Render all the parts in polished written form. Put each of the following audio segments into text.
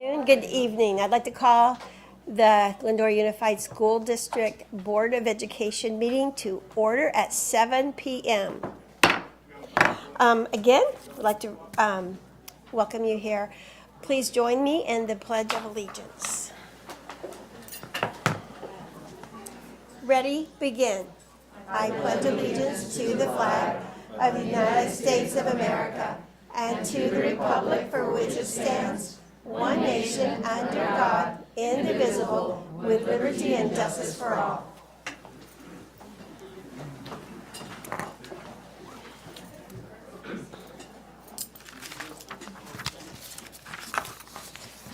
Good evening. I'd like to call the Glendora Unified School District Board of Education meeting to order at 7 p.m. Again, I'd like to welcome you here. Please join me in the Pledge of Allegiance. Ready, begin. I pledge allegiance to the flag of the United States of America and to the republic for which it stands, one nation under God, indivisible, with liberty and justice for all.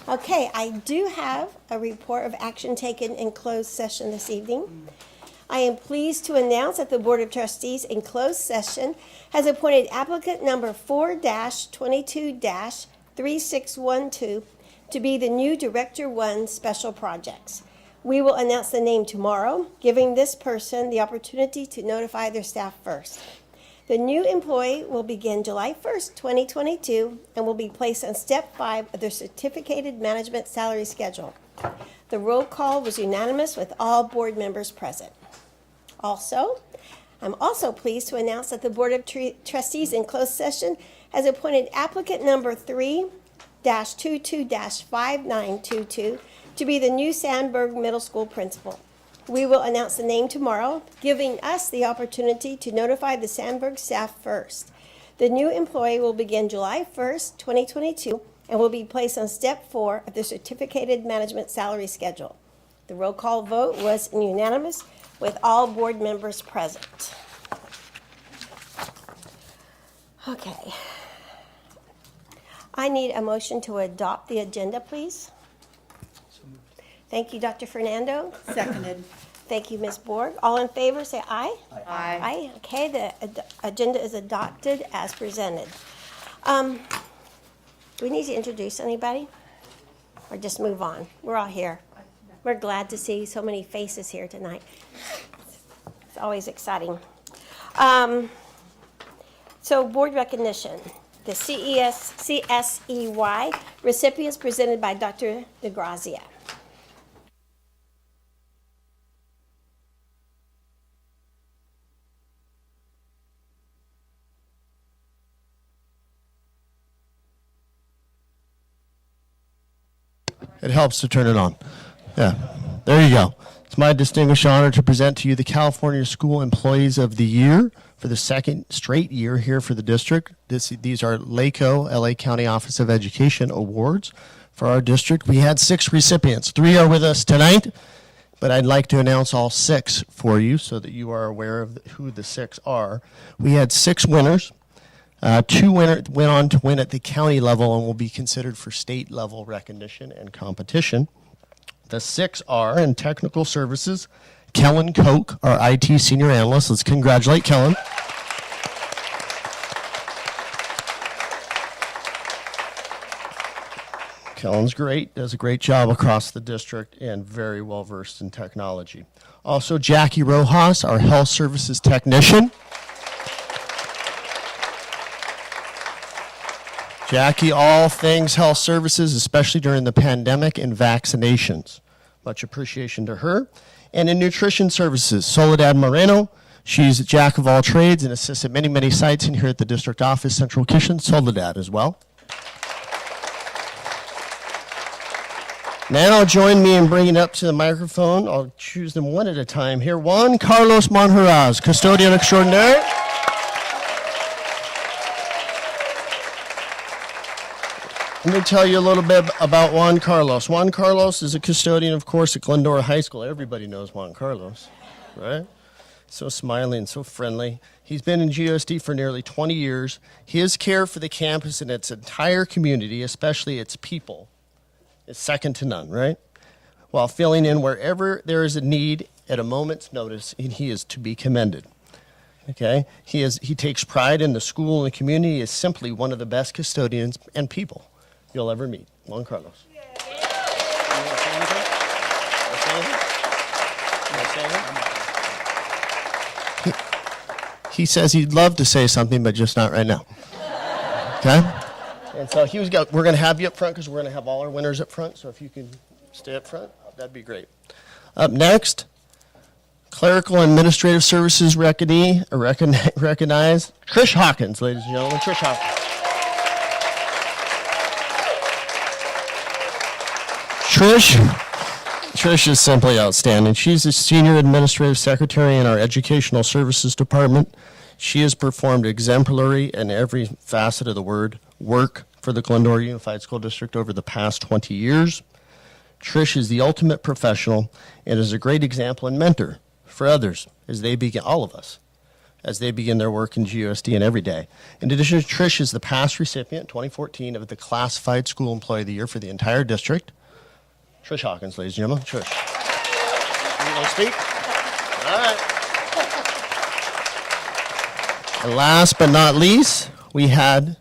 Okay, I do have a report of action taken in closed session this evening. I am pleased to announce that the Board of Trustees in closed session has appointed applicant number 4-22-3612 to be the new Director 1 Special Projects. We will announce the name tomorrow, giving this person the opportunity to notify their staff first. The new employee will begin July 1st, 2022, and will be placed on Step 5 of their Certificated Management Salary Schedule. The roll call was unanimous with all board members present. I'm also pleased to announce that the Board of Trustees in closed session has appointed applicant number 3-22-5922 to be the new Sandburg Middle School principal. We will announce the name tomorrow, giving us the opportunity to notify the Sandburg staff first. The new employee will begin July 1st, 2022, and will be placed on Step 4 of the Certificated Management Salary Schedule. The roll call vote was unanimous with all board members present. Okay. I need a motion to adopt the agenda, please. Thank you, Dr. Fernando. Seconded. Thank you, Ms. Borg. All in favor, say aye. Aye. Aye. Okay, the agenda is adopted as presented. Do we need to introduce anybody? Or just move on? We're all here. We're glad to see so many faces here tonight. It's always exciting. So board recognition. The CSEY recipients presented by Dr. DeGrazia. It helps to turn it on. Yeah, there you go. It's my distinguished honor to present to you the California School Employees of the Year for the second straight year here for the district. These are LACO, LA County Office of Education awards for our district. We had 6 recipients. 3 are with us tonight, but I'd like to announce all 6 for you so that you are aware of who the 6 are. We had 6 winners. 2 went on to win at the county level and will be considered for state level recognition and competition. The 6 are in technical services, Kellen Koch, our IT senior analyst. Let's congratulate Kellen. Kellen's great, does a great job across the district and very well versed in technology. Also, Jackie Rojas, our health services technician. Jackie, all things health services, especially during the pandemic and vaccinations. Much appreciation to her. And in nutrition services, Soledad Moreno. She's a jack of all trades and assists at many, many sites in here at the district office, Central Kitchen. Soledad as well. Now join me in bringing up to the microphone. I'll choose them one at a time here. Juan Carlos Monjaraz, custodian extraordinaire. Let me tell you a little bit about Juan Carlos. Juan Carlos is a custodian, of course, at Glendora High School. Everybody knows Juan Carlos, right? So smiling, so friendly. He's been in GUSD for nearly 20 years. His care for the campus and its entire community, especially its people, is second to none, right? While filling in wherever there is a need at a moment's notice, and he is to be commended. Okay? He takes pride in the school and the community. He is simply one of the best custodians and people you'll ever meet. Juan Carlos. He says he'd love to say something, but just not right now. Okay? And so we're going to have you up front because we're going to have all our winners up front. So if you can stay up front, that'd be great. Up next, Clerical and Administrative Services recognize Trish Hawkins, ladies and gentlemen. Trish Hawkins. Trish is simply outstanding. She's a Senior Administrative Secretary in our Educational Services Department. She has performed exemplary in every facet of the word work for the Glendora Unified School District over the past 20 years. Trish is the ultimate professional and is a great example and mentor for others as they begin, all of us, as they begin their work in GUSD and every day. In addition, Trish is the past recipient, 2014, of the Classified School Employee of the Year for the entire district. Trish Hawkins, ladies and gentlemen. Trish. You want to speak? All right. And last but not least, we had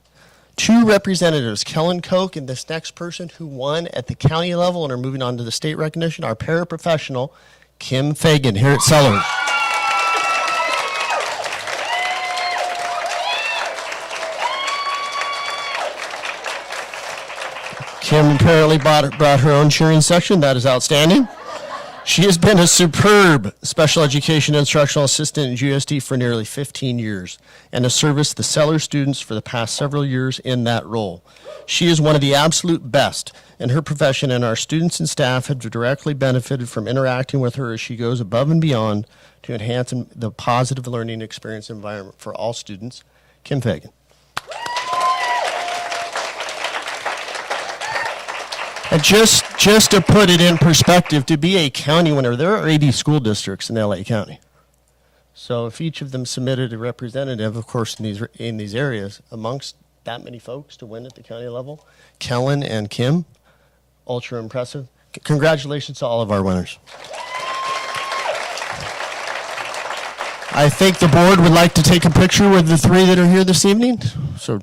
two representatives, Kellen Koch and this next person who won at the county level and are moving on to the state recognition, our paraprofessional, Kim Fagan, here at Sellers. Kim apparently brought her own cheering section. That is outstanding. She has been a superb special education instructional assistant in GUSD for nearly 15 years and has serviced the Sellers students for the past several years in that role. She is one of the absolute best in her profession, and our students and staff have directly benefited from interacting with her as she goes above and beyond to enhance the positive learning experience environment for all students. Kim Fagan. And just to put it in perspective, to be a county winner, there are 80 school districts in LA County. So if each of them submitted a representative, of course, in these areas, amongst that many folks to win at the county level, Kellen and Kim, ultra impressive. Congratulations to all of our winners. I think the board would like to take a picture with the three that are here this evening. So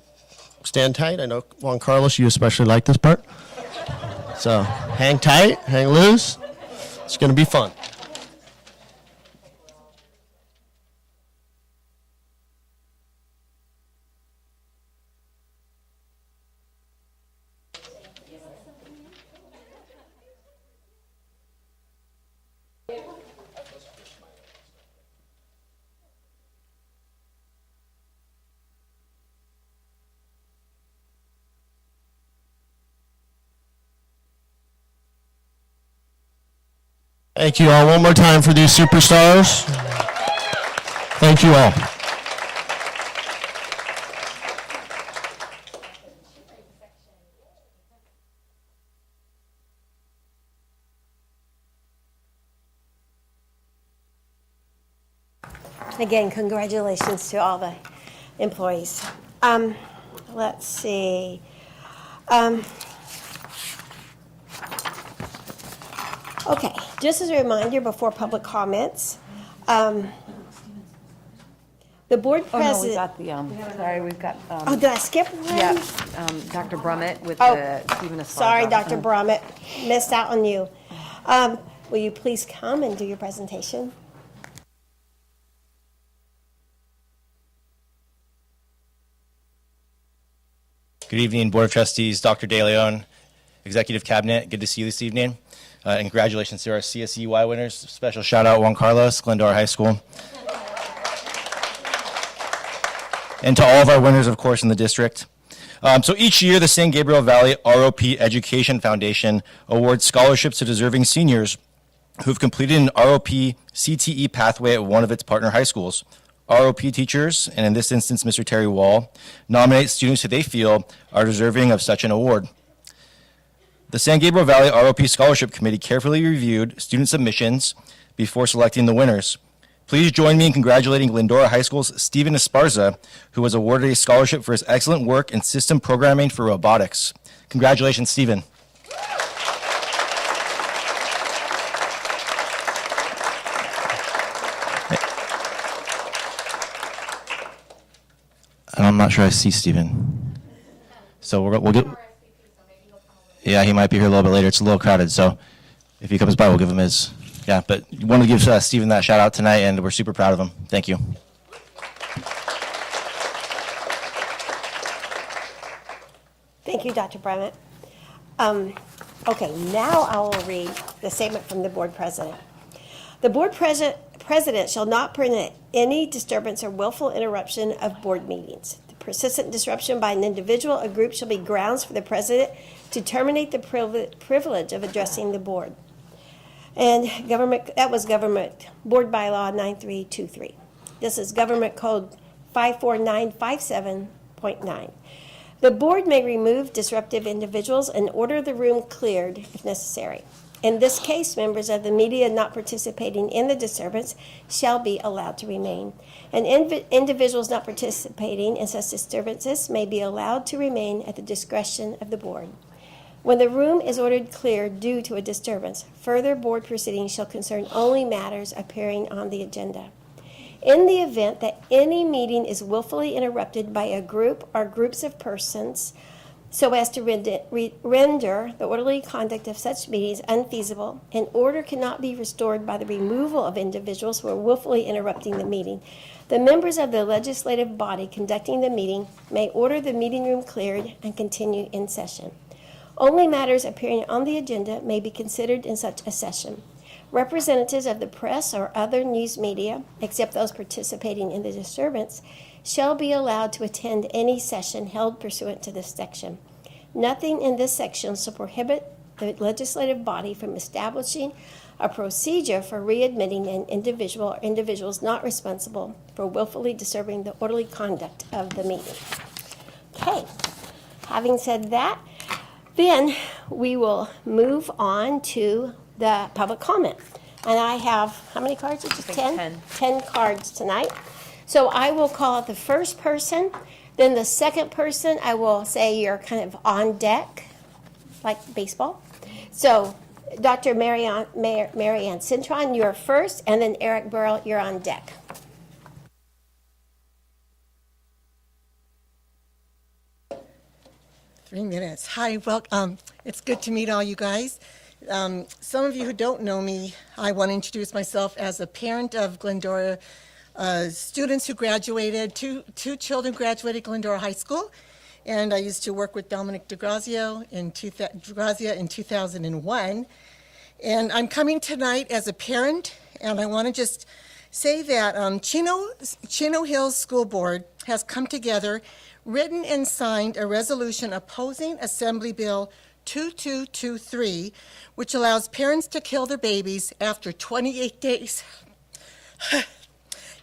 stand tight. I know, Juan Carlos, you especially like this part. So hang tight, hang loose. It's going to be fun. Thank you all one more time for these superstars. Thank you all. Again, congratulations to all the employees. Let's see. Okay, just as a reminder before public comments, the board Oh, no, we president. got the, sorry, we've got, Oh, did I skip one? yeah, Dr. Brummett with Oh, the Stephen Esparza. Sorry, Dr. Brummett, missed out on you. Will you please come and do your presentation? Good evening, Board of Trustees, Dr. De Leon, Executive Cabinet. Good to see you this evening. And congratulations to our CSEY winners. Special shout out, Juan Carlos, Glendora High School. And to all of our winners, of course, in the district. So each year, the San Gabriel Valley ROP Education Foundation awards scholarships to deserving seniors who've completed an ROP CTE pathway at one of its partner high schools. ROP teachers, and in this instance, Mr. Terry Wall, nominate students who they feel are deserving of such an award. The San Gabriel Valley ROP Scholarship Committee carefully reviewed student submissions before selecting the winners. Please join me in congratulating Glendora High School's Stephen Esparza, who was awarded a scholarship for his excellent work in system programming for robotics. Congratulations, Stephen. And I'm not sure I see Stephen. So we'll get. Yeah, he might be here a little bit later. It's a little crowded, so if he comes by, we'll give him his. Yeah, but we want to give Stephen that shout out tonight, and we're super proud of him. Thank you. Thank you, Dr. Brummett. Okay, now I will read the statement from the board president. The board president shall not permit any disturbance or willful interruption of board meetings. The persistent disruption by an individual or group shall be grounds for the president to terminate the privilege of addressing the board. And that was Government Board Bylaw 9323. This is Government Code 54957.9. The board may remove disruptive individuals and order the room cleared if necessary. In this case, members of the media not participating in the disturbance shall be allowed to remain, and individuals not participating in such disturbances may be allowed to remain at the discretion of the board. When the room is ordered cleared due to a disturbance, further board proceedings shall concern only matters appearing on the agenda. In the event that any meeting is willfully interrupted by a group or groups of persons so as to render the orderly conduct of such meetings unfeasible, an order cannot be restored by the removal of individuals who are willfully interrupting the meeting. The members of the legislative body conducting the meeting may order the meeting room cleared and continue in session. Only matters appearing on the agenda may be considered in such a session. Representatives of the press or other news media, except those participating in the disturbance, shall be allowed to attend any session held pursuant to this section. Nothing in this section shall prohibit the legislative body from establishing a procedure for readmitting an individual or individuals not responsible for willfully disturbing the orderly conduct of the meeting. Okay, having said that, then we will move on to the public comment. And I have, how many cards? It's just 10? 10 cards tonight. So I will call out the first person. Then the second person, I will say you're kind of on deck, like baseball. So Dr. Marianne Cintron, you're first. And then Eric Burrell, you're on deck. Three minutes. Hi, welcome. It's good to meet all you guys. Some of you who don't know me, I want to introduce myself as a parent of Glendora students who graduated. Two children graduated Glendora High School, and I used to work with Dominic DeGrazia in 2001. And I'm coming tonight as a parent, and I want to just say that Chino Hills School Board has come together, written and signed a resolution opposing Assembly Bill 2223, which allows parents to kill their babies after 28 days.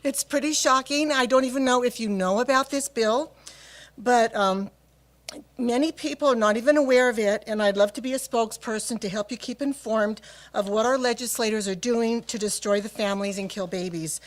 It's pretty shocking. I don't even know if you know about this bill, but many people are not even aware of it, and I'd love to be a spokesperson to help you keep informed of what our legislators are doing to destroy the families and kill babies.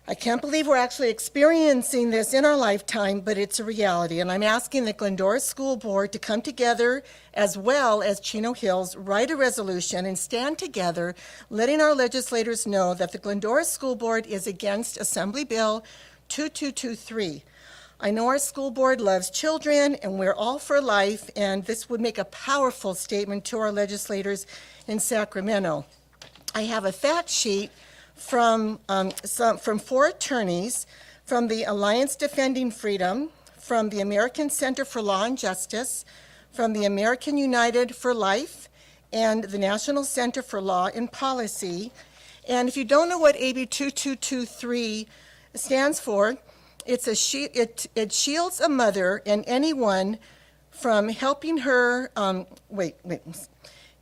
I can't believe we're actually experiencing this in our lifetime, but it's a reality. And I'm asking the Glendora School Board to come together, as well as Chino Hills, write a resolution and stand together, letting our legislators know that the Glendora School Board is against Assembly Bill 2223. I know our school board loves children, and we're all for life, and this would make a powerful statement to our legislators in Sacramento. I have a fact sheet from 4 attorneys, from the Alliance Defending Freedom, from the American Center for Law and Justice, from the American United for Life, and the National Center for Law and Policy. And if you don't know what AB 2223 stands for, it shields a mother and anyone from helping her,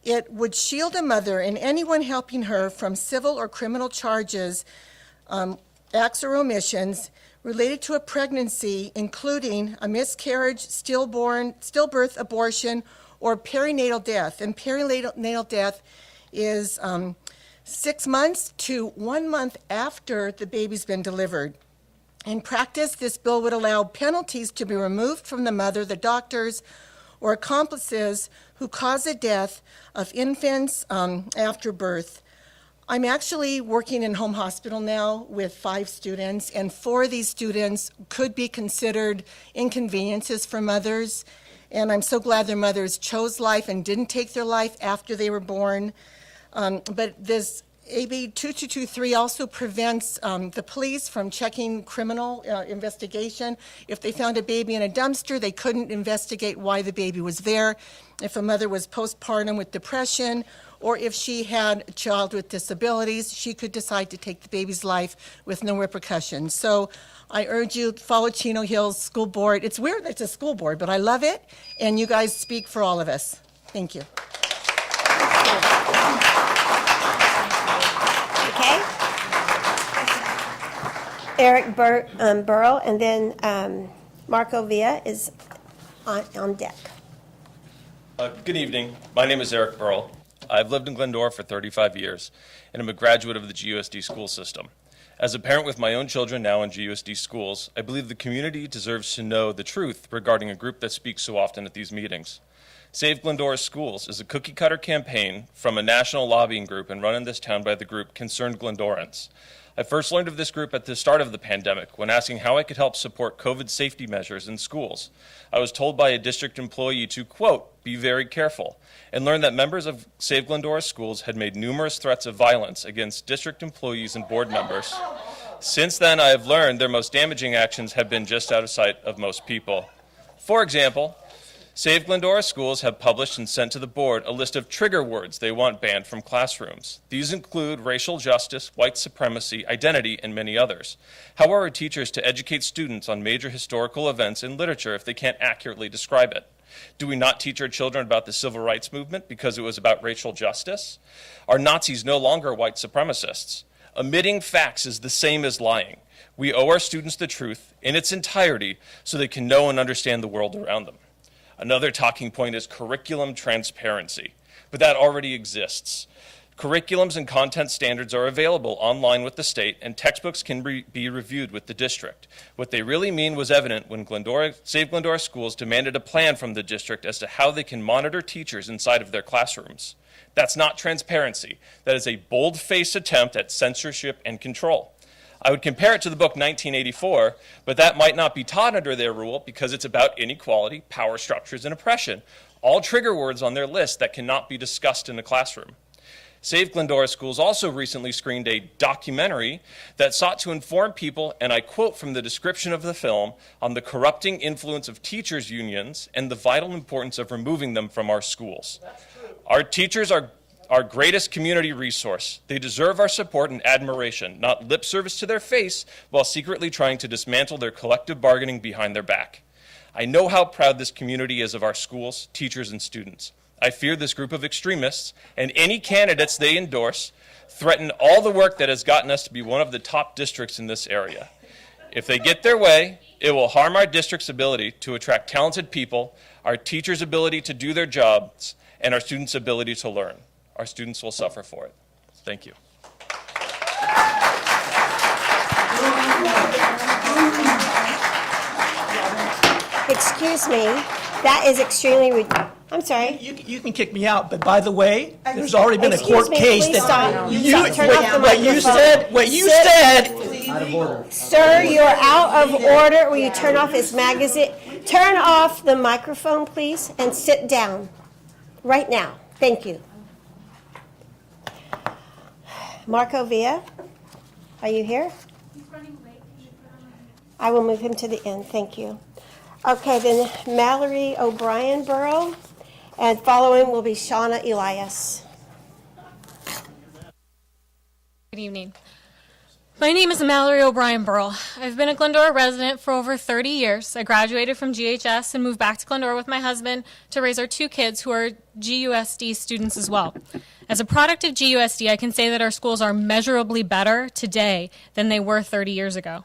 It would shield a mother and anyone helping her from civil or criminal charges, acts or omissions related to a pregnancy, including a miscarriage, stillbirth, abortion, or perinatal death. And perinatal death is 6 months to 1 month after the baby's been delivered. In practice, this bill would allow penalties to be removed from the mother, the doctors, or accomplices who cause the death of infants after birth. I'm actually working in home hospital now with 5 students, and 4 of these students could be considered inconveniences for mothers. And I'm so glad their mothers chose life and didn't take their life after they were born. But this AB 2223 also prevents the police from checking criminal investigation. If they found a baby in a dumpster, they couldn't investigate why the baby was there. If a mother was postpartum with depression, or if she had a child with disabilities, she could decide to take the baby's life with no repercussions. So I urge you, follow Chino Hills School Board. It's weird that it's a school board, but I love it, and you guys speak for all of us. Thank you. Okay? Eric Burrow, and then Marco Villa is on deck. Good evening. My name is Eric Burrell. I've lived in Glendora for 35 years, and I'm a graduate of the GUSD school system. As a parent with my own children now in GUSD schools, I believe the community deserves to know the truth regarding a group that speaks so often at these meetings. Save Glendora Schools is a cookie-cutter campaign from a national lobbying group and run in this town by the group Concerned Glendorans. I first learned of this group at the start of the pandemic when asking how I could help support COVID safety measures in schools. I was told by a district employee to, quote, be very careful, and learned that members of Save Glendora Schools had made numerous threats of violence against district employees and board members. Since then, I have learned their most damaging actions have been just out of sight of most people. For example, Save Glendora Schools have published and sent to the board a list of trigger words they want banned from classrooms. These include racial justice, white supremacy, identity, and many others. How are our teachers to educate students on major historical events and literature if they can't accurately describe it? Do we not teach our children about the civil rights movement because it was about racial justice? Are Nazis no longer white supremacists? Omitting facts is the same as lying. We owe our students the truth in its entirety so they can know and understand the world around them. Another talking point is curriculum transparency, but that already exists. Curriculums and content standards are available online with the state, and textbooks can be reviewed with the district. What they really mean was evident when Save Glendora Schools demanded a plan from the district as to how they can monitor teachers inside of their classrooms. That's not transparency. That is a bold-faced attempt at censorship and control. I would compare it to the book 1984, but that might not be taught under their rule because it's about inequality, power structures, and oppression, all trigger words on their list that cannot be discussed in a classroom. Save Glendora Schools also recently screened a documentary that sought to inform people, and I quote from the description of the film, on the corrupting influence of teachers' unions and the vital importance of removing them from our schools. Our teachers are our greatest community resource. They deserve our support and admiration, not lip service to their face while secretly trying to dismantle their collective bargaining behind their back. I know how proud this community is of our schools, teachers, and students. I fear this group of extremists and any candidates they endorse threaten all the work that has gotten us to be one of the top districts in this area. If they get their way, it will harm our district's ability to attract talented people, our teachers' ability to do their jobs, and our students' ability to learn. Our students will suffer for it. Thank you. Excuse me, that is extremely, I'm sorry. You can kick me out, but by the way, there's already been a court case Please stop. you, Turn off the what you Sit. said, Sir, you're out of order. Will you turn off his magazine? Turn off the microphone, please, and sit down right now. Thank you. Marco Villa, are you here? I will move him to the end. Thank you. Okay, then Mallory O'Brien Burrow, and following will be Shauna Elias. Good evening. My name is Mallory O'Brien Burrell. I've been a Glendora resident for over 30 years. I graduated from GHS and moved back to Glendora with my husband to raise our two kids who are GUSD students as well. As a product of GUSD, I can say that our schools are measurably better today than they were 30 years ago.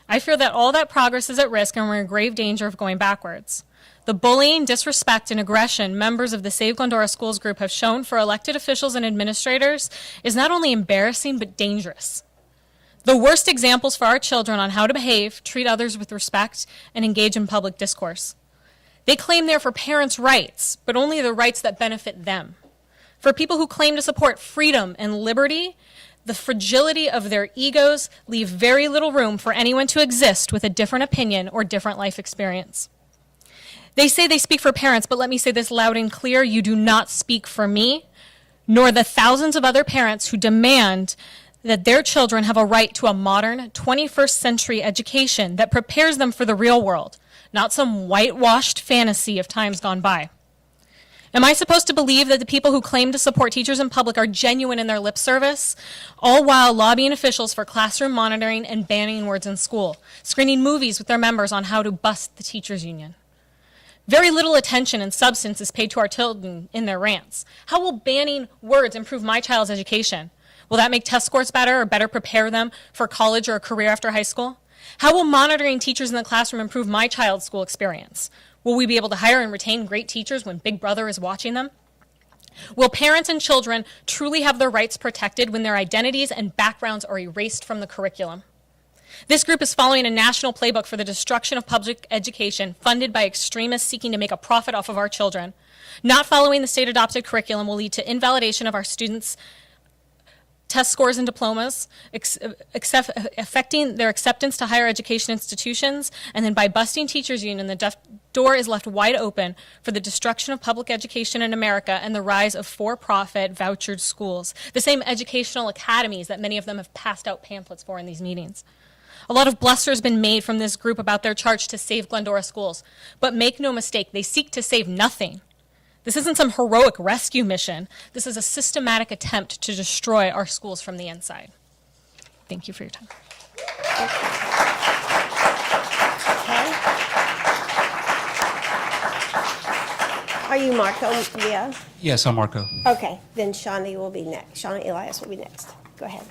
I fear that all that progress is at risk and we're in grave danger of going backwards. The bullying, disrespect, and aggression members of the Save Glendora Schools group have shown for elected officials and administrators is not only embarrassing but dangerous. The worst examples for our children on how to behave, treat others with respect, and engage in public discourse. They claim they're for parents' rights, but only the rights that benefit them. For people who claim to support freedom and liberty, the fragility of their egos leave very little room for anyone to exist with a different opinion or different life experience. They say they speak for parents, but let me say this loud and clear, you do not speak for me, nor the thousands of other parents who demand that their children have a right to a modern 21st century education that prepares them for the real world, not some whitewashed fantasy of times gone by. Am I supposed to believe that the people who claim to support teachers in public are genuine in their lip service, all while lobbying officials for classroom monitoring and banning words in school, screening movies with their members on how to bust the teachers union? Very little attention and substance is paid to our children in their rants. How will banning words improve my child's education? Will that make test scores better or better prepare them for college or a career after high school? How will monitoring teachers in the classroom improve my child's school experience? Will we be able to hire and retain great teachers when Big Brother is watching them? Will parents and children truly have their rights protected when their identities and backgrounds are erased from the curriculum? This group is following a national playbook for the destruction of public education funded by extremists seeking to make a profit off of our children. Not following the state-adopted curriculum will lead to invalidation of our students' test scores and diplomas, affecting their acceptance to higher education institutions, and then by busting teachers' union, the door is left wide open for the destruction of public education in America and the rise of for-profit vouchered schools, the same educational academies that many of them have passed out pamphlets for in these meetings. A lot of bluster has been made from this group about their charge to save Glendora schools, but make no mistake, they seek to save nothing. This isn't some heroic rescue mission. This is a systematic attempt to destroy our schools from the inside. Thank you for your time. Okay. Are you Marco? Yeah. Yes, I'm Marco. Okay, then Shawnee will be next. Shawnee Elias will be next. Go ahead.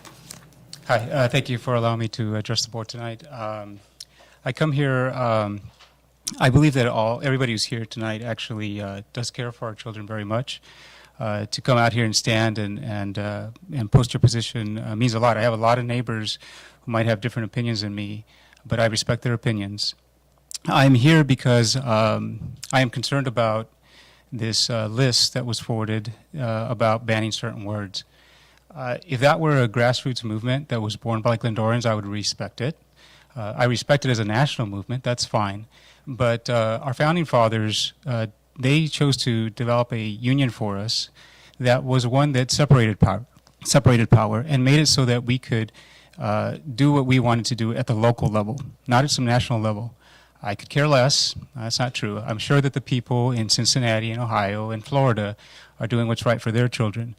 Hi, thank you for allowing me to address the board tonight. I come here, I believe that everybody who's here tonight actually does care for our children very much. To come out here and stand and post your position means a lot. I have a lot of neighbors who might have different opinions than me, but I respect their opinions. I'm here because I am concerned about this list that was forwarded about banning certain words. If that were a grassroots movement that was born by Glendorans, I would respect it. I respect it as a national movement, that's fine. But our founding fathers, they chose to develop a union for us that was one that separated power and made it so that we could do what we wanted to do at the local level, not at some national level. I could care less. That's not true. I'm sure that the people in Cincinnati and Ohio and Florida are doing what's right for their children.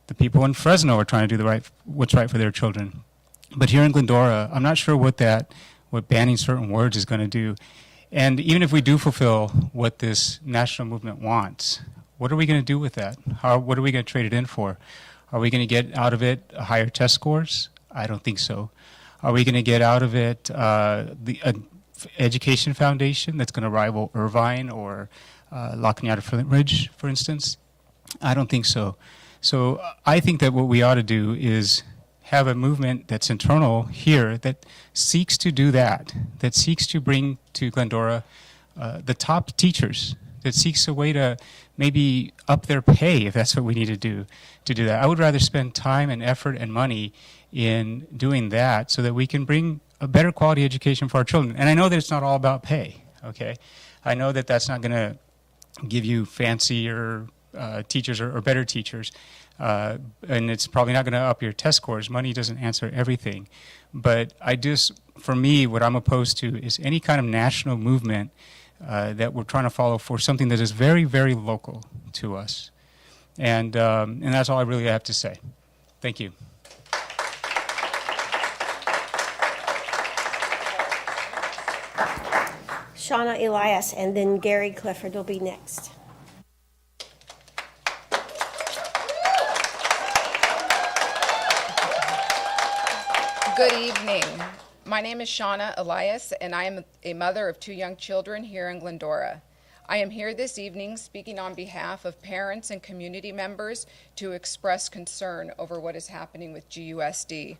The people in Fresno are trying to do what's right for their children. But here in Glendora, I'm not sure what banning certain words is going to do. And even if we do fulfill what this national movement wants, what are we going to do with that? What are we going to trade it in for? Are we going to get out of it higher test scores? I don't think so. Are we going to get out of it the education foundation that's going to rival Irvine or La Cañada Flint Ridge, for instance? I don't think so. So I think that what we ought to do is have a movement that's internal here that seeks to do that seeks to bring to Glendora the top teachers, that seeks a way to maybe up their pay if that's what we need to do that. I would rather spend time and effort and money in doing that so that we can bring a better quality education for our children. And I know that it's not all about pay, okay? I know that that's not going to give you fancier teachers or better teachers. And it's probably not going to up your test scores. Money doesn't answer everything. But for me, what I'm opposed to is any kind of national movement that we're trying to follow for something that is very, very local to us. And that's all I really have to say. Thank you. Shauna Elias, and then Gary Clifford will be next. Good evening. My name is Shauna Elias, and I am a mother of 2 young children here in Glendora. I am here this evening speaking on behalf of parents and community members to express concern over what is happening with GUSD.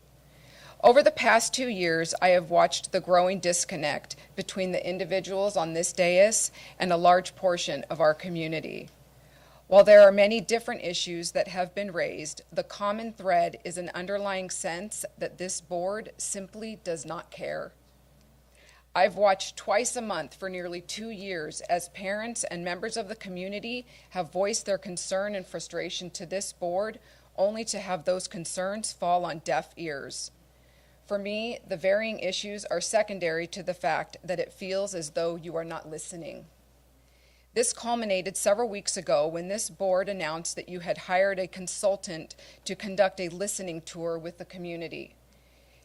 Over the past 2 years, I have watched the growing disconnect between the individuals on this dais and a large portion of our community. While there are many different issues that have been raised, the common thread is an underlying sense that this board simply does not care. I've watched twice a month for nearly 2 years as parents and members of the community have voiced their concern and frustration to this board, only to have those concerns fall on deaf ears. For me, the varying issues are secondary to the fact that it feels as though you are not listening. This culminated several weeks ago when this board announced that you had hired a consultant to conduct a listening tour with the community.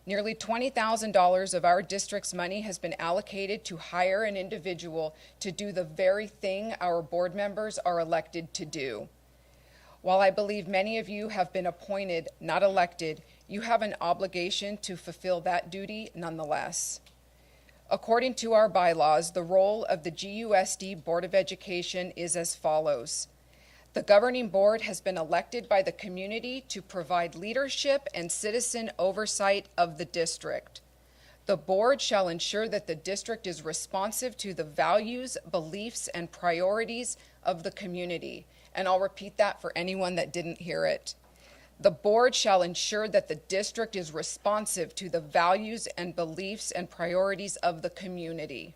Nearly $20,000 of our district's money has been allocated to hire an individual to do the very thing our board members are elected to do. While I believe many of you have been appointed, not elected, you have an obligation to fulfill that duty nonetheless. According to our bylaws, the role of the GUSD Board of Education is as follows. The governing board has been elected by the community to provide leadership and citizen oversight of the district. The board shall ensure that the district is responsive to the values, beliefs, and priorities of the community. And I'll repeat that for anyone that didn't hear it. The board shall ensure that the district is responsive to the values and beliefs and priorities of the community.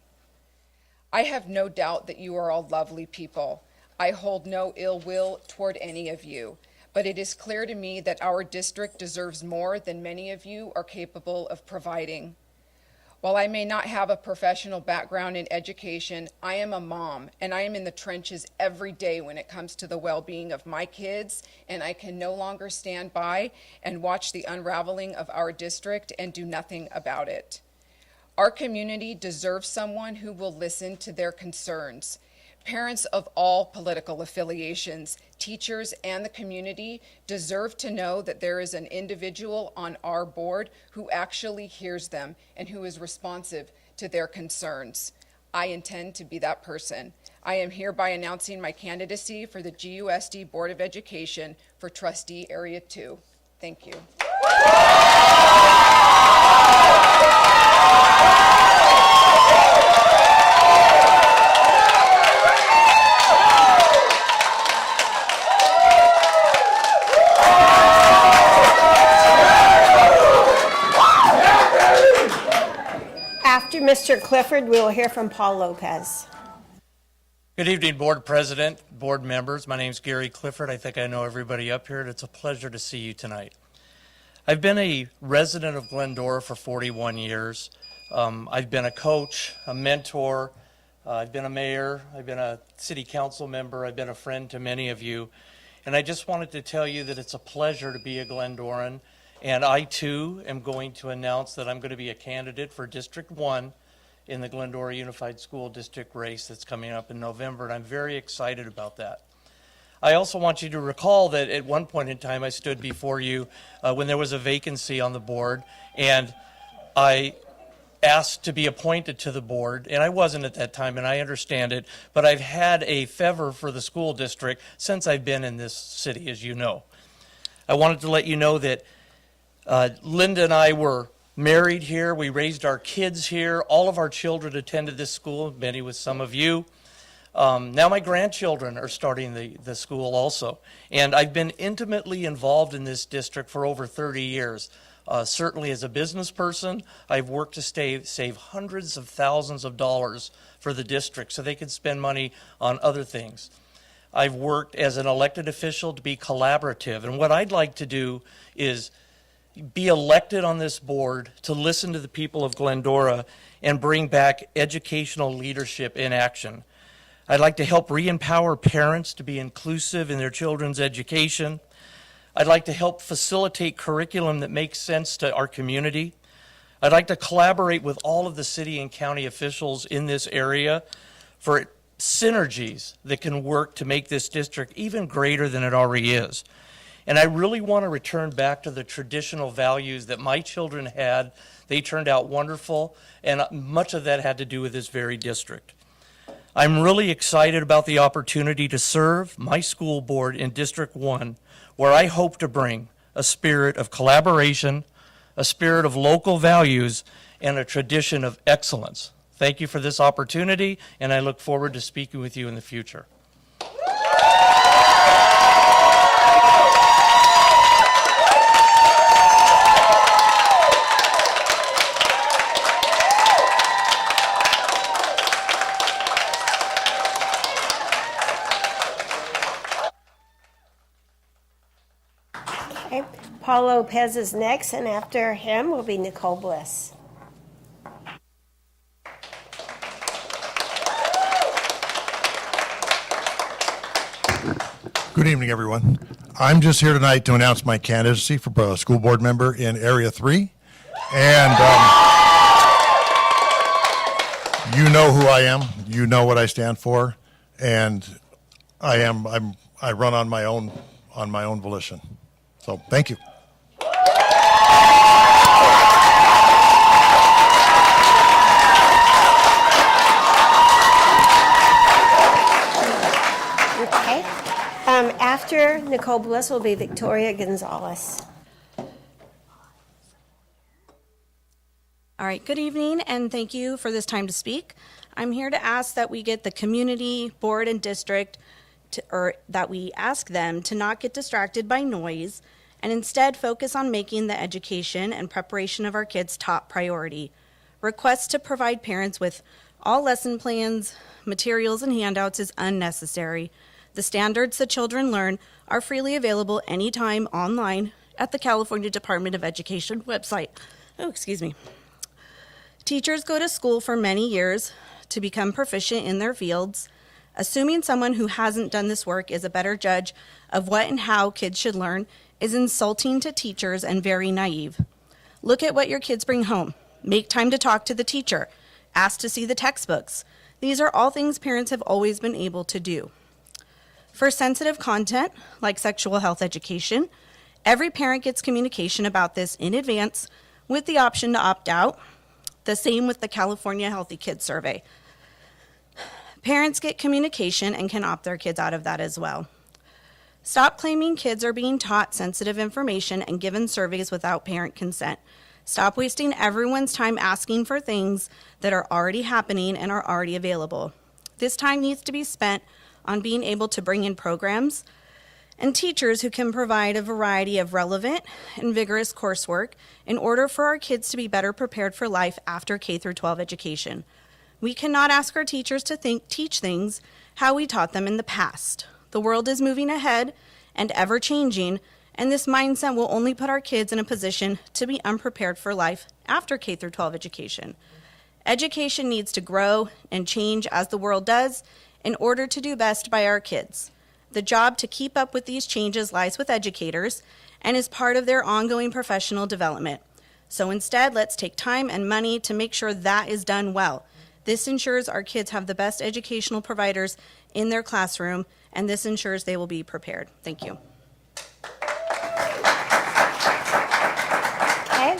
I have no doubt that you are all lovely people. I hold no ill will toward any of you, but it is clear to me that our district deserves more than many of you are capable of providing. While I may not have a professional background in education, I am a mom, and I am in the trenches every day when it comes to the well-being of my kids, and I can no longer stand by and watch the unraveling of our district and do nothing about it. Our community deserves someone who will listen to their concerns. Parents of all political affiliations, teachers, and the community deserve to know that there is an individual on our board who actually hears them and who is responsive to their concerns. I intend to be that person. I am hereby announcing my candidacy for the GUSD Board of Education for Trustee Area 2. Thank you. After Mr. Clifford, we will hear from Paul Lopez. Good evening, Board President, board members. My name's Gary Clifford. I think I know everybody up here, and it's a pleasure to see you tonight. I've been a resident of Glendora for 41 years. I've been a coach, a mentor, I've been a mayor, I've been a city council member, I've been a friend to many of you. And I just wanted to tell you that it's a pleasure to be a Glendoran. And I, too, am going to announce that I'm going to be a candidate for District 1 in the Glendora Unified School District race that's coming up in November, and I'm very excited about that. I also want you to recall that at one point in time I stood before you when there was a vacancy on the board, and I asked to be appointed to the board, and I wasn't at that time, and I understand it, but I've had a favor for the school district since I've been in this city, as you know. I wanted to let you know that Linda and I were married here. We raised our kids here. All of our children attended this school, many with some of you. Now my grandchildren are starting the school also. And I've been intimately involved in this district for over 30 years. Certainly as a business person, I've worked to save hundreds of thousands of dollars for the district so they can spend money on other things. I've worked as an elected official to be collaborative. And what I'd like to do is be elected on this board to listen to the people of Glendora and bring back educational leadership in action. I'd like to help re-empower parents to be inclusive in their children's education. I'd like to help facilitate curriculum that makes sense to our community. I'd like to collaborate with all of the city and county officials in this area for synergies that can work to make this district even greater than it already is. And I really want to return back to the traditional values that my children had. They turned out wonderful, and much of that had to do with this very district. I'm really excited about the opportunity to serve my school board in District 1, where I hope to bring a spirit of collaboration, a spirit of local values, and a tradition of excellence. Thank you for this opportunity, and I look forward to speaking with you in the future. Okay, Paul Lopez is next, and after him will be Nicole Bliss. Good evening, everyone. I'm just here tonight to announce my candidacy for school board member in Area 3. And you know who I am. You know what I stand for. And I run on my own volition. So thank you. Okay. After Nicole Bliss will be Victoria Gonzalez. All right, good evening, and thank you for this time to speak. I'm here to ask that we get the community, board, and district, or that we ask them to not get distracted by noise and instead focus on making the education and preparation of our kids top priority. Requests to provide parents with all lesson plans, materials, and handouts is unnecessary. The standards the children learn are freely available anytime online at the California Department of Education website. Oh, excuse me. Teachers go to school for many years to become proficient in their fields. Assuming someone who hasn't done this work is a better judge of what and how kids should learn is insulting to teachers and very naive. Look at what your kids bring home. Make time to talk to the teacher. Ask to see the textbooks. These are all things parents have always been able to do. For sensitive content, like sexual health education, every parent gets communication about this in advance with the option to opt out. The same with the California Healthy Kids Survey. Parents get communication and can opt their kids out of that as well. Stop claiming kids are being taught sensitive information and given surveys without parent consent. Stop wasting everyone's time asking for things that are already happening and are already available. This time needs to be spent on being able to bring in programs and teachers who can provide a variety of relevant and vigorous coursework in order for our kids to be better prepared for life after K-12 education. We cannot ask our teachers to teach things how we taught them in the past. The world is moving ahead and ever-changing, and this mindset will only put our kids in a position to be unprepared for life after K-12 education. Education needs to grow and change as the world does in order to do best by our kids. The job to keep up with these changes lies with educators and is part of their ongoing professional development. So instead, let's take time and money to make sure that is done well. This ensures our kids have the best educational providers in their classroom, and this ensures they will be prepared. Thank you. Okay,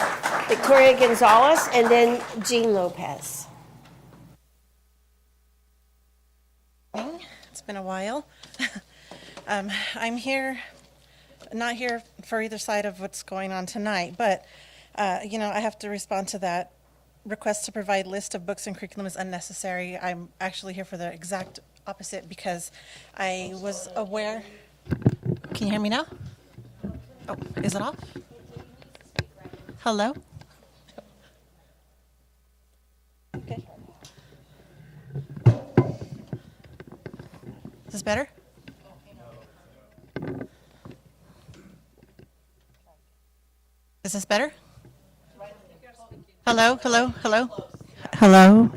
Victoria Gonzalez, and then Jean Lopez. It's been a while. I'm here, not here for either side of what's going on tonight, but, I have to respond to that. Request to provide list of books and curriculum is unnecessary. I'm actually here for the exact opposite because I was aware. Can you hear me now? Oh, is it off? Hello? Okay. Is this better? Is this better? Hello, hello, hello? Hello?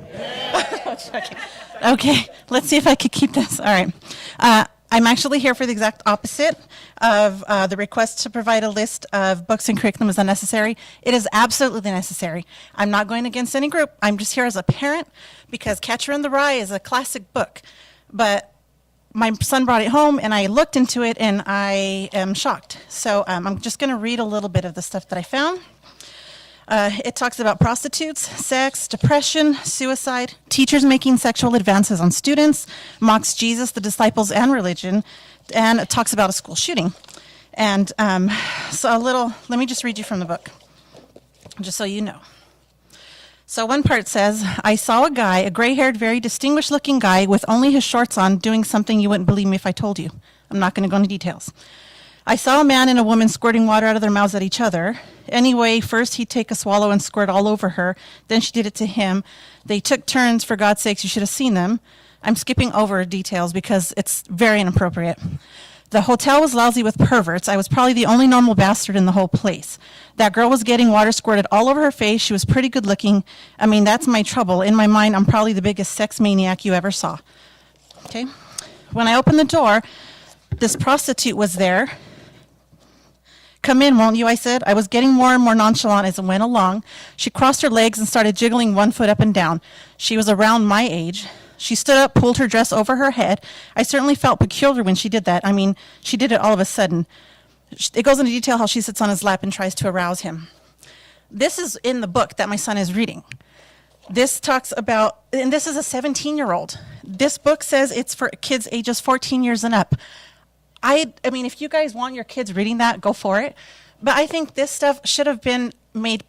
Okay, let's see if I could keep this. All right. I'm actually here for the exact opposite of the request to provide a list of books and curriculum is unnecessary. It is absolutely necessary. I'm not going against any group. I'm just here as a parent because Catcher in the Rye is a classic book. But my son brought it home and I looked into it and I am shocked. So I'm just going to read a little bit of the stuff that I found. It talks about prostitutes, sex, depression, suicide, teachers making sexual advances on students, mocks Jesus, the disciples, and religion, and it talks about a school shooting. And let me just read you from the book, just so you know. So one part says, I saw a guy, a gray-haired, very distinguished-looking guy with only his shorts on doing something you wouldn't believe me if I told you. I'm not going to go into details. I saw a man and a woman squirting water out of their mouths at each other. Anyway, first he'd take a swallow and squirt all over her. Then she did it to him. They took turns. For God's sakes, you should have seen them. I'm skipping over details because it's very inappropriate. The hotel was lousy with perverts. I was probably the only normal bastard in the whole place. That girl was getting water squirted all over her face. She was pretty good looking. I mean, that's my trouble. In my mind, I'm probably the biggest sex maniac you ever saw. Okay? When I opened the door, this prostitute was there. Come in, won't you, I said. I was getting more and more nonchalant as it went along. She crossed her legs and started jiggling one foot up and down. She was around my age. She stood up, pulled her dress over her head. I certainly felt peculiar when she did that. I mean, she did it all of a sudden. It goes into detail how she sits on his lap and tries to arouse him. This is in the book that my son is reading. This talks about, and this is a 17-year-old. This book says it's for kids ages 14 years and up. I mean, if you guys want your kids reading that, go for it. But I think this stuff should have been made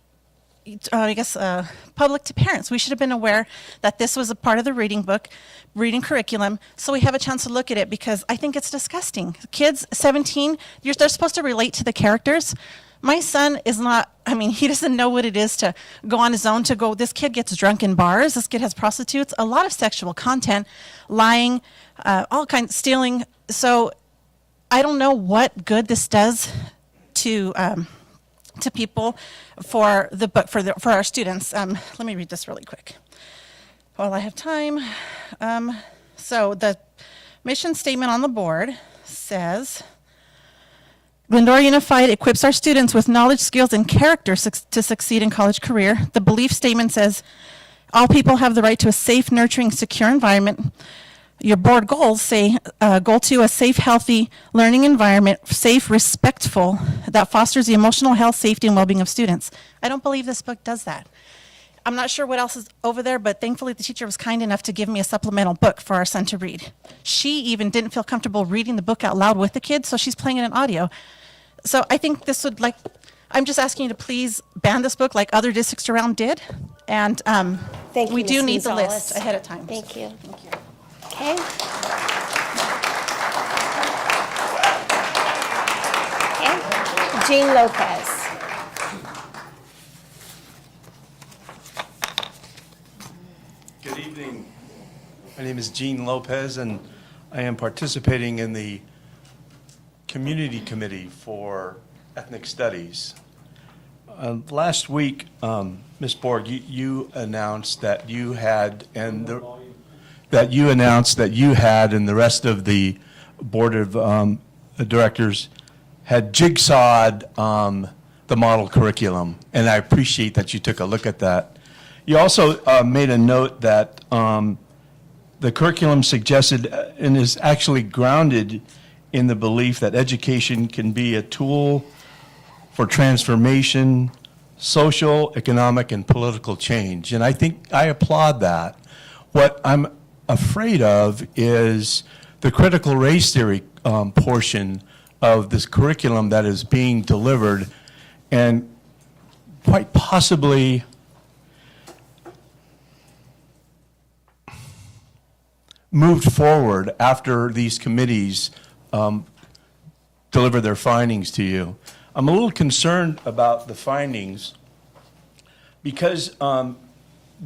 public to parents. We should have been aware that this was a part of the reading curriculum, so we have a chance to look at it, because I think it's disgusting. Kids, 17, they're supposed to relate to the characters. My son is not, I mean, he doesn't know what it is to go on his own, this kid gets drunk in bars, this kid has prostitutes, a lot of sexual content, lying, all kinds, stealing. So I don't know what good this does to people for the book, for our students. Let me read this really quick while I have time. So the mission statement on the board says, Glendora Unified equips our students with knowledge, skills, and character to succeed in college career. The belief statement says, all people have the right to a safe, nurturing, secure environment. Your board goals say, goal 2, a safe, healthy learning environment, safe, respectful, that fosters the emotional health, safety, and well-being of students. I don't believe this book does that. I'm not sure what else is over there, but thankfully the teacher was kind enough to give me a supplemental book for our son to read. She even didn't feel comfortable reading the book out loud with the kids, so she's playing it in audio. So I think this would, I'm just asking you to please ban this book like other districts around did. And Thank you, we do Ms. need the Gonzalez. list ahead of time. Thank you. Okay. Okay. Jean Lopez. Good evening. My name is Gene Lopez, and I am participating in the Community Committee for Ethnic Studies. Last week, Ms. Borg, you announced that you had, and the rest of the board of directors had jigsawed the model curriculum, and I appreciate that you took a look at that. You also made a note that the curriculum suggested and is actually grounded in the belief that education can be a tool for transformation, social, economic, and political change. And I think I applaud that. What I'm afraid of is the critical race theory portion of this curriculum that is being delivered, and quite possibly moved forward after these committees deliver their findings to you. I'm a little concerned about the findings because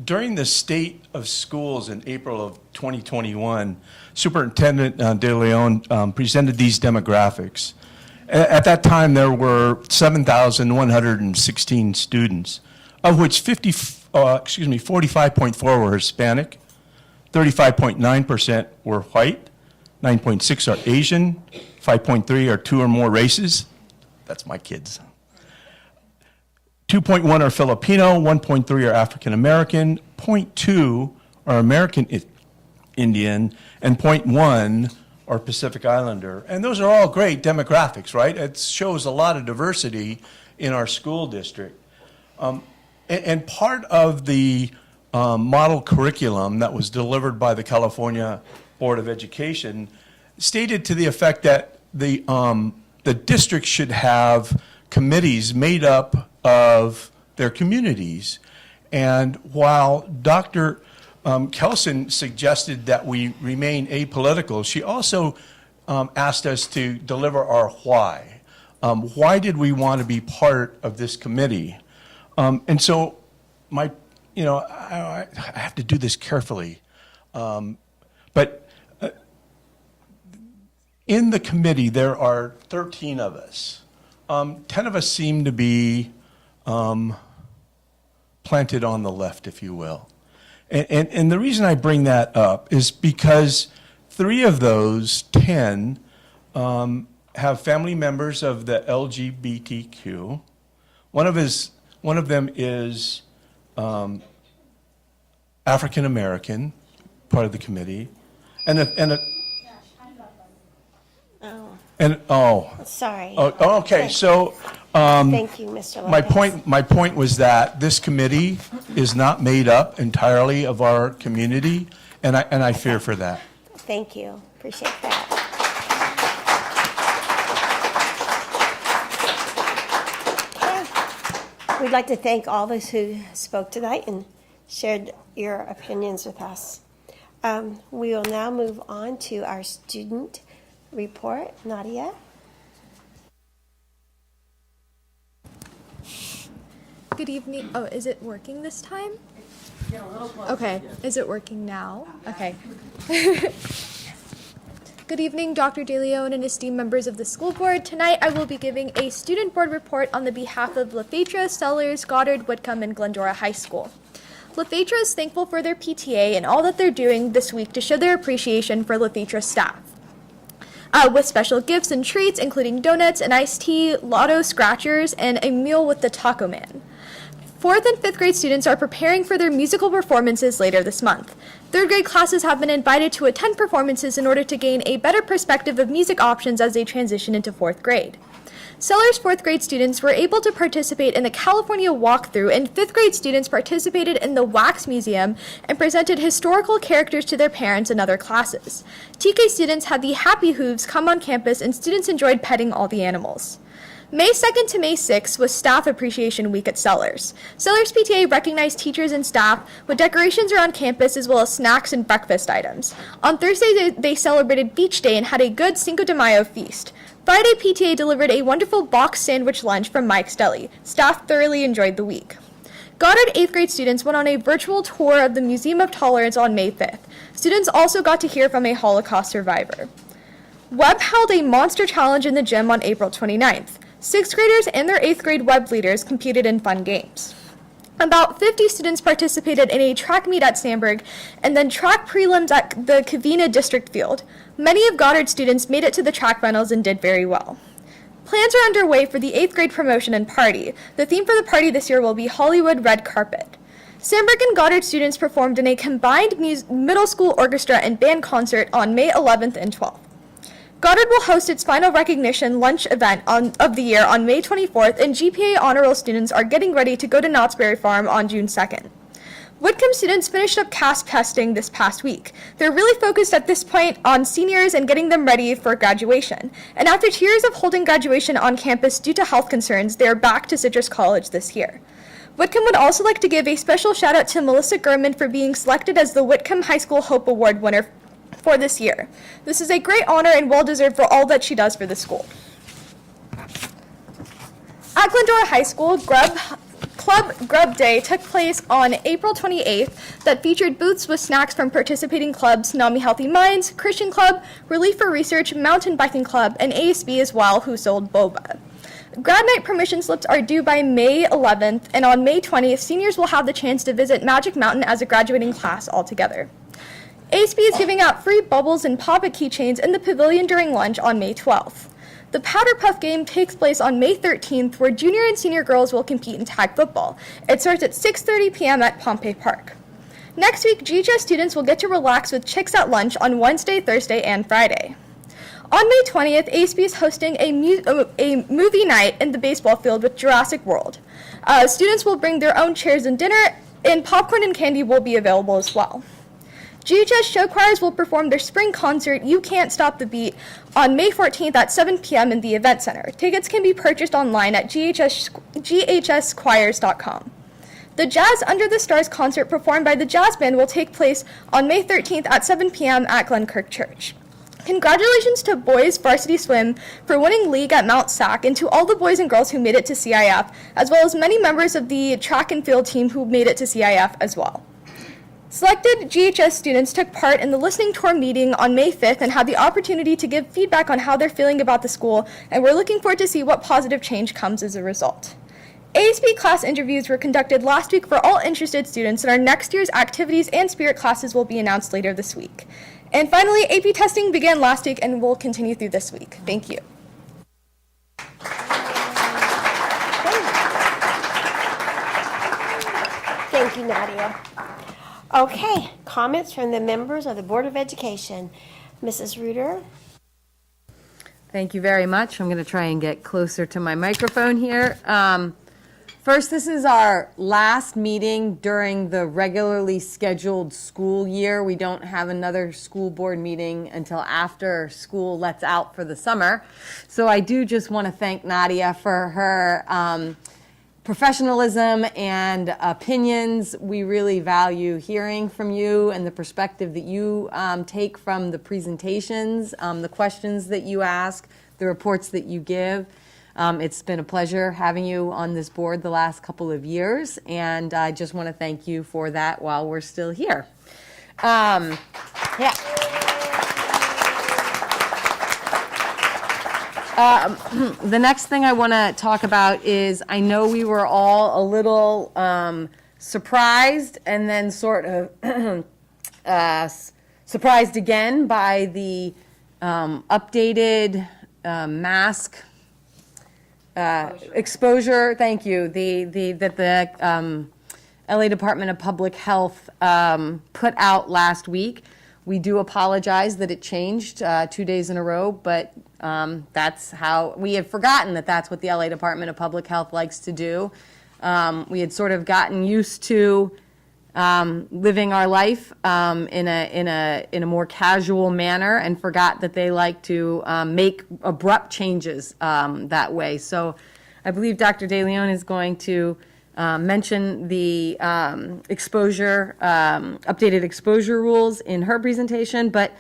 during the State of Schools in April of 2021, Superintendent De Leon presented these demographics. At that time, there were 7,116 students, of which 45.4 were Hispanic, 35.9% were white, 9.6 are Asian, 5.3 are 2 or more races. That's my kids. 2.1 are Filipino, 1.3 are African American, 0.2 are American Indian, and 0.1 are Pacific Islander. And those are all great demographics, right? It shows a lot of diversity in our school district. And part of the model curriculum that was delivered by the California Board of Education stated to the effect that the district should have committees made up of their communities. And while Dr. Kelson suggested that we remain apolitical, she also asked us to deliver our why. Why did we want to be part of this committee? And so I have to do this carefully. But in the committee, there are 13 of us. 10 of us seem to be planted on the left, if you will. And the reason I bring that up is because 3 of those 10 have family members of the LGBTQ. One of them is African American, part of the committee, Sorry. Okay. So Thank you, Mr. Lopez. my point was that this committee is not made up entirely of our community, and I fear for that. Thank you. Appreciate that. Okay. We'd like to thank all those who spoke tonight and shared your opinions with us. We will now move on to our student report. Nadia? Good evening. Oh, is it working this time? Okay. Is it working now? Okay. Good evening, Dr. DeLeon and esteemed members of the school board. Tonight I will be giving a student board report on the behalf of Lefetra, Sellers, Goddard, Whitcomb, and Glendora High School. Lefetra is thankful for their PTA and all that they're doing this week to show their appreciation for Lefetra staff. With special gifts and treats, including donuts, an iced tea, lotto scratchers, and a meal with the Taco Man. 4th and 5th grade students are preparing for their musical performances later this month. 3rd grade classes have been invited to attend performances in order to gain a better perspective of music options as they transition into 4th grade. Sellers 4th grade students were able to participate in the California Walkthrough, and 5th grade students participated in the Wax Museum and presented historical characters to their parents and other classes. TK students had the Happy Hooves come on campus, and students enjoyed petting all the animals. May 2nd to May 6th was Staff Appreciation Week at Sellers. Sellers PTA recognized teachers and staff with decorations around campus as well as snacks and breakfast items. On Thursday, they celebrated Beach Day and had a good Cinco de Mayo feast. Friday, PTA delivered a wonderful box sandwich lunch from Mike's Deli. Staff thoroughly enjoyed the week. Goddard 8th grade students went on a virtual tour of the Museum of Tolerance on May 5th. Students also got to hear from a Holocaust survivor. Webb held a monster challenge in the gym on April 29th. 6th graders and their 8th grade Webb leaders competed in fun games. About 50 students participated in a track meet at Sandburg and then track prelims at the Covina District Field. Many of Goddard students made it to the track finals and did very well. Plans are underway for the 8th grade promotion and party. The theme for the party this year will be Hollywood Red Carpet. Sandburg and Goddard students performed in a combined middle school orchestra and band concert on May 11th and 12th. Goddard will host its final recognition lunch event of the year on May 24th, and GPA honor roll students are getting ready to go to Knott's Berry Farm on June 2nd. Whitcomb students finished up CASP testing this past week. They're really focused at this point on seniors and getting them ready for graduation. And after 2 years of holding graduation on campus due to health concerns, they are back to Citrus College this year. Whitcomb would also like to give a special shout out to Melissa Gurman for being selected as the Whitcomb High School Hope Award winner for this year. This is a great honor and well-deserved for all that she does for the school. At Glendora High School, Club Grub Day took place on April 28th that featured booths with snacks from participating clubs, NAMI Healthy Minds, Christian Club, Relief for Research, Mountain Biking Club, and ASB as well, who sold boba. Grad night permission slips are due by May 11th, and on May 20th, seniors will have the chance to visit Magic Mountain as a graduating class altogether. ASB is giving out free bubbles and pop-it keychains in the pavilion during lunch on May 12th. The Powder Puff game takes place on May 13th, where junior and senior girls will compete in tag football. It starts at 6:30 p.m. at Pompey Park. Next week, GHS students will get to relax with chicks at lunch on Wednesday, Thursday, and Friday. On May 20th, ASB is hosting a movie night in the baseball field with Jurassic World. Students will bring their own chairs and dinner, and popcorn and candy will be available as well. GHS show choirs will perform their spring concert, You Can't Stop the Beat, on May 14th at 7 p.m. in the Event Center. Tickets can be purchased online at ghschoirs.com. The Jazz Under the Stars concert performed by the Jazz Band will take place on May 13th at 7 p.m. at Glenkirk Church. Congratulations to boys varsity swim for winning league at Mount Sac, and to all the boys and girls who made it to CIF, as well as many members of the track and field team who made it to CIF as well. Selected GHS students took part in the listening tour meeting on May 5th and had the opportunity to give feedback on how they're feeling about the school, and we're looking forward to see what positive change comes as a result. ASP class interviews were conducted last week for all interested students, and our next year's activities and spirit classes will be announced later this week. And finally, AP testing began last week and will continue through this week. Thank you. Thank you, Nadia. Okay, comments from the members of the Board of Education. Mrs. Reuter? Thank you very much. I'm going to try and get closer to my microphone here. First, this is our last meeting during the regularly scheduled school year. We don't have another school board meeting until after school lets out for the summer. So I do just want to thank Nadia for her professionalism and opinions. We really value hearing from you and the perspective that you take from the presentations, the questions that you ask, the reports that you give. It's been a pleasure having you on this board the last couple of years, and I just want to thank you for that while we're still here. The next thing I want to talk about is I know we were all a little surprised and then sort of surprised again by the updated mask exposure. Thank you. That the LA Department of Public Health put out last week. We do apologize that it changed 2 days in a row, but that's how we had forgotten that that's what the LA Department of Public Health likes to do. We had sort of gotten used to living our life in a more casual manner and forgot that they like to make abrupt changes that way. So I believe Dr. De Leon is going to mention the updated exposure rules in her presentation, but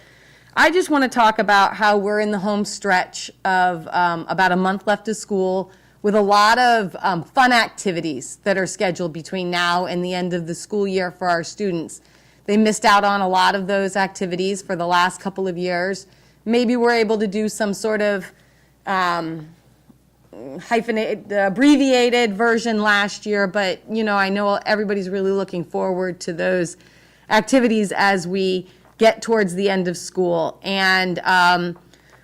I just want to talk about how we're in the home stretch of about a month left of school with a lot of fun activities that are scheduled between now and the end of the school year for our students. They missed out on a lot of those activities for the last couple of years. Maybe we're able to do some sort of abbreviated version last year, but I know everybody's really looking forward to those activities as we get towards the end of school. And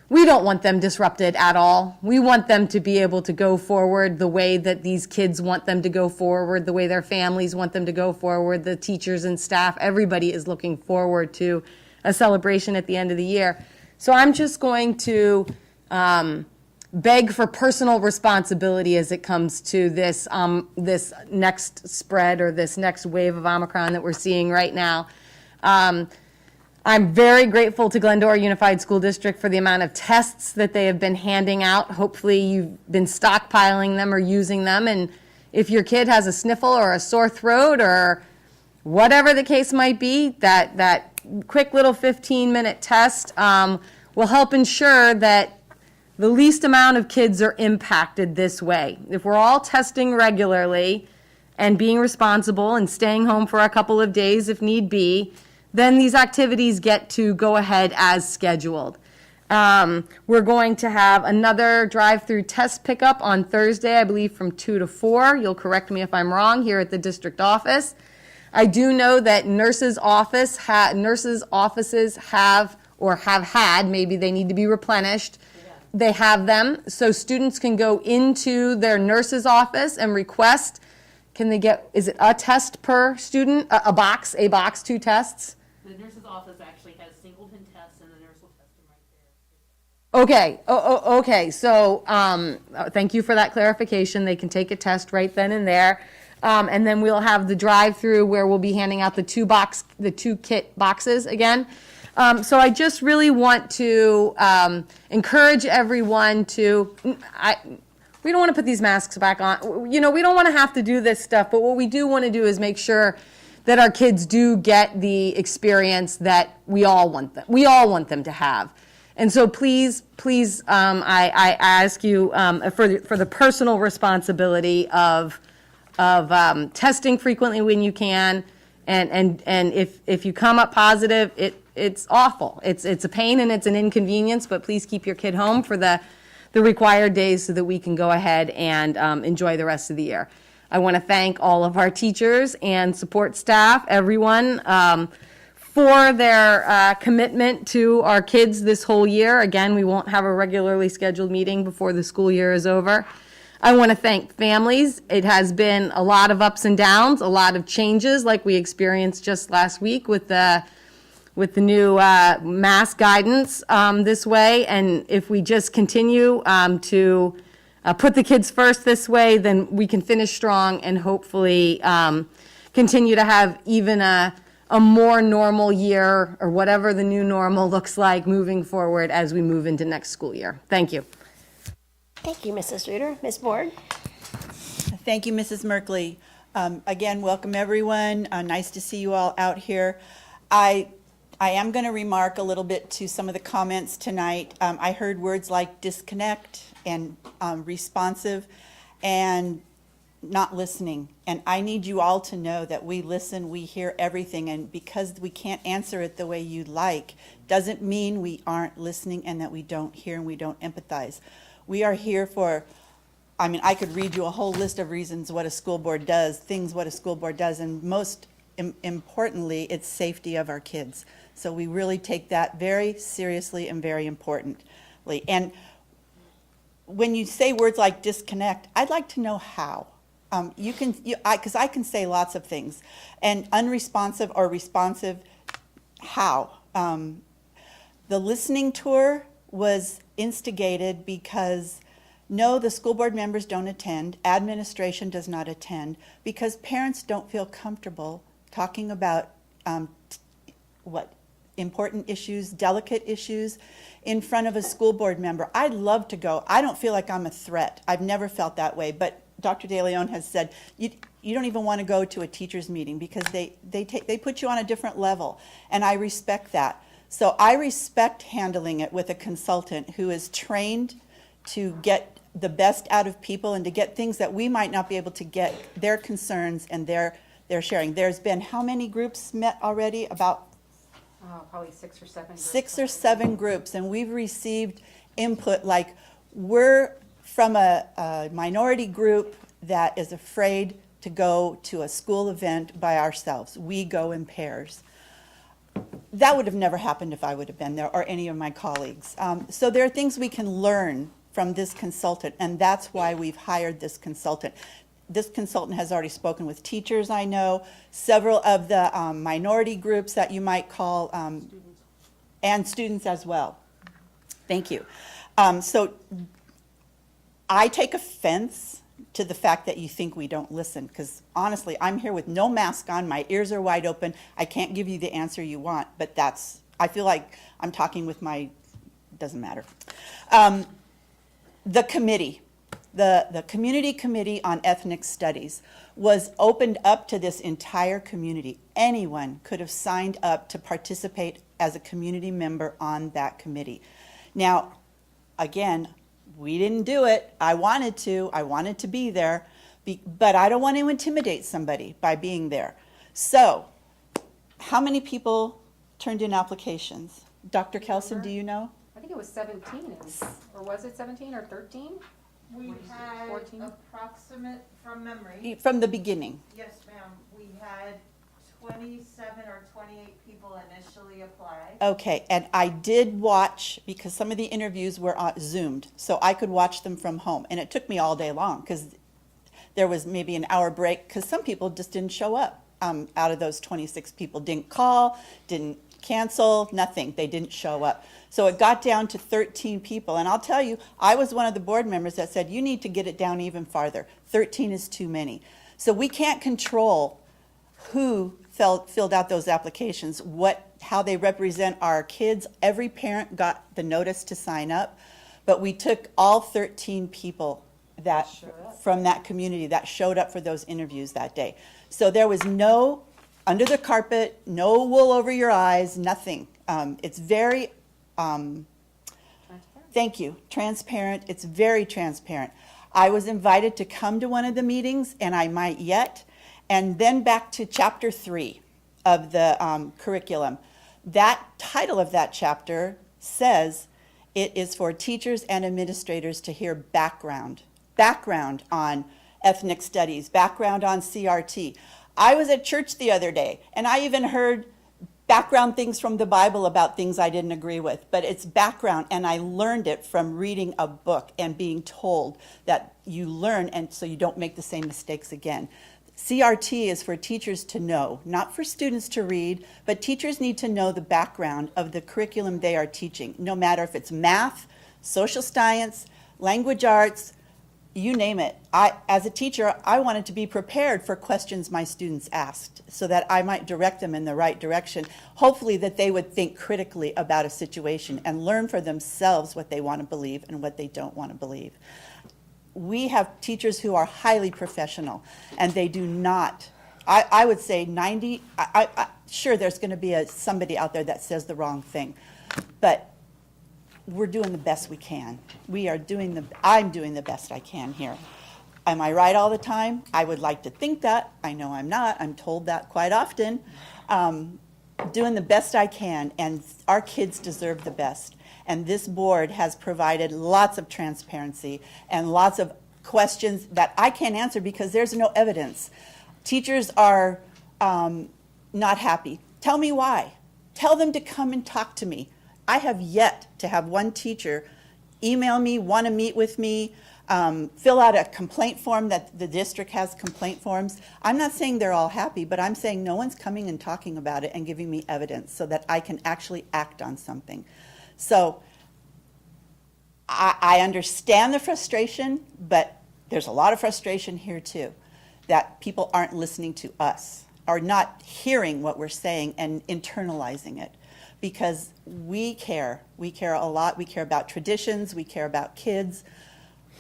we don't want them disrupted at all. We want them to be able to go forward the way that these kids want them to go forward, the way their families want them to go forward, the teachers and staff. Everybody is looking forward to a celebration at the end of the year. So I'm just going to beg for personal responsibility as it comes to this next spread or this next wave of Omicron that we're seeing right now. I'm very grateful to Glendora Unified School District for the amount of tests that they have been handing out. Hopefully you've been stockpiling them or using them, and if your kid has a sniffle or a sore throat or whatever the case might be, that quick little 15-minute test will help ensure that the least amount of kids are impacted this way. If we're all testing regularly and being responsible and staying home for a couple of days if need be, then these activities get to go ahead as scheduled. We're going to have another drive-through test pickup on Thursday, I believe from 2 to 4. You'll correct me if I'm wrong, here at the district office. I do know that nurses' offices have or have had, maybe they need to be replenished. They have them, so students can go into their nurse's office and request, can they get, is it a test per student? A box, 2 tests? The nurse's office actually has singleton tests, and the nurse will test them right there. Okay, okay, so thank you for that clarification. They can take a test right then and there. And then we'll have the drive-through where we'll be handing out the 2 kit boxes again. So I just really want to encourage everyone to, we don't want to put these masks back on. We don't want to have to do this stuff, but what we do want to do is make sure that our kids do get the experience that we all want them to have. And so please, I ask you for the personal responsibility of testing frequently when you can, And if you come up positive, it's awful. It's a pain and it's an inconvenience, but please keep your kid home for the required days so that we can go ahead and enjoy the rest of the year. I want to thank all of our teachers and support staff, everyone, for their commitment to our kids this whole year. Again, we won't have a regularly scheduled meeting before the school year is over. I want to thank families. It has been a lot of ups and downs, a lot of changes like we experienced just last week with the new mask guidance this way. And if we just continue to put the kids first this way, then we can finish strong and hopefully continue to have even a more normal year, or whatever the new normal looks like moving forward as we move into next school year. Thank you. Thank you, Mrs. Reeder. Ms. Board? Thank you, Mrs. Merkley. Again, welcome everyone. Nice to see you all out here. I am going to remark a little bit to some of the comments tonight. I heard words like disconnect and responsive and not listening. And I need you all to know that we listen, we hear everything, and because we can't answer it the way you'd like, doesn't mean we aren't listening and that we don't hear and we don't empathize. We are here for, I could read you a whole list of reasons what a school board does, what a school board does, and most importantly, it's safety of our kids. So we really take that very seriously and very importantly. And when you say words like disconnect, I'd like to know how. Because I can say lots of things. And unresponsive or responsive, how? The listening tour was instigated because, no, the school board members don't attend, administration does not attend, because parents don't feel comfortable talking about important issues, delicate issues, in front of a school board member. I'd love to go. I don't feel like I'm a threat. I've never felt that way, but Dr. De Leon has said, you don't even want to go to a teacher's meeting because they put you on a different level, and I respect that. So I respect handling it with a consultant who is trained to get the best out of people and to get things that we might not be able to get, their concerns and their sharing. There's been how many groups met already? About Probably 6 or 7 groups. 6 or 7 groups, and we've received input like, we're from a minority group that is afraid to go to a school event by ourselves. We go in pairs. That would have never happened if I would have been there or any of my colleagues. So there are things we can learn from this consultant, and that's why we've hired this consultant. This consultant has already spoken with teachers, I know, several of the minority groups that you might call, and students as well. Thank you. So I take offense to the fact that you think we don't listen, because honestly, I'm here with no mask on, my ears are wide open, I can't give you the answer you want, but I feel like I'm talking with doesn't matter. The committee, the Community Committee on Ethnic Studies was opened up to this entire community. Anyone could have signed up to participate as a community member on that committee. Now, again, we didn't do it. I wanted to be there, but I don't want to intimidate somebody by being there. So, how many people turned in applications? Dr. Kelson, do you know? I think it was 17, or was it 17 or 13? We had 14? approximate, from memory. From the beginning. Yes, ma'am. We had 27 or 28 people initially apply. Okay, and I did watch, because some of the interviews were Zoomed, so I could watch them from home. And it took me all day long, because there was maybe an hour break, because some people just didn't show up. Out of those 26 people, didn't call, didn't cancel, nothing. They didn't show up. So it got down to 13 people. And I'll tell you, I was one of the board members that said, you need to get it down even farther. 13 is too many. So we can't control who filled out those applications, how they represent our kids. Every parent got the notice to sign up, but we took all 13 people from that community that showed up for those interviews that day. So there was no under the carpet, no wool over your eyes, nothing. It's very, thank you, transparent. It's very transparent. I was invited to come to one of the meetings, and I might yet. And then back to chapter 3. of the curriculum. That title of that chapter says it is for teachers and administrators to hear background on ethnic studies, background on CRT. I was at church the other day, and I even heard background things from the Bible about things I didn't agree with, but it's background, and I learned it from reading a book and being told that you learn, and so you don't make the same mistakes again. CRT is for teachers to know, not for students to read, but teachers need to know the background of the curriculum they are teaching, no matter if it's math, social science, language arts, you name it. As a teacher, I wanted to be prepared for questions my students asked so that I might direct them in the right direction. Hopefully that they would think critically about a situation and learn for themselves what they want to believe and what they don't want to believe. We have teachers who are highly professional, and they do not, I would say 90, sure there's going to be somebody out there that says the wrong thing, but we're doing the best we can. I'm doing the best I can here. Am I right all the time? I would like to think that. I know I'm not. I'm told that quite often. Doing the best I can, and our kids deserve the best. And this board has provided lots of transparency and lots of questions that I can't answer because there's no evidence. Teachers are not happy. Tell me why. Tell them to come and talk to me. I have yet to have one teacher email me, want to meet with me, fill out a complaint form that the district has complaint forms. I'm not saying they're all happy, but I'm saying no one's coming and talking about it and giving me evidence so that I can actually act on something. So I understand the frustration, but there's a lot of frustration here too, that people aren't listening to us, are not hearing what we're saying and internalizing it. Because we care a lot. We care about traditions. We care about kids.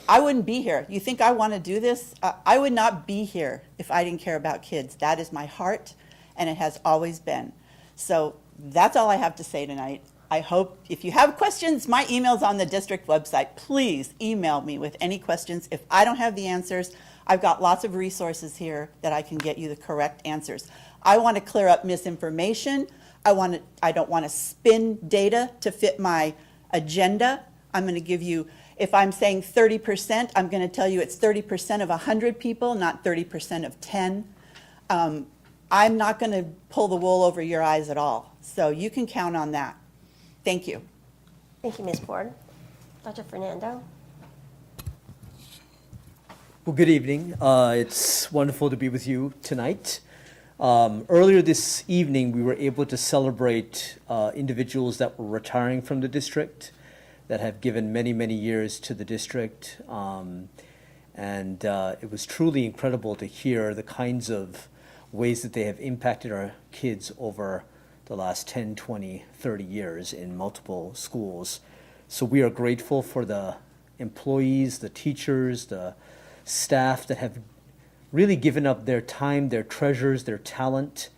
I wouldn't be here. You think I want to do this? I would not be here if I didn't care about kids. That is my heart, and it has always been. So that's all I have to say tonight. I hope if you have questions, my email's on the district website. Please email me with any questions. If I don't have the answers, I've got lots of resources here that I can get you the correct answers. I want to clear up misinformation. I don't want to spin data to fit my agenda. I'm going to give you, if I'm saying 30%, I'm going to tell you it's 30% of 100 people, not 30% of 10. I'm not going to pull the wool over your eyes at all. So you can count on that. Thank you. Thank you, Ms. Ford. Dr. Fernando? Well, good evening. It's wonderful to be with you tonight. Earlier this evening, we were able to celebrate individuals that were retiring from the district, that have given many, many years to the district. And it was truly incredible to hear the kinds of ways that they have impacted our kids over the last 10, 20, 30 years in multiple schools. So we are grateful for the employees, the teachers, the staff that have really given up their time, their treasures, their talent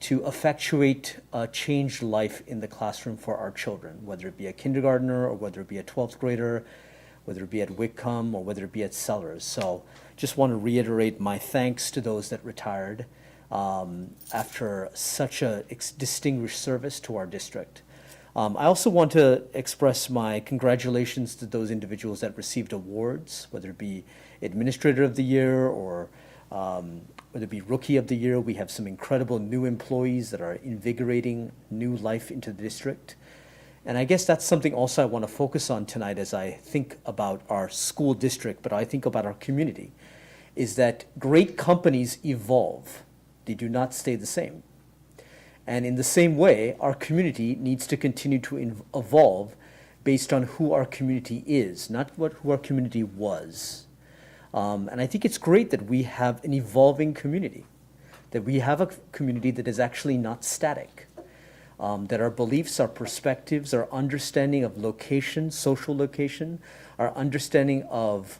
to effectuate a changed life in the classroom for our children, whether it be a kindergartner or whether it be a 12th grader, whether it be at Whitcomb or whether it be at Sellers. So just want to reiterate my thanks to those that retired after such a distinguished service to our district. I also want to express my congratulations to those individuals that received awards, whether it be Administrator of the Year or whether it be Rookie of the Year. We have some incredible new employees that are invigorating new life into the district. And I guess that's something also I want to focus on tonight as I think about our school district, but I think about our community, is that great companies evolve. They do not stay the same. And in the same way, our community needs to continue to evolve based on who our community is, not who our community was. And I think it's great that we have an evolving community, that we have a community that is actually not static, that our beliefs, our perspectives, our understanding of location, social location, our understanding of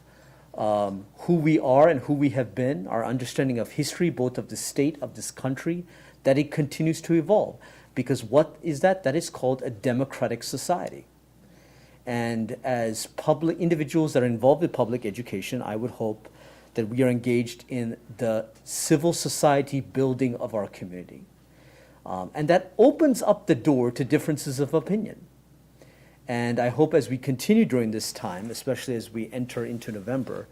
who we are and who we have been, our understanding of history, both of the state, of this country, that it continues to evolve. Because what is that? That is called a democratic society. And as public individuals that are involved with public education, I would hope that we are engaged in the civil society building of our community. And that opens up the door to differences of opinion. And I hope as we continue during this time, especially as we enter into November,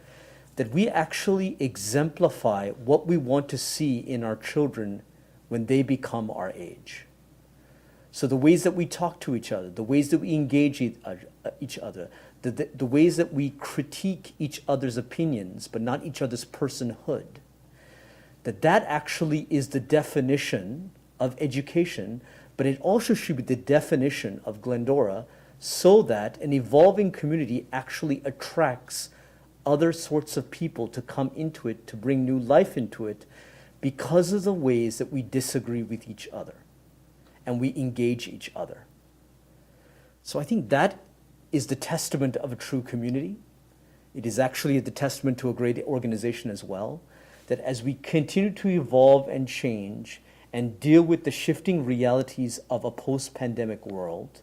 that we actually exemplify what we want to see in our children when they become our age. So the ways that we talk to each other, the ways that we engage each other, the ways that we critique each other's opinions, but not each other's personhood, that actually is the definition of education, but it also should be the definition of Glendora, so that an evolving community actually attracts other sorts of people to come into it, to bring new life into it, because of the ways that we disagree with each other and we engage each other. So I think that is the testament of a true community. It is actually the testament to a great organization as well, that as we continue to evolve and change and deal with the shifting realities of a post-pandemic world,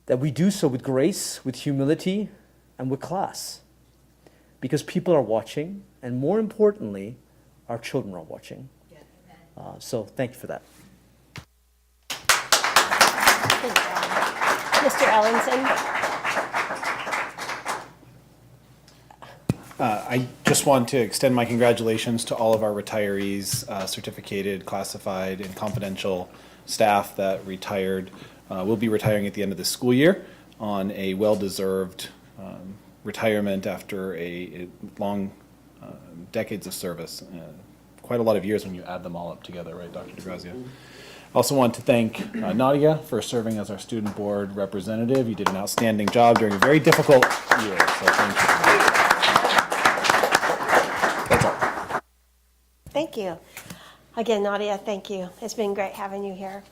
that we do so with grace, with humility, and with class. Because people are watching, and more importantly, our children are watching. So thank you for that. Mr. Ellenson? I just want to extend my congratulations to all of our retirees, certificated, classified, and confidential staff that retired, will be retiring at the end of the school year on a well-deserved retirement after a long decades of service. Quite a lot of years when you add them all up together, right, Dr. DeGrazia? I also want to thank Nadia for serving as our student board representative. You did an outstanding job during a very difficult year, so thank you. That's all. Thank you. Again, Nadia, thank you. It's been great having you here.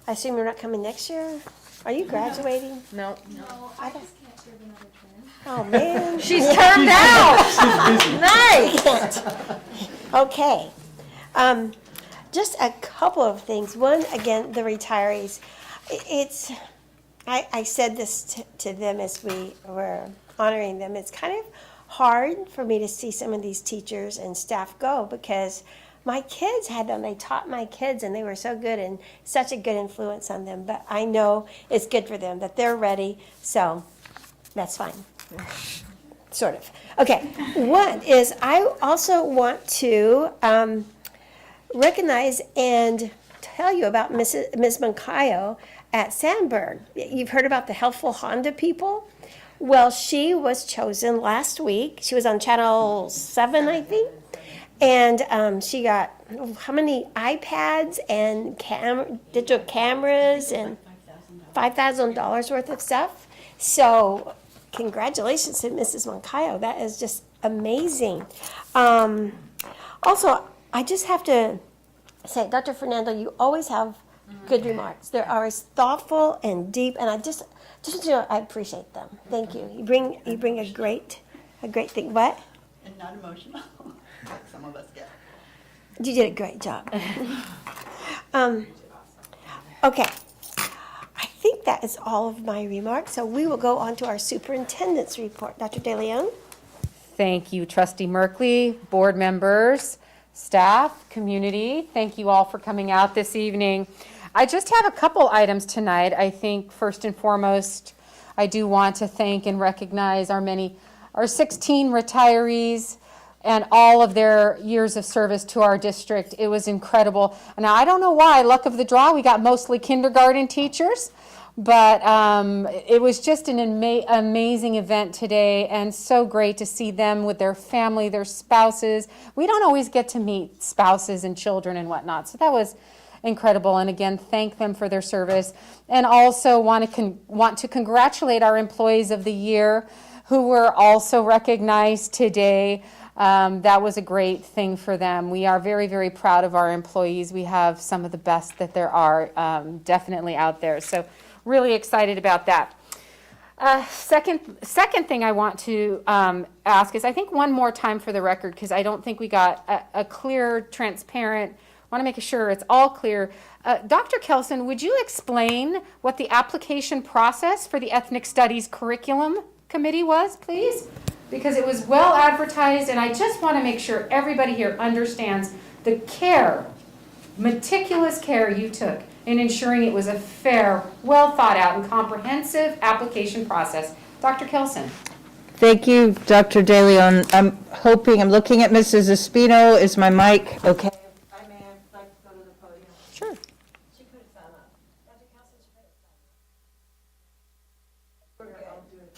I assume you're not coming next year? Are you graduating? No. No, I just can't serve another term. Oh, man. She's turned out. Nice. Okay. Just a couple of things. One, again, the retirees. I said this to them as we were honoring them. It's kind of hard for me to see some of these teachers and staff go, because my kids had them. They taught my kids, and they were so good and such a good influence on them. But I know it's good for them that they're ready, so that's fine. Sort of. Okay. One is I also want to recognize and tell you about Ms. Moncayo at Sandburg. You've heard about the Helpful Honda people? Well, she was chosen last week. She was on Channel 7, I think. And she got how many iPads and digital cameras and $5,000 worth of stuff. So congratulations to Mrs. Moncayo. That is just amazing. Also, I just have to say, Dr. Fernando, you always have good remarks. They're always thoughtful and deep, and I just you know, I appreciate them. Thank you. You bring a great thing. What? And not emotional, like some of us get. You did a great job. Okay. I think that is all of my remarks. So we will go on to our superintendent's report. Dr. De Leon? Thank you, Trustee Merkley, board members, staff, community. Thank you all for coming out this evening. I just have a couple items tonight. I think first and foremost, I do want to thank and recognize our 16 retirees and all of their years of service to our district. It was incredible. Now, I don't know why, luck of the draw, we got mostly kindergarten teachers, but it was just an amazing event today, and so great to see them with their family, their spouses. We don't always get to meet spouses and children and whatnot, so that was incredible. And again, thank them for their service, and also want to congratulate our employees of the year who were also recognized today. That was a great thing for them. We are very, very proud of our employees. We have some of the best that there are definitely out there. So really excited about that. Second thing I want to ask is, I think one more time for the record, because I don't think we got a clear, transparent, want to make sure it's all clear. Dr. Kelson, would you explain what the application process for the Ethnic Studies Curriculum Committee was, please? Because it was well advertised, and I just want to make sure everybody here understands the care meticulous care you took in ensuring it was a fair, well thought out, and comprehensive application process. Dr. Kelson. Thank you, Dr. De Leon. I'm looking at Mrs. Espino. Is my mic okay? I may have like to go to the podium. Sure. She could have found out. Dr. Kelson, she could have found out. We're good.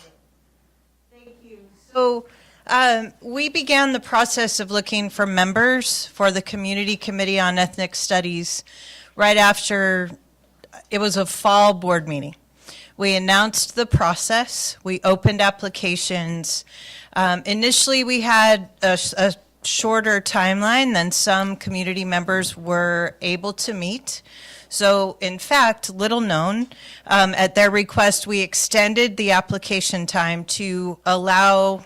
Thank you. So we began the process of looking for members for the Community Committee on Ethnic Studies right after it was a fall board meeting. We announced the process. We opened applications. Initially, we had a shorter timeline than some community members were able to meet. So, in fact, little known, at their request, we extended the application time to allow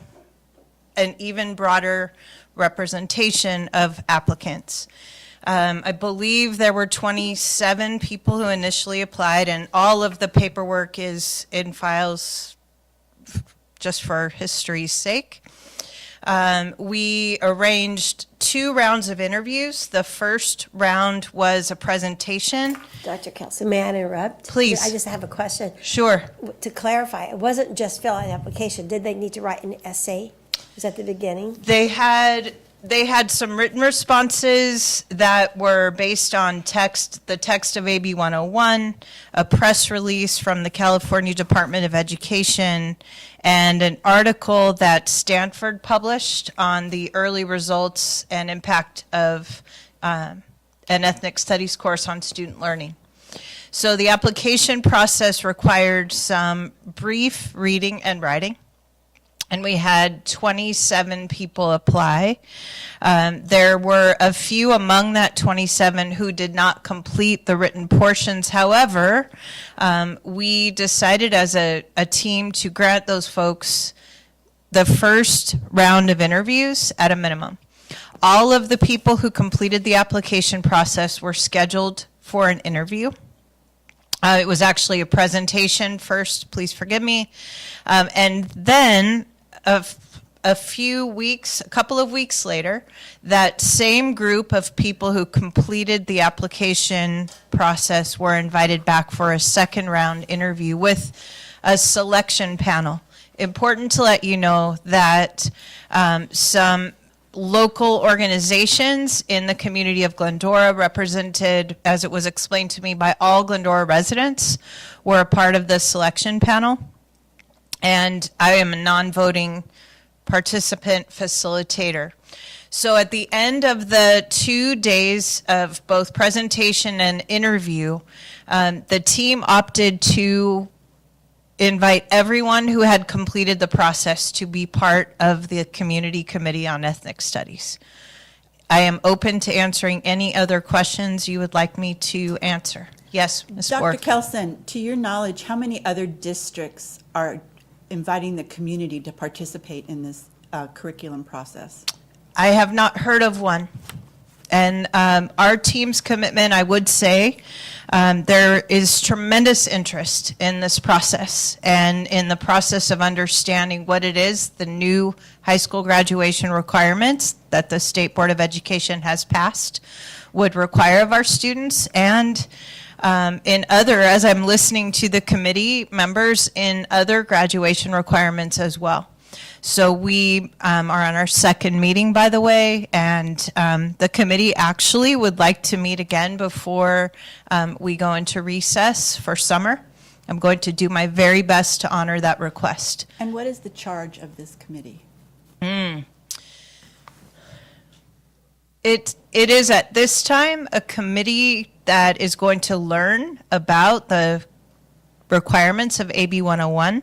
an even broader representation of applicants. I believe there were 27 people who initially applied, and all of the paperwork is in files just for history's sake. We arranged 2 rounds of interviews. The first round was a presentation. Dr. Kelson, may I interrupt? Please. I just have a question. Sure. To clarify, it wasn't just fill out an application. Did they need to write an essay? Was that the beginning? They had some written responses that were based on the text of AB 101, a press release from the California Department of Education, and an article that Stanford published on the early results and impact of an ethnic studies course on student learning. So the application process required some brief reading and writing. And we had 27 people apply. There were a few among that 27 who did not complete the written portions. However, we decided as a team to grant those folks the first round of interviews at a minimum. All of the people who completed the application process were scheduled for an interview. It was actually a presentation first, please forgive me, and then a couple of weeks later, that same group of people who completed the application process were invited back for a second round interview with a selection panel. Important to let you know that some local organizations in the community of Glendora, represented, as it was explained to me, by all Glendora residents, were a part of the selection panel. And I am a non-voting participant facilitator. So at the end of the 2 days of both presentation and interview, the team opted to invite everyone who had completed the process to be part of the Community Committee on Ethnic Studies. I am open to answering any other questions you would like me to answer. Yes, Ms. Dr. Bork. Kelson, to your knowledge, how many other districts are inviting the community to participate in this curriculum process? I have not heard of one. And our team's commitment, I would say, there is tremendous interest in this process and in the process of understanding what it is, the new high school graduation requirements that the State Board of Education has passed would require of our students, and in other, as I'm listening to the committee members, in other graduation requirements as well. So we are on our second meeting, by the way, and the committee actually would like to meet again before we go into recess for summer. I'm going to do my very best to honor that request. And what is the charge of this committee? It is at this time a committee that is going to learn about the requirements of AB 101,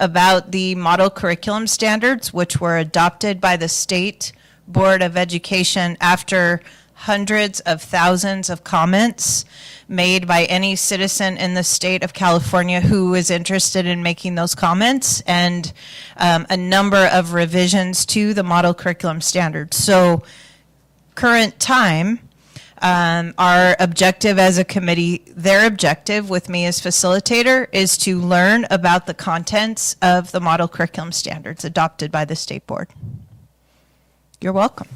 about the model curriculum standards, which were adopted by the State Board of Education after hundreds of thousands of comments made by any citizen in the state of California who is interested in making those comments, and a number of revisions to the model curriculum standards. So current time, our objective as a committee, their objective with me as facilitator, is to learn about the contents of the model curriculum standards adopted by the State Board. You're welcome.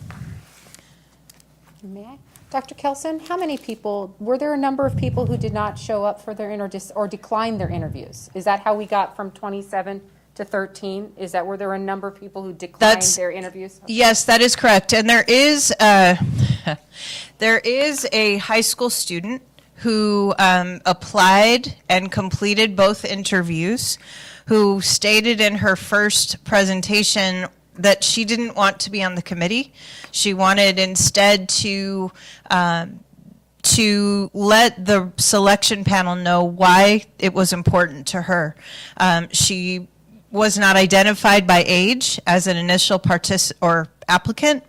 May I? Dr. Kelson, how many people, were there a number of people who did not show up for their or declined their interviews? Is that how we got from 27 to 13? Were there a number of people who declined their interviews? Yes, that is correct. And there is there is a high school student who applied and completed both interviews, who stated in her first presentation that she didn't want to be on the committee. She wanted instead to let the selection panel know why it was important to her. She was not identified by age as an initial applicant,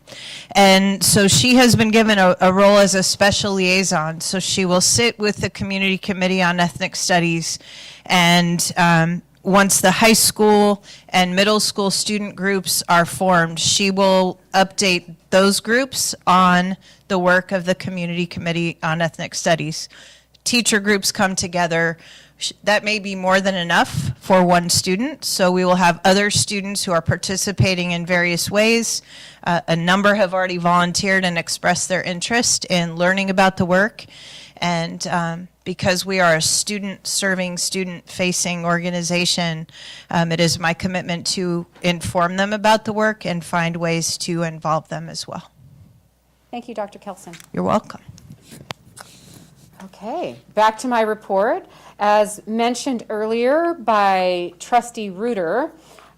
and so she has been given a role as a special liaison. So she will sit with the Community Committee on Ethnic Studies, and once the high school and middle school student groups are formed, she will update those groups on the work of the Community Committee on Ethnic Studies. Teacher groups come together. That may be more than enough for one student, so we will have other students who are participating in various ways. A number have already volunteered and expressed their interest in learning about the work, and because we are a student-serving, student-facing organization, it is my commitment to inform them about the work and find ways to involve them as well. Thank you, Dr. Kelson. You're welcome. Okay, back to my report. As mentioned earlier by Trustee Reuter,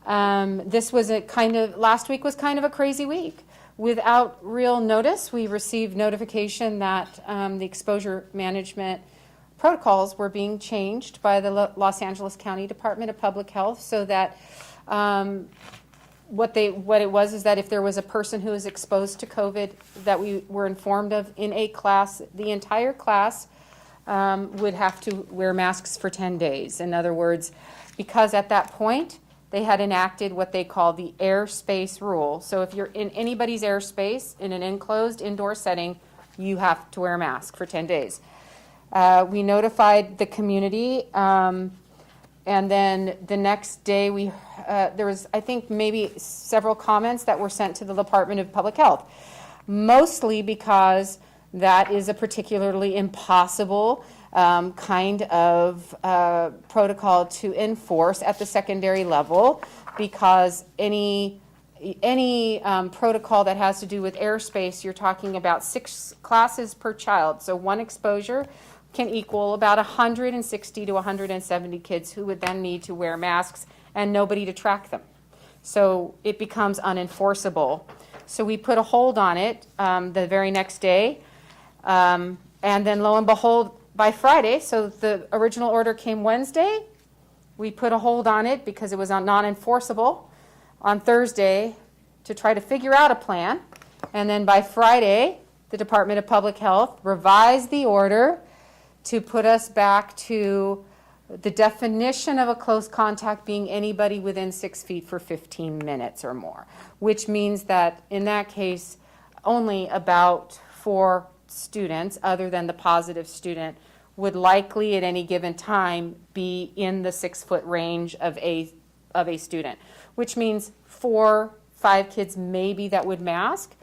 last week was kind of a crazy week. Without real notice, we received notification that the exposure management protocols were being changed by the Los Angeles County Department of Public Health, so that what it was is that if there was a person who was exposed to COVID that we were informed of in a class, the entire class would have to wear masks for 10 days. In other words, because at that point, they had enacted what they call the airspace rule. So if you're in anybody's airspace in an enclosed indoor setting, you have to wear a mask for 10 days. We notified the community, and then the next day there was, I think, maybe several comments that were sent to the Department of Public Health, mostly because that is a particularly impossible kind of protocol to enforce at the secondary level, because any protocol that has to do with airspace, you're talking about 6 classes per child. So one exposure can equal about 160 to 170 kids who would then need to wear masks and nobody to track them. So it becomes unenforceable. So we put a hold on it the very next day. And then lo and behold, by Friday, so the original order came Wednesday, we put a hold on it because it was non-enforceable on Thursday to try to figure out a plan. And then by Friday, the Department of Public Health revised the order to put us back to the definition of a close contact being anybody within 6 feet for 15 minutes or more, which means that in that case, only about 4 students, other than the positive student, would likely at any given time be in the 6-foot range of a student, which means 4-5 kids maybe that would mask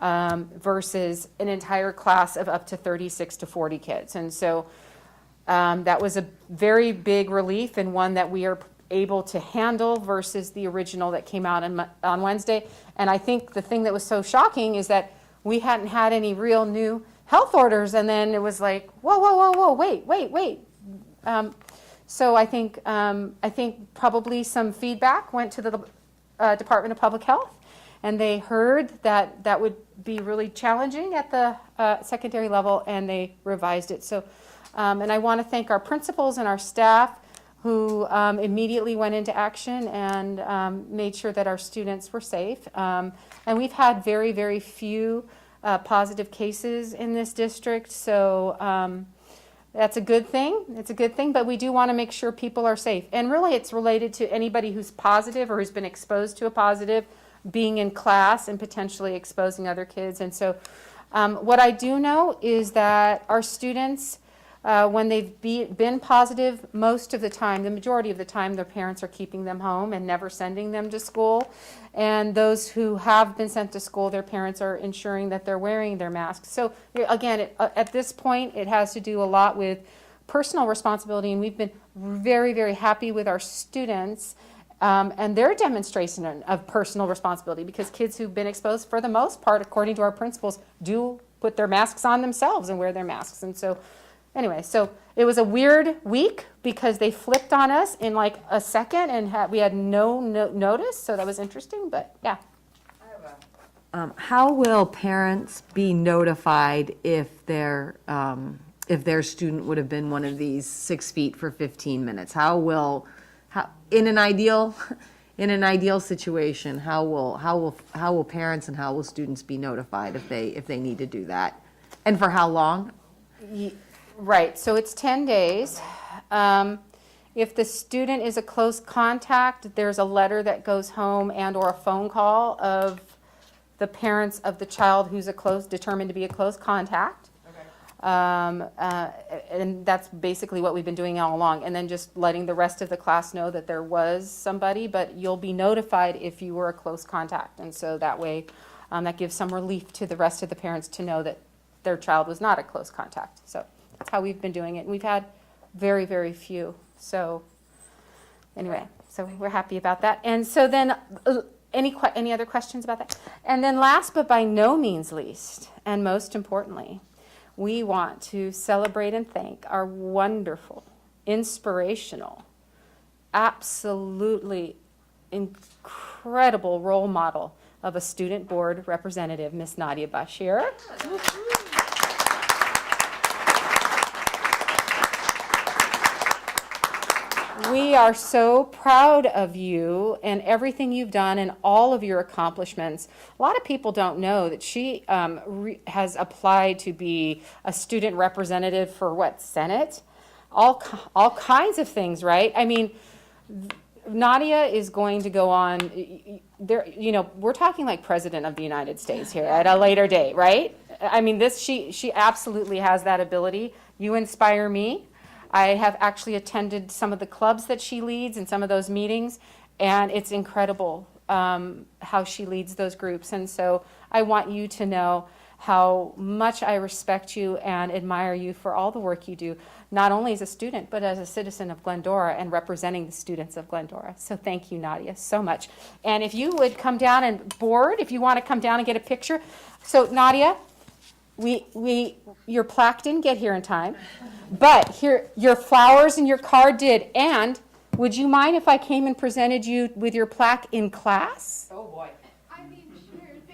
versus an entire class of up to 36 to 40 kids. And so that was a very big relief, and one that we are able to handle versus the original that came out on Wednesday. And I think the thing that was so shocking is that we hadn't had any real new health orders, and then it was like, whoa, wait. So I think probably some feedback went to the Department of Public Health, and they heard that that would be really challenging at the secondary level, and they revised it. So, and I want to thank our principals and our staff who immediately went into action and made sure that our students were safe. And we've had very, very few positive cases in this district, so that's a good thing. It's a good thing, but we do want to make sure people are safe. And really, it's related to anybody who's positive or who's been exposed to a positive being in class and potentially exposing other kids. And so what I do know is that our students When they've been positive, most of the time, the majority of the time, their parents are keeping them home and never sending them to school. And those who have been sent to school, their parents are ensuring that they're wearing their masks. So again, at this point, it has to do a lot with personal responsibility, and we've been very, very happy with our students and their demonstration of personal responsibility, because kids who've been exposed, for the most part, according to our principals, do put their masks on themselves and wear their masks. And so anyway, so it was a weird week because they flipped on us in like a second and we had no notice, so that was interesting, but yeah. How will parents be notified if their student would have been one of these 6 feet for 15 minutes? In an ideal situation, how will parents and how will students be notified if they need to do that? And for how long? Right, so it's 10 days. If the student is a close contact, there's a letter that goes home and or a phone call of the parents of the child who's determined to be a close contact. And that's basically what we've been doing all along. And then just letting the rest of the class know that there was somebody, but you'll be notified if you were a close contact. And so that way, that gives some relief to the rest of the parents to know that their child was not a close contact. So that's how we've been doing it. And we've had very, very few. So anyway, so we're happy about that. And so then any other questions about that? And then last but by no means least, and most importantly, we want to celebrate and thank our wonderful, inspirational, absolutely incredible role model of a student board representative, Miss Nadia Bashir. We are so proud of you and everything you've done and all of your accomplishments. A lot of people don't know that she has applied to be a student representative for Senate? All kinds of things, right? I mean, Nadia is going to go on, we're talking like President of the United States here at a later date, right? I mean, she absolutely has that ability. You inspire me. I have actually attended some of the clubs that she leads and some of those meetings, and it's incredible how she leads those groups. And so I want you to know how much I respect you and admire you for all the work you do, not only as a student, but as a citizen of Glendora and representing the students of Glendora. So thank you, Nadia, so much. And if you would come down and board, if you want to come down and get a picture. So Nadia, your plaque didn't get here in time, but here your flowers and your card did. And would you mind if I came and presented you with your plaque in class? Oh boy.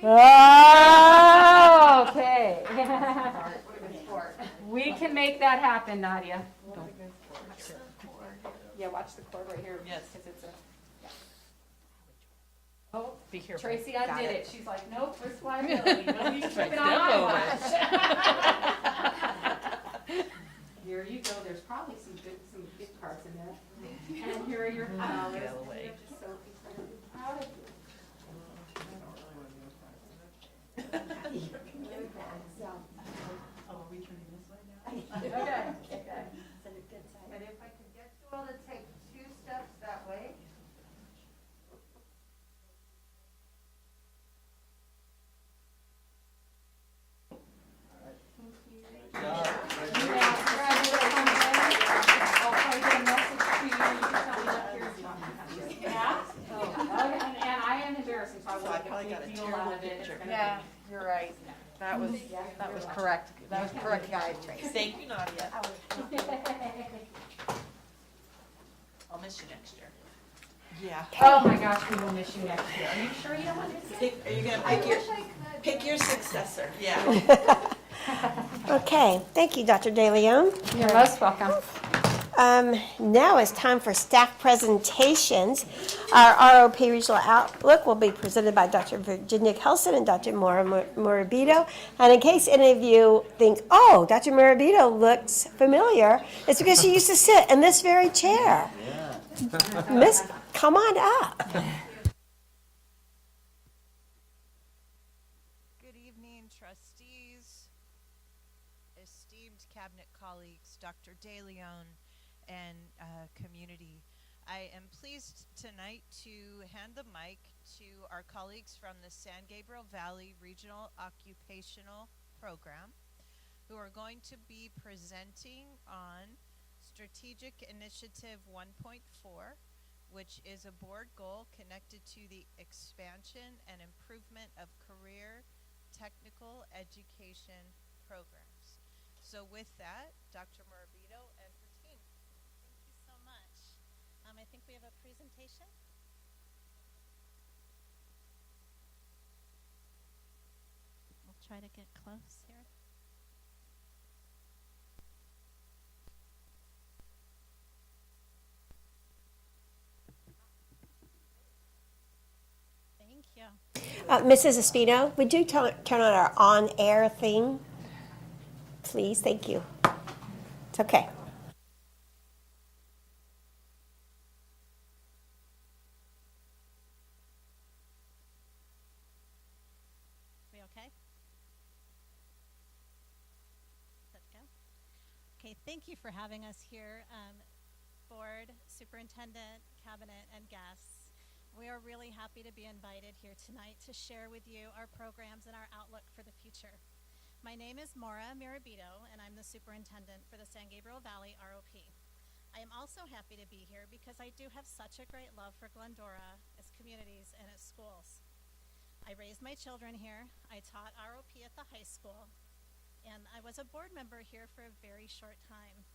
Oh, okay. We can make that happen, Nadia. Yeah, watch the cord right here. Yes, because it's a. Yeah. Oh, be careful. Tracy, I did it. She's like, nope, risk liability. No, you keep it on my watch. Here you go. There's probably some gift cards in there. And here are your flowers. I'm just so incredibly proud of you. Oh, are we turning this way now? Okay. And if I could get you all to take 2 steps that way. Yeah, you're right. That was correct. That was correct guide, Trace. Thank you, Nadia. I'll miss you next year. Yeah. Oh my gosh, we will miss you next year. Are you sure you don't want to miss it? Are you going to pick your successor? Yeah. Okay, thank you, Dr. De Leon. You're most welcome. Now it's time for staff presentations. Our ROP Regional Outlook will be presented by Dr. Virginia Kelson and Dr. Maura Morabito. And in case any of you think, oh, Dr. Morabito looks familiar, it's because she used to sit in this very chair. Miss, come on up. Good evening, trustees, esteemed cabinet colleagues, Dr. De Leon, and community. I am pleased tonight to hand the mic to our colleagues from the San Gabriel Valley Regional Occupational Program, who are going to be presenting on Strategic Initiative 1.4, which is a board goal connected to the expansion and improvement of career technical education programs. So with that, Dr. Morabito and her team. Thank you so much. I think we have a presentation. We'll try to get close here. Thank you. Mrs. Espino, would you turn on our on-air thing? Please, thank you. It's okay. We okay? Let's go. Okay, thank you for having us here, board, superintendent, cabinet, and guests. We are really happy to be invited here tonight to share with you our programs and our outlook for the future. My name is Maura Mirabito, and I'm the superintendent for the San Gabriel Valley ROP. I am also happy to be here because I do have such a great love for Glendora, its communities, and its schools. I raised my children here, I taught ROP at the high school, and I was a board member here for a very short time.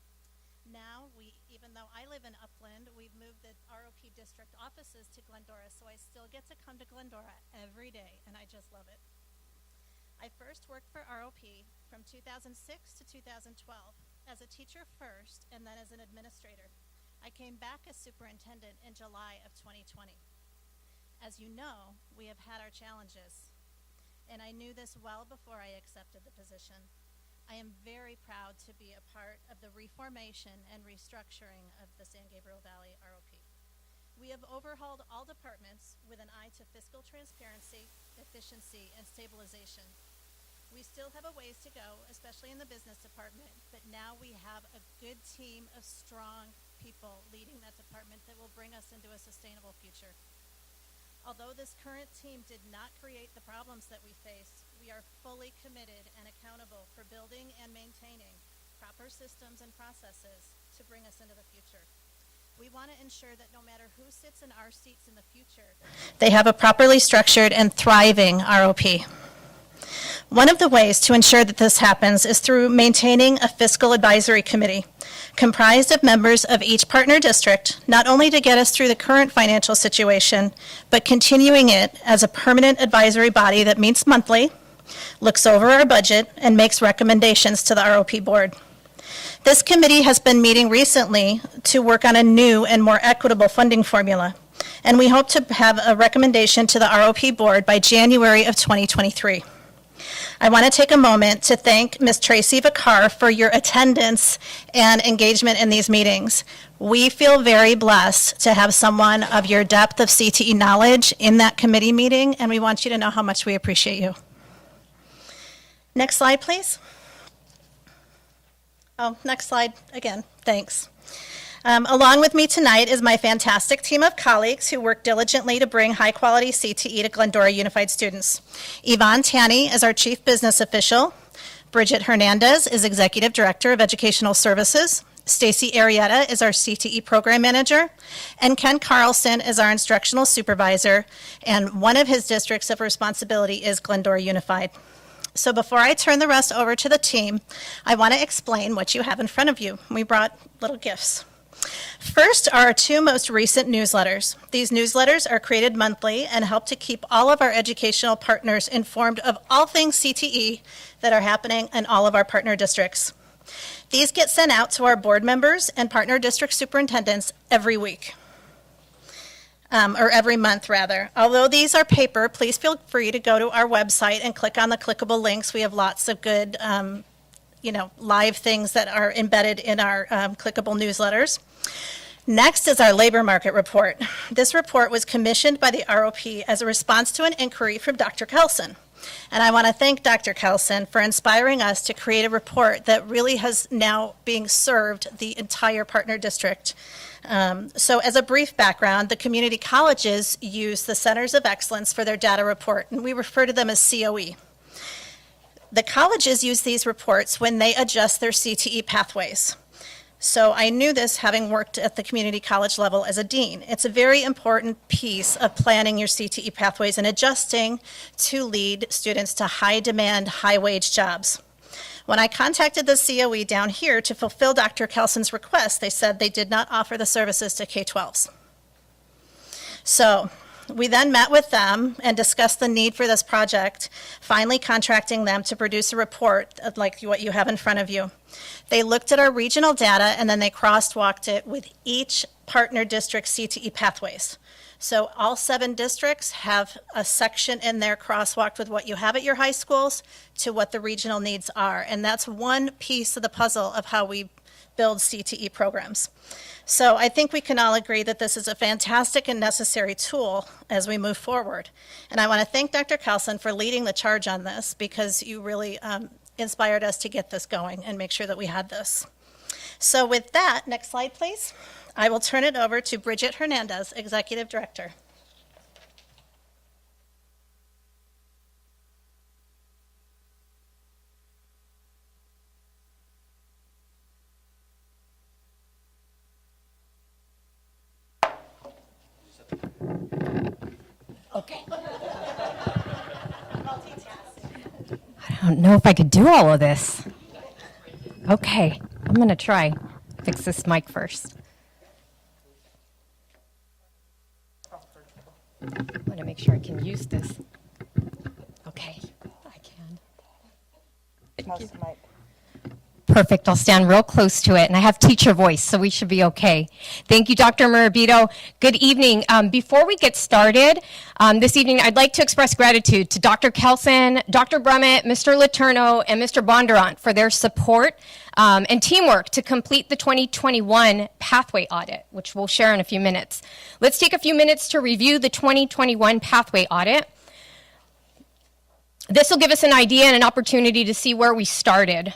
Now, even though I live in Upland, we've moved the ROP district offices to Glendora, so I still get to come to Glendora every day, and I just love it. I first worked for ROP from 2006 to 2012 as a teacher first and then as an administrator. I came back as superintendent in July of 2020. As you know, we have had our challenges, and I knew this well before I accepted the position. I am very proud to be a part of the reformation and restructuring of the San Gabriel Valley ROP. We have overhauled all departments with an eye to fiscal transparency, efficiency, and stabilization. We still have a ways to go, especially in the business department, but now we have a good team of strong people leading that department that will bring us into a sustainable future. Although this current team did not create the problems that we face, we are fully committed and accountable for building and maintaining proper systems and processes to bring us into the future. We want to ensure that no matter who sits in our seats in the future, they have a properly structured and thriving ROP. One of the ways to ensure that this happens is through maintaining a fiscal advisory committee comprised of members of each partner district, not only to get us through the current financial situation, but continuing it as a permanent advisory body that meets monthly, looks over our budget, and makes recommendations to the ROP board. This committee has been meeting recently to work on a new and more equitable funding formula, and we hope to have a recommendation to the ROP board by January of 2023. I want to take a moment to thank Ms. Tracy Vicar for your attendance and engagement in these meetings. We feel very blessed to have someone of your depth of CTE knowledge in that committee meeting, and we want you to know how much we appreciate you. Next slide, please. Oh, next slide again. Thanks. Along with me tonight is my fantastic team of colleagues who work diligently to bring high-quality CTE to Glendora Unified students. Yvonne Tanny is our Chief Business Official. Bridget Hernandez is Executive Director of Educational Services. Stacy Arietta is our CTE Program Manager. And Ken Carlson is our Instructional Supervisor. And one of his districts of responsibility is Glendora Unified. So before I turn the rest over to the team, I want to explain what you have in front of you. We brought little gifts. First are our two most recent newsletters. These newsletters are created monthly and help to keep all of our educational partners informed of all things CTE that are happening in all of our partner districts. These get sent out to our board members and partner district superintendents every week, or every month rather. Although these are paper, please feel free to go to our website and click on the clickable links. We have lots of good live things that are embedded in our clickable newsletters. Next is our labor market report. This report was commissioned by the ROP as a response to an inquiry from Dr. Kelson. And I want to thank Dr. Kelson for inspiring us to create a report that really has now being served the entire partner district. So as a brief background, the community colleges use the Centers of Excellence for their data report, and we refer to them as COE. The colleges use these reports when they adjust their CTE pathways. So I knew this having worked at the community college level as a dean. It's a very important piece of planning your CTE pathways and adjusting to lead students to high demand, high wage jobs. When I contacted the COE down here to fulfill Dr. Kelson's request, they said they did not offer the services to K-12s. So we then met with them and discussed the need for this project, finally contracting them to produce a report like what you have in front of you. They looked at our regional data and then they crosswalked it with each partner district CTE pathways. So all 7 districts have a section in there crosswalked with what you have at your high schools to what the regional needs are. And that's one piece of the puzzle of how we build CTE programs. So I think we can all agree that this is a fantastic and necessary tool as we move forward. And I want to thank Dr. Kelson for leading the charge on this because you really inspired us to get this going and make sure that we had this. So with that, next slide, please. I will turn it over to Bridget Hernandez, Executive Director. Okay. I don't know if I could do all of this. Okay, I'm going to try. Fix this mic first. I want to make sure I can use this. Okay, I can. Thank you. Perfect. I'll stand real close to it. And I have teacher voice, so we should be okay. Thank you, Dr. Morabito. Good evening. Before we get started this evening, I'd like to express gratitude to Dr. Kelson, Dr. Brummett, Mr. Letourneau, and Mr. Bondurant for their support and teamwork to complete the 2021 pathway audit, which we'll share in a few minutes. Let's take a few minutes to review the 2021 pathway audit. This will give us an idea and an opportunity to see where we started.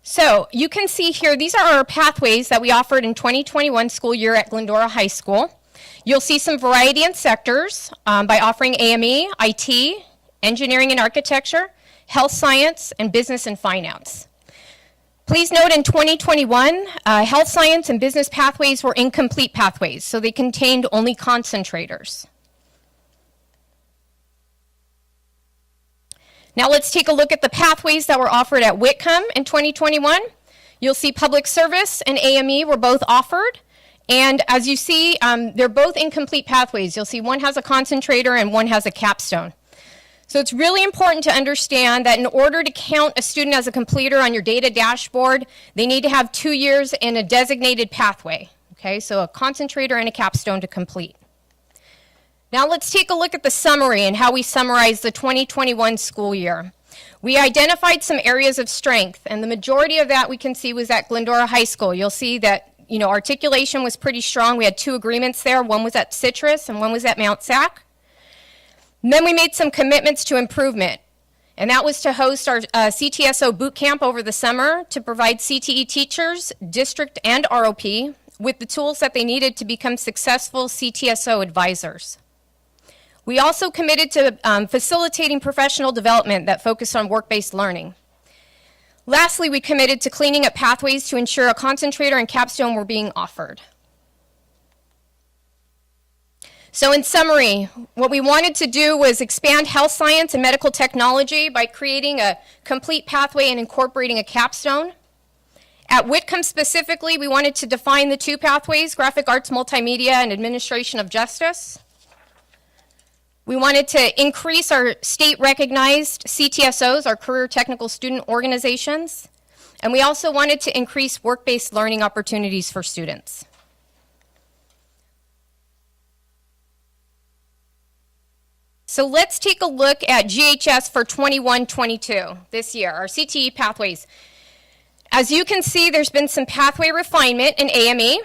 So you can see here, these are our pathways that we offered in 2021 school year at Glendora High School. You'll see some variety in sectors by offering AME, IT, engineering and architecture, health science, and business and finance. Please note in 2021, health science and business pathways were incomplete pathways, so they contained only concentrators. Now let's take a look at the pathways that were offered at Whitcomb in 2021. You'll see public service and AME were both offered. And as you see, they're both incomplete pathways. You'll see one has a concentrator and one has a capstone. So it's really important to understand that in order to count a student as a completer on your data dashboard, they need to have 2 years in a designated pathway. Okay, so a concentrator and a capstone to complete. Now let's take a look at the summary and how we summarize the 2021 school year. We identified some areas of strength, and the majority of that we can see was at Glendora High School. You'll see that, articulation was pretty strong. We had 2 agreements there. One was at Citrus and one was at Mount Sac. And then we made some commitments to improvement, and that was to host our CTSO boot camp over the summer to provide CTE teachers, district and ROP, with the tools that they needed to become successful CTSO advisors. We also committed to facilitating professional development that focused on work-based learning. Lastly, we committed to cleaning up pathways to ensure a concentrator and capstone were being offered. So in summary, what we wanted to do was expand health science and medical technology by creating a complete pathway and incorporating a capstone. At Whitcomb specifically, we wanted to define the 2 pathways, graphic arts, multimedia, and administration of justice. We wanted to increase our state-recognized CTSOs, our career technical student organizations, and we also wanted to increase work-based learning opportunities for students. So let's take a look at GHS for 21-22 this year, our CTE pathways. As you can see, there's been some pathway refinement in AME,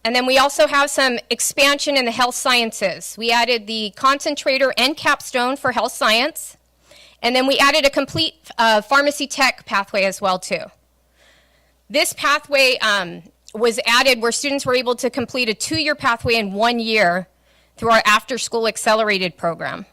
and then we also have some expansion in the health sciences. We added the concentrator and capstone for health science, And then we added a complete pharmacy tech pathway as well too. This pathway was added where students were able to complete a 2-year pathway in 1 year through our after-school accelerated program.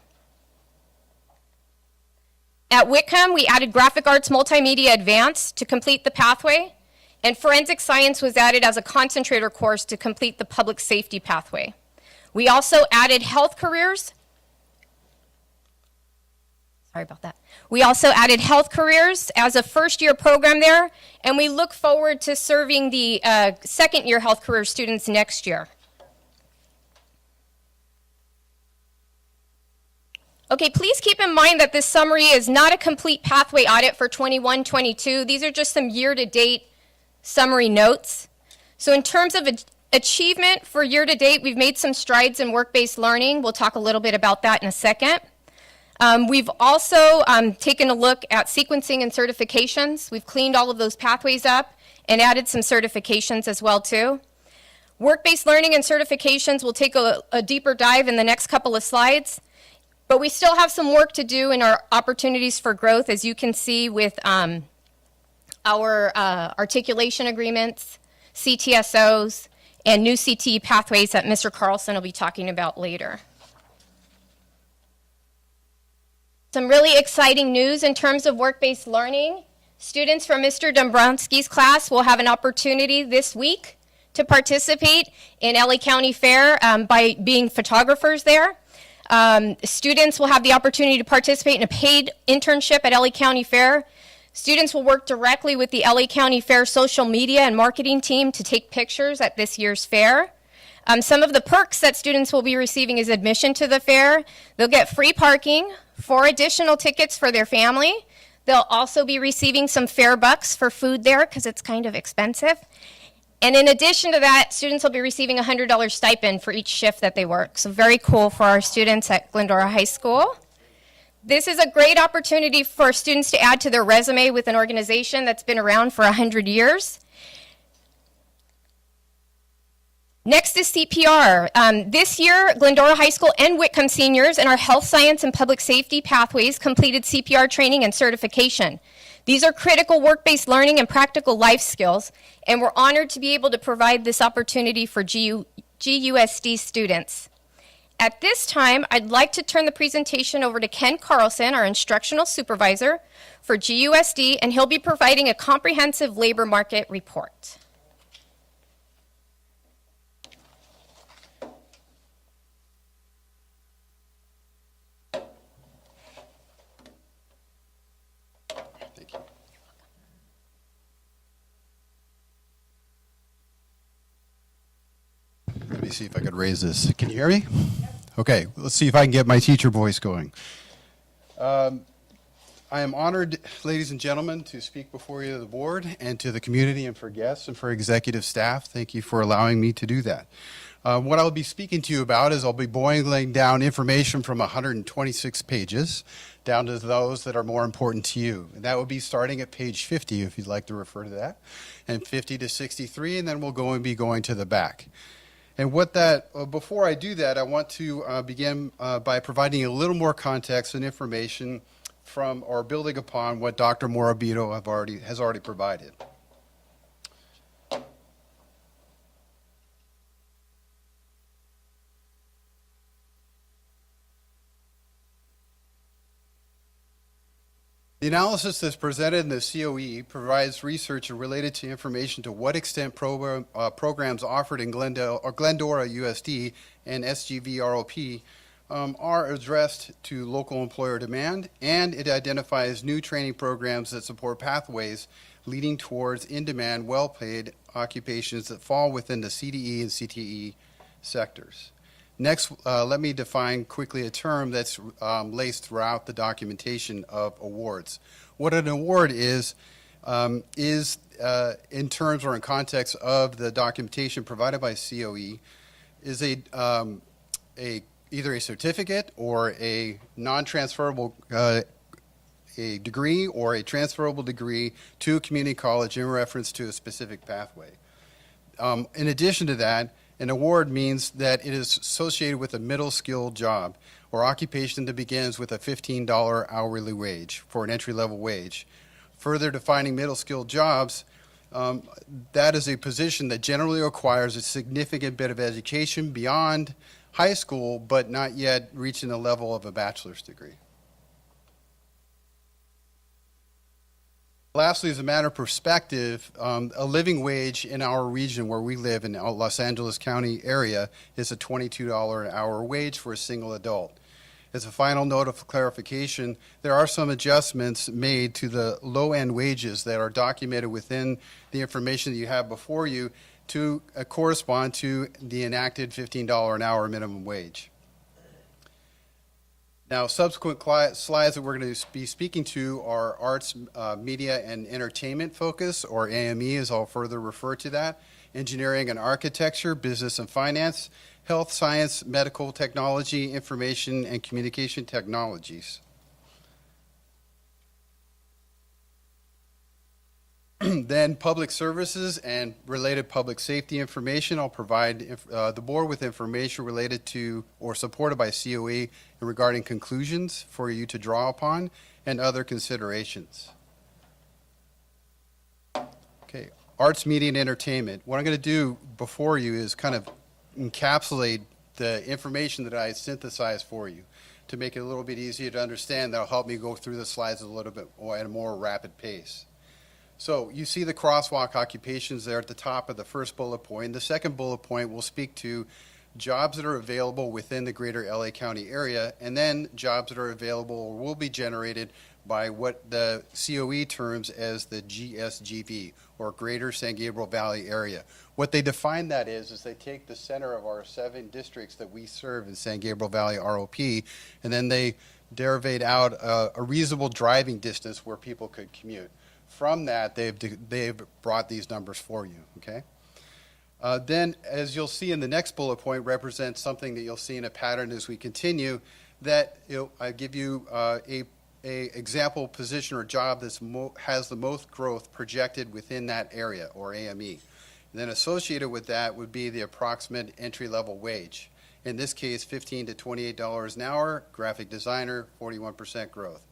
At Whitcomb, we added graphic arts multimedia advanced to complete the pathway, and forensic science was added as a concentrator course to complete the public safety pathway. We also added health careers. Sorry about that. We also added health careers as a first-year program there, and we look forward to serving the second-year health career students next year. Okay, please keep in mind that this summary is not a complete pathway audit for 21-22. These are just some year-to-date summary notes. So in terms of achievement for year-to-date, we've made some strides in work-based learning. We'll talk a little bit about that in a second. We've also taken a look at sequencing and certifications. We've cleaned all of those pathways up and added some certifications as well too. Work-based learning and certifications, we'll take a deeper dive in the next couple of slides. But we still have some work to do in our opportunities for growth, as you can see with our articulation agreements, CTSOs, and new CTE pathways that Mr. Carlson will be talking about later. Some really exciting news in terms of work-based learning. Students from Mr. Dombrowski's class will have an opportunity this week to participate in LA County Fair by being photographers there. Students will have the opportunity to participate in a paid internship at LA County Fair. Students will work directly with the LA County Fair social media and marketing team to take pictures at this year's fair. Some of the perks that students will be receiving is admission to the fair. They'll get free parking, 4 additional tickets for their family. They'll also be receiving some fair bucks for food there because it's kind of expensive. And in addition to that, students will be receiving a $100 stipend for each shift that they work. So very cool for our students at Glendora High School. This is a great opportunity for students to add to their resume with an organization that's been around for 100 years. Next is CPR. This year, Glendora High School and Whitcomb seniors in our health science and public safety pathways completed CPR training and certification. These are critical work-based learning and practical life skills, and we're honored to be able to provide this opportunity for GUSD students. At this time, I'd like to turn the presentation over to Ken Carlson, our instructional supervisor for GUSD, and he'll be providing a comprehensive labor market report. Let me see if I could raise this. Can you hear me? Okay, let's see if I can get my teacher voice going. I am honored, ladies and gentlemen, to speak before you, the board, and to the community, and for guests and for executive staff. Thank you for allowing me to do that. What I'll be speaking to you about is I'll be boiling down information from 126 pages down to those that are more important to you. And that will be starting at page 50, if you'd like to refer to that, and 50 to 63, and then we'll be going to the back. And before I do that, I want to begin by providing a little more context and information from, or building upon, what Dr. Morabito has already provided. The analysis that's presented in the COE provides research related to information to what extent programs offered in Glendora USD and SGVROP are addressed to local employer demand, and it identifies new training programs that support pathways leading towards in-demand, well-paid occupations that fall within the CDE and CTE sectors. Next, let me define quickly a term that's laced throughout the documentation of awards. What an award is in terms or in context of the documentation provided by COE, is either a certificate or a non-transferable a degree or a transferable degree to a community college in reference to a specific pathway. In addition to that, An award means that it is associated with a middle skill job or occupation that begins with a $15 hourly wage for an entry-level wage. Further defining middle skill jobs, that is a position that generally requires a significant bit of education beyond high school, but not yet reaching the level of a bachelor's degree. Lastly, as a matter of perspective, a living wage in our region where we live in Los Angeles County area is a $22 an hour wage for a single adult. As a final note of clarification, there are some adjustments made to the low-end wages that are documented within the information that you have before you to correspond to the enacted $15 an hour minimum wage. Now, subsequent slides that we're going to be speaking to are arts, media, and entertainment focus, or AME as I'll further refer to that, engineering and architecture, business and finance, health, science, medical technology, information, and communication technologies. Then public services and related public safety information. I'll provide the board with information related to or supported by COE regarding conclusions for you to draw upon and other considerations. Okay, arts, media, and entertainment. What I'm going to do before you is kind of encapsulate the information that I synthesized for you to make it a little bit easier to understand. That'll help me go through the slides a little bit at a more rapid pace. So you see the crosswalk occupations there at the top of the first bullet point. The second bullet point will speak to jobs that are available within the greater LA County area, and then jobs that are available or will be generated by what the COE terms as the GSGV, or Greater San Gabriel Valley Area. What they define that is they take the center of our 7 districts that we serve in San Gabriel Valley ROP, and then they derivate out a reasonable driving distance where people could commute. From that, they've brought these numbers for you, okay? Then, as you'll see in the next bullet point, represents something that you'll see in a pattern as we continue, that I give you a example position or job that has the most growth projected within that area, or AME. And then associated with that would be the approximate entry-level wage. In this case, $15 to $28 an hour, graphic designer, 41% growth.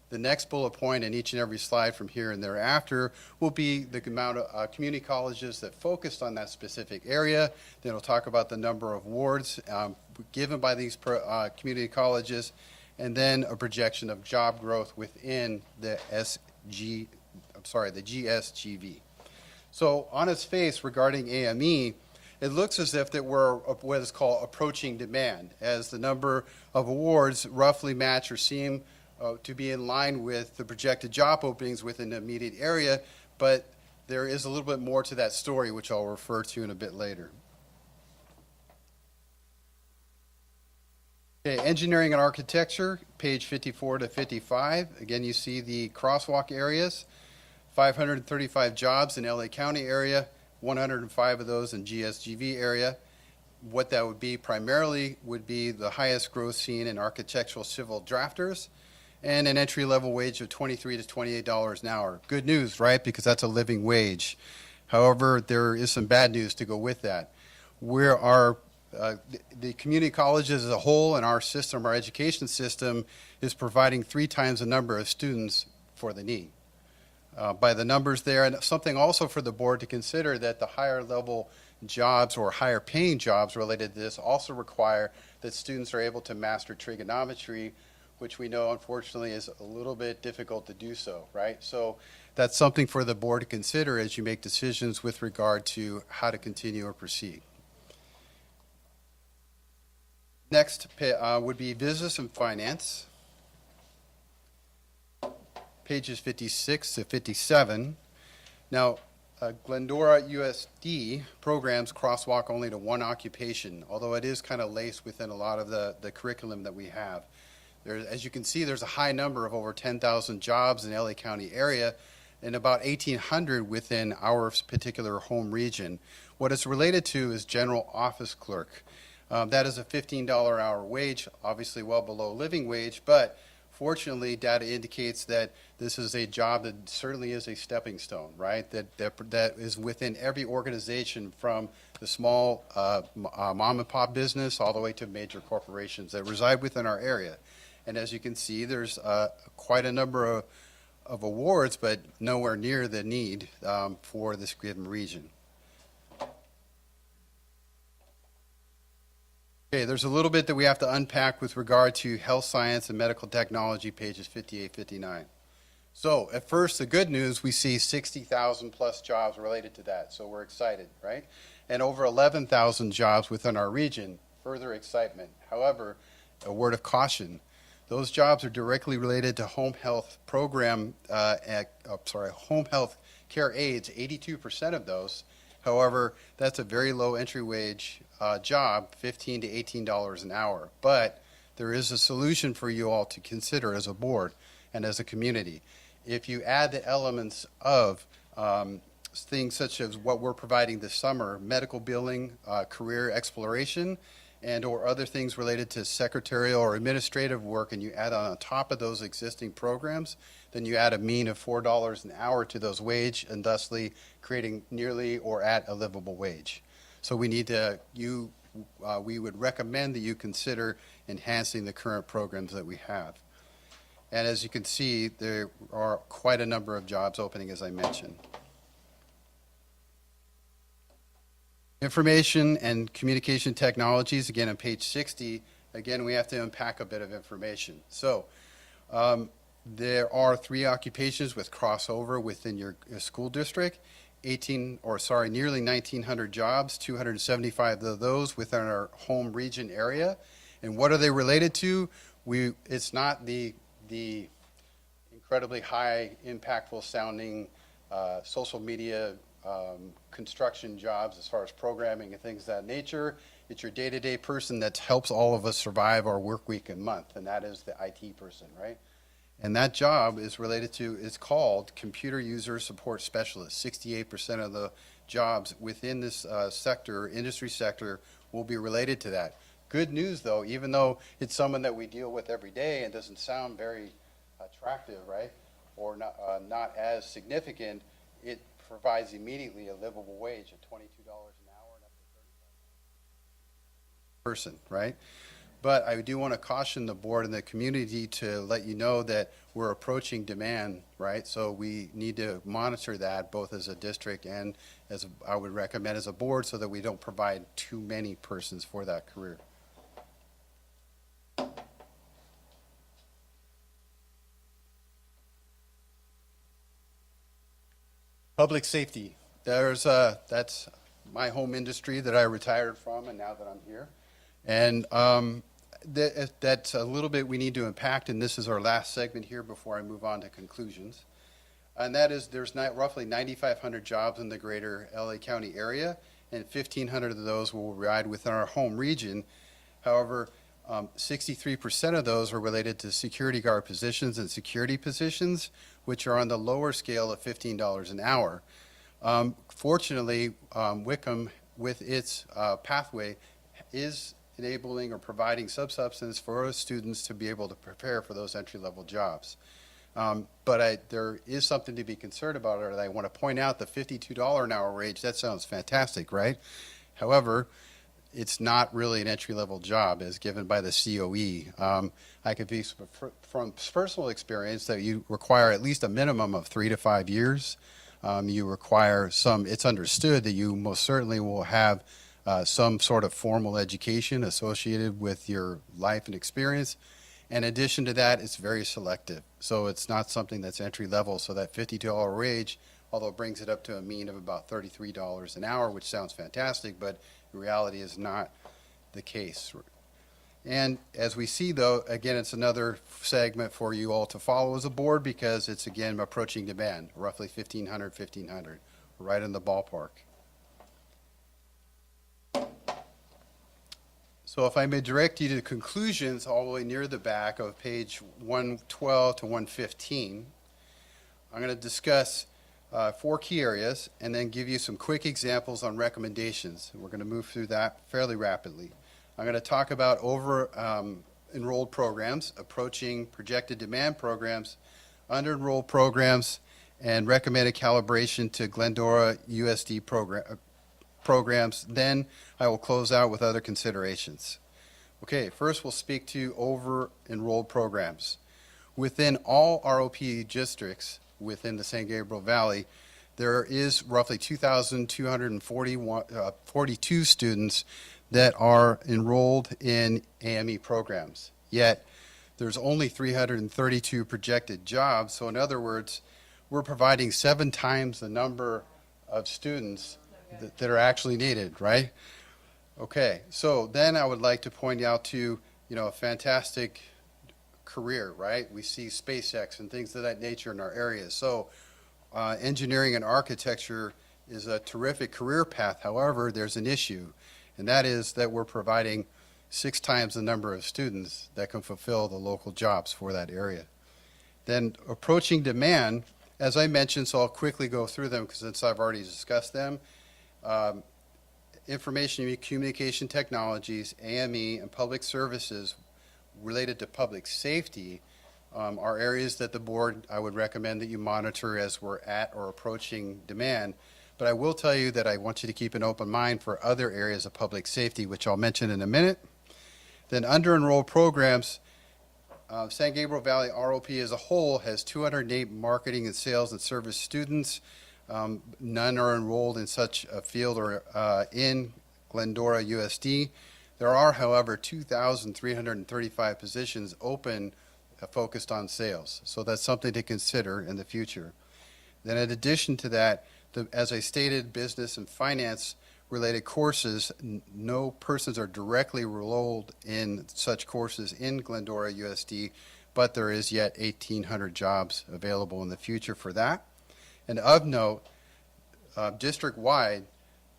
The next bullet point in each and every slide from here and thereafter will be the amount of community colleges that focused on that specific area. Then we'll talk about the number of awards given by these community colleges, and then a projection of job growth within the GSGV. So on its face regarding AME, it looks as if that we're what is called approaching demand, as the number of awards roughly match or seem to be in line with the projected job openings within the immediate area, but there is a little bit more to that story, which I'll refer to in a bit later. Okay, engineering and architecture, page 54 to 55. Again, you see the crosswalk areas, 535 jobs in LA County area, 105 of those in GSGV area. What that would be primarily would be the highest growth seen in architectural civil drafters, and an entry-level wage of $23 to $28 an hour. Good news, right? Because that's a living wage. However, there is some bad news to go with that. The community colleges as a whole and our system, our education system, is providing 3 times the number of students for the need. By the numbers there, and something also for the board to consider, that the higher level jobs or higher paying jobs related to this also require that students are able to master trigonometry, which we know unfortunately is a little bit difficult to do so, right? So that's something for the board to consider as you make decisions with regard to how to continue or proceed. Next would be business and finance. Pages 56 to 57. Now, Glendora USD programs crosswalk only to 1 occupation, although it is kind of laced within a lot of the curriculum that we have. As you can see, there's a high number of over 10,000 jobs in LA County area and about 1,800 within our particular home region. What it's related to is general office clerk. That is a $15 hour wage, obviously well below living wage, but Fortunately, data indicates that this is a job that certainly is a stepping stone, right? That is within every organization, from the small mom and pop business all the way to major corporations that reside within our area. And as you can see, there's quite a number of awards, but nowhere near the need for this given region. Okay, there's a little bit that we have to unpack with regard to health science and medical technology, pages 58, 59. So at first, the good news, we see 60,000 plus jobs related to that. So we're excited, right? And over 11,000 jobs within our region, further excitement. However, a word of caution, those jobs are directly related to home health program, home health care aides, 82% of those. However, that's a very low entry wage job, $15 to $18 an hour. But there is a solution for you all to consider as a board and as a community. If you add the elements of things such as what we're providing this summer, medical billing, career exploration, and or other things related to secretarial or administrative work, and you add on top of those existing programs, then you add a mean of $4 an hour to those wage, and thusly creating nearly or at a livable wage. So we need to, we would recommend that you consider enhancing the current programs that we have. And as you can see, there are quite a number of jobs opening, as I mentioned. Information and communication technologies, again on page 60, again we have to unpack a bit of information. So there are 3 occupations with crossover within your school district, nearly 1,900 jobs, 275 of those within our home region area. And what are they related to? It's not the incredibly high, impactful sounding social media construction jobs as far as programming and things of that nature. It's your day-to-day person that helps all of us survive our work week and month, and that is the IT person, right? And that job is related to, it's called Computer User Support Specialist. 68% of the jobs within this industry sector, will be related to that. Good news, though, even though it's someone that we deal with every day and doesn't sound very attractive, right, or not as significant, it provides immediately a livable wage of $22 an hour and up to $35 person, right? But I do want to caution the board and the community to let you know that we're approaching demand, right? So we need to monitor that both as a district and as I would recommend as a board, so that we don't provide too many persons for that career. Public safety. That's my home industry that I retired from, and now that I'm here. And that's a little bit we need to impact, and this is our last segment here before I move on to conclusions. And that is, there's roughly 9,500 jobs in the greater LA County area, and 1,500 of those will reside within our home region. However, 63% of those are related to security guard positions and security positions, which are on the lower scale of $15 an hour. Fortunately, Wickham, with its pathway, is enabling or providing subsistence for students to be able to prepare for those entry-level jobs. But there is something to be concerned about, or I want to point out the $52 an hour wage. That sounds fantastic, right? However, it's not really an entry-level job as given by the COE. I could be from personal experience that you require at least a minimum of 3 to 5 years. You require it's understood that you most certainly will have some sort of formal education associated with your life and experience. In addition to that, it's very selective. So it's not something that's entry level. So that $52 wage, although it brings it up to a mean of about $33 an hour, which sounds fantastic, but in reality is not the case. And as we see, though, again, it's another segment for you all to follow as a board, because it's, again, approaching demand, roughly 1,500, right in the ballpark. So if I may direct you to conclusions all the way near the back of page 112 to 115, I'm going to discuss 4 key areas and then give you some quick examples on recommendations. We're going to move through that fairly rapidly. I'm going to talk about enrolled programs, approaching projected demand programs, under-enrolled programs, and recommended calibration to Glendora USD programs. Then I will close out with other considerations. Okay, first we'll speak to over-enrolled programs. Within all ROP districts within the San Gabriel Valley, there is roughly 2,242 students that are enrolled in AME programs. Yet, there's only 332 projected jobs. So in other words, we're providing 7 times the number of students that are actually needed, right? Okay, so then I would like to point out to, a fantastic career, right? We see SpaceX and things of that nature in our area. So engineering and architecture is a terrific career path. However, there's an issue, and that is that we're providing 6 times the number of students that can fulfill the local jobs for that area. Then approaching demand, as I mentioned, so I'll quickly go through them because since I've already discussed them. Information and communication technologies, AME, and public services related to public safety are areas that the board, I would recommend that you monitor as we're at or approaching demand. But I will tell you that I want you to keep an open mind for other areas of public safety, which I'll mention in a minute. Then under-enrolled programs, San Gabriel Valley ROP as a whole has 208 marketing and sales and service students. None are enrolled in such a field or in Glendora USD. There are, however, 2,335 positions open focused on sales. So that's something to consider in the future. Then in addition to that, as I stated, business and finance related courses, no persons are directly enrolled in such courses in Glendora USD, but there is yet 1,800 jobs available in the future for that. And of note, district-wide,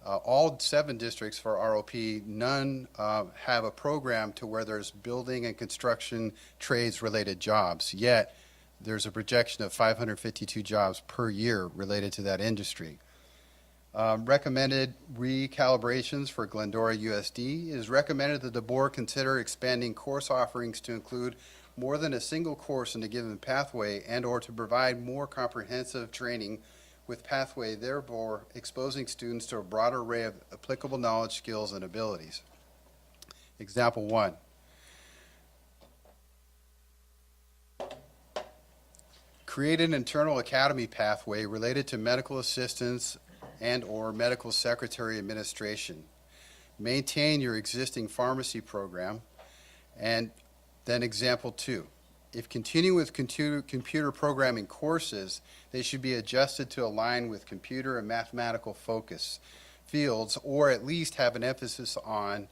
all 7 districts for ROP, none have a program to where there's building and construction trades-related jobs. Yet, there's a projection of 552 jobs per year related to that industry. Recommended recalibrations for Glendora USD. It is recommended that the board consider expanding course offerings to include more than a single course in a given pathway and or to provide more comprehensive training with pathway, therefore exposing students to a broader array of applicable knowledge, skills, and abilities. Example 1. Create an internal academy pathway related to medical assistance and or medical secretary administration. Maintain your existing pharmacy program. And then example 2. If continue with computer programming courses, they should be adjusted to align with computer and mathematical focus fields, or at least have an emphasis on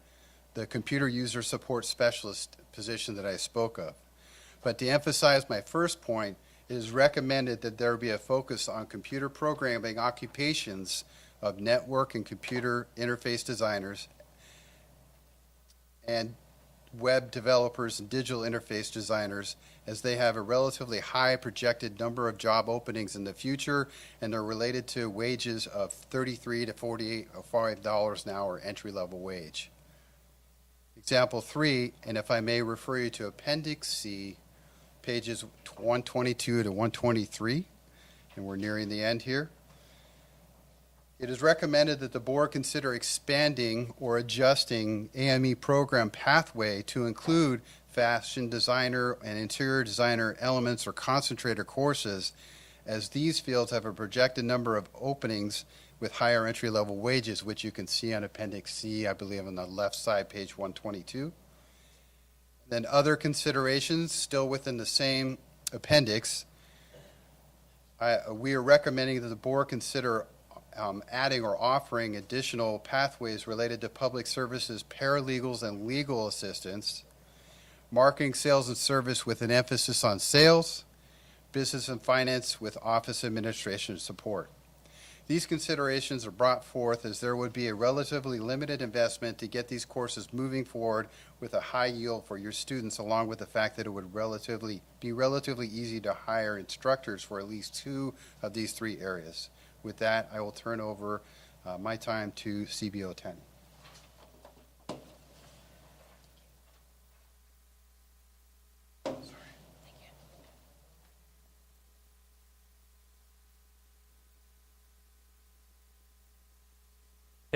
the computer user support specialist position that I spoke of. But to emphasize my first point, it is recommended that there be a focus on computer programming occupations of network and computer interface designers and web developers and digital interface designers, as they have a relatively high projected number of job openings in the future, and they're related to wages of $33 to $45 an hour entry-level wage. Example 3, and if I may refer you to Appendix C, pages 122 to 123, and we're nearing the end here. It is recommended that the board consider expanding or adjusting AME program pathway to include fashion designer and interior designer elements or concentrator courses, as these fields have a projected number of openings with higher entry-level wages, which you can see on Appendix C, I believe on the left side, page 122. Then other considerations, still within the same appendix, we are recommending that the board consider adding or offering additional pathways related to public services, paralegals, and legal assistance, marketing, sales, and service with an emphasis on sales, business and finance with office administration support. These considerations are brought forth as there would be a relatively limited investment to get these courses moving forward with a high yield for your students, along with the fact that it would be relatively easy to hire instructors for at least 2 of these 3 areas. With that, I will turn over my time to CBO 10.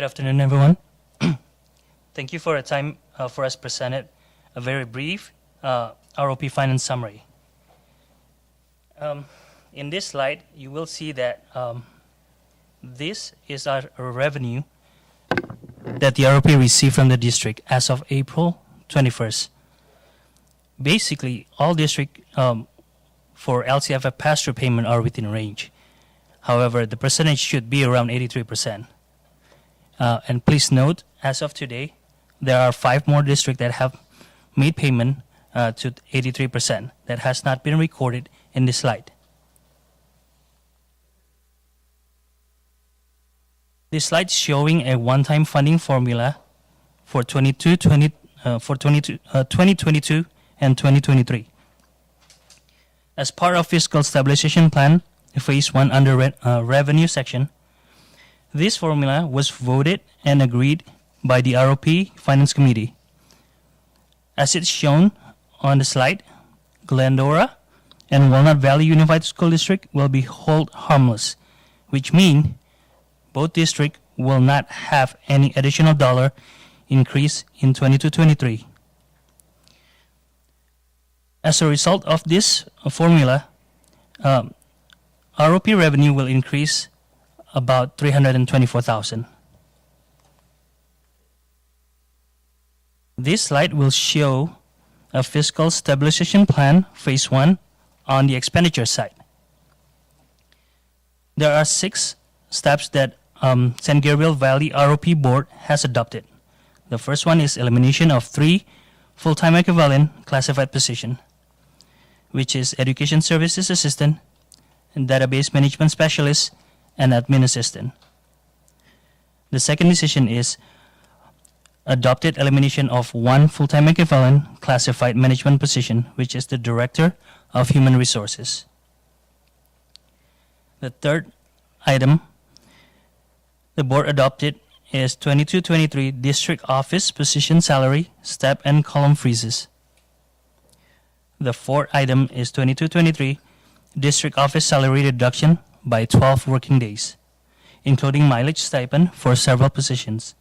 Good afternoon, everyone. Thank you for a time for us presented a very brief ROP finance summary. In this slide, you will see that this is our revenue that the ROP received from the district as of April 21st. Basically, all district for LCFF pass-through payment are within range. However, the percentage should be around 83%. And please note, as of today, there are 5 more districts that have made payment to 83% that has not been recorded in this slide. This slide is showing a one-time funding formula for 2022 and 2023. As part of Fiscal Stabilization Plan, Phase 1 under Revenue section, this formula was voted and agreed by the ROP Finance Committee. As it's shown on the slide, Glendora and Walnut Valley Unified School District will be held harmless, which means both districts will not have any additional dollar increase in 22-23. As a result of this formula, ROP revenue will increase about $324,000. This slide will show a Fiscal Stabilization Plan, Phase 1, on the expenditure side. There are 6 steps that San Gabriel Valley ROP Board has adopted. The first one is elimination of 3 full-time equivalent classified positions, which is Education Services Assistant, and Database Management Specialist, and Admin Assistant. The second decision is adopted elimination of 1 full-time equivalent classified management position, which is the Director of Human Resources. The third item the board adopted is 22-23 District Office Position Salary, Step and Column Freezes. The fourth item is 22-23 District Office Salary Reduction by 12 working days, including mileage stipend for several positions.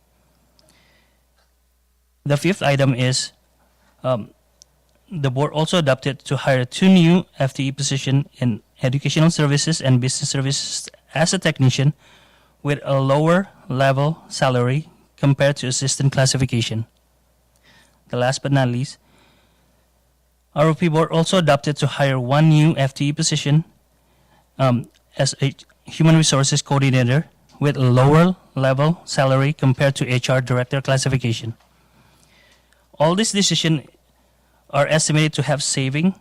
The fifth item is the board also adopted to hire 2 new FTE positions in Educational Services and Business Services as a technician with a lower level salary compared to assistant classification. The last but not least, ROP board also adopted to hire 1 new FTE position as a Human Resources Coordinator with a lower level salary compared to HR Director classification. All these decisions are estimated to have saving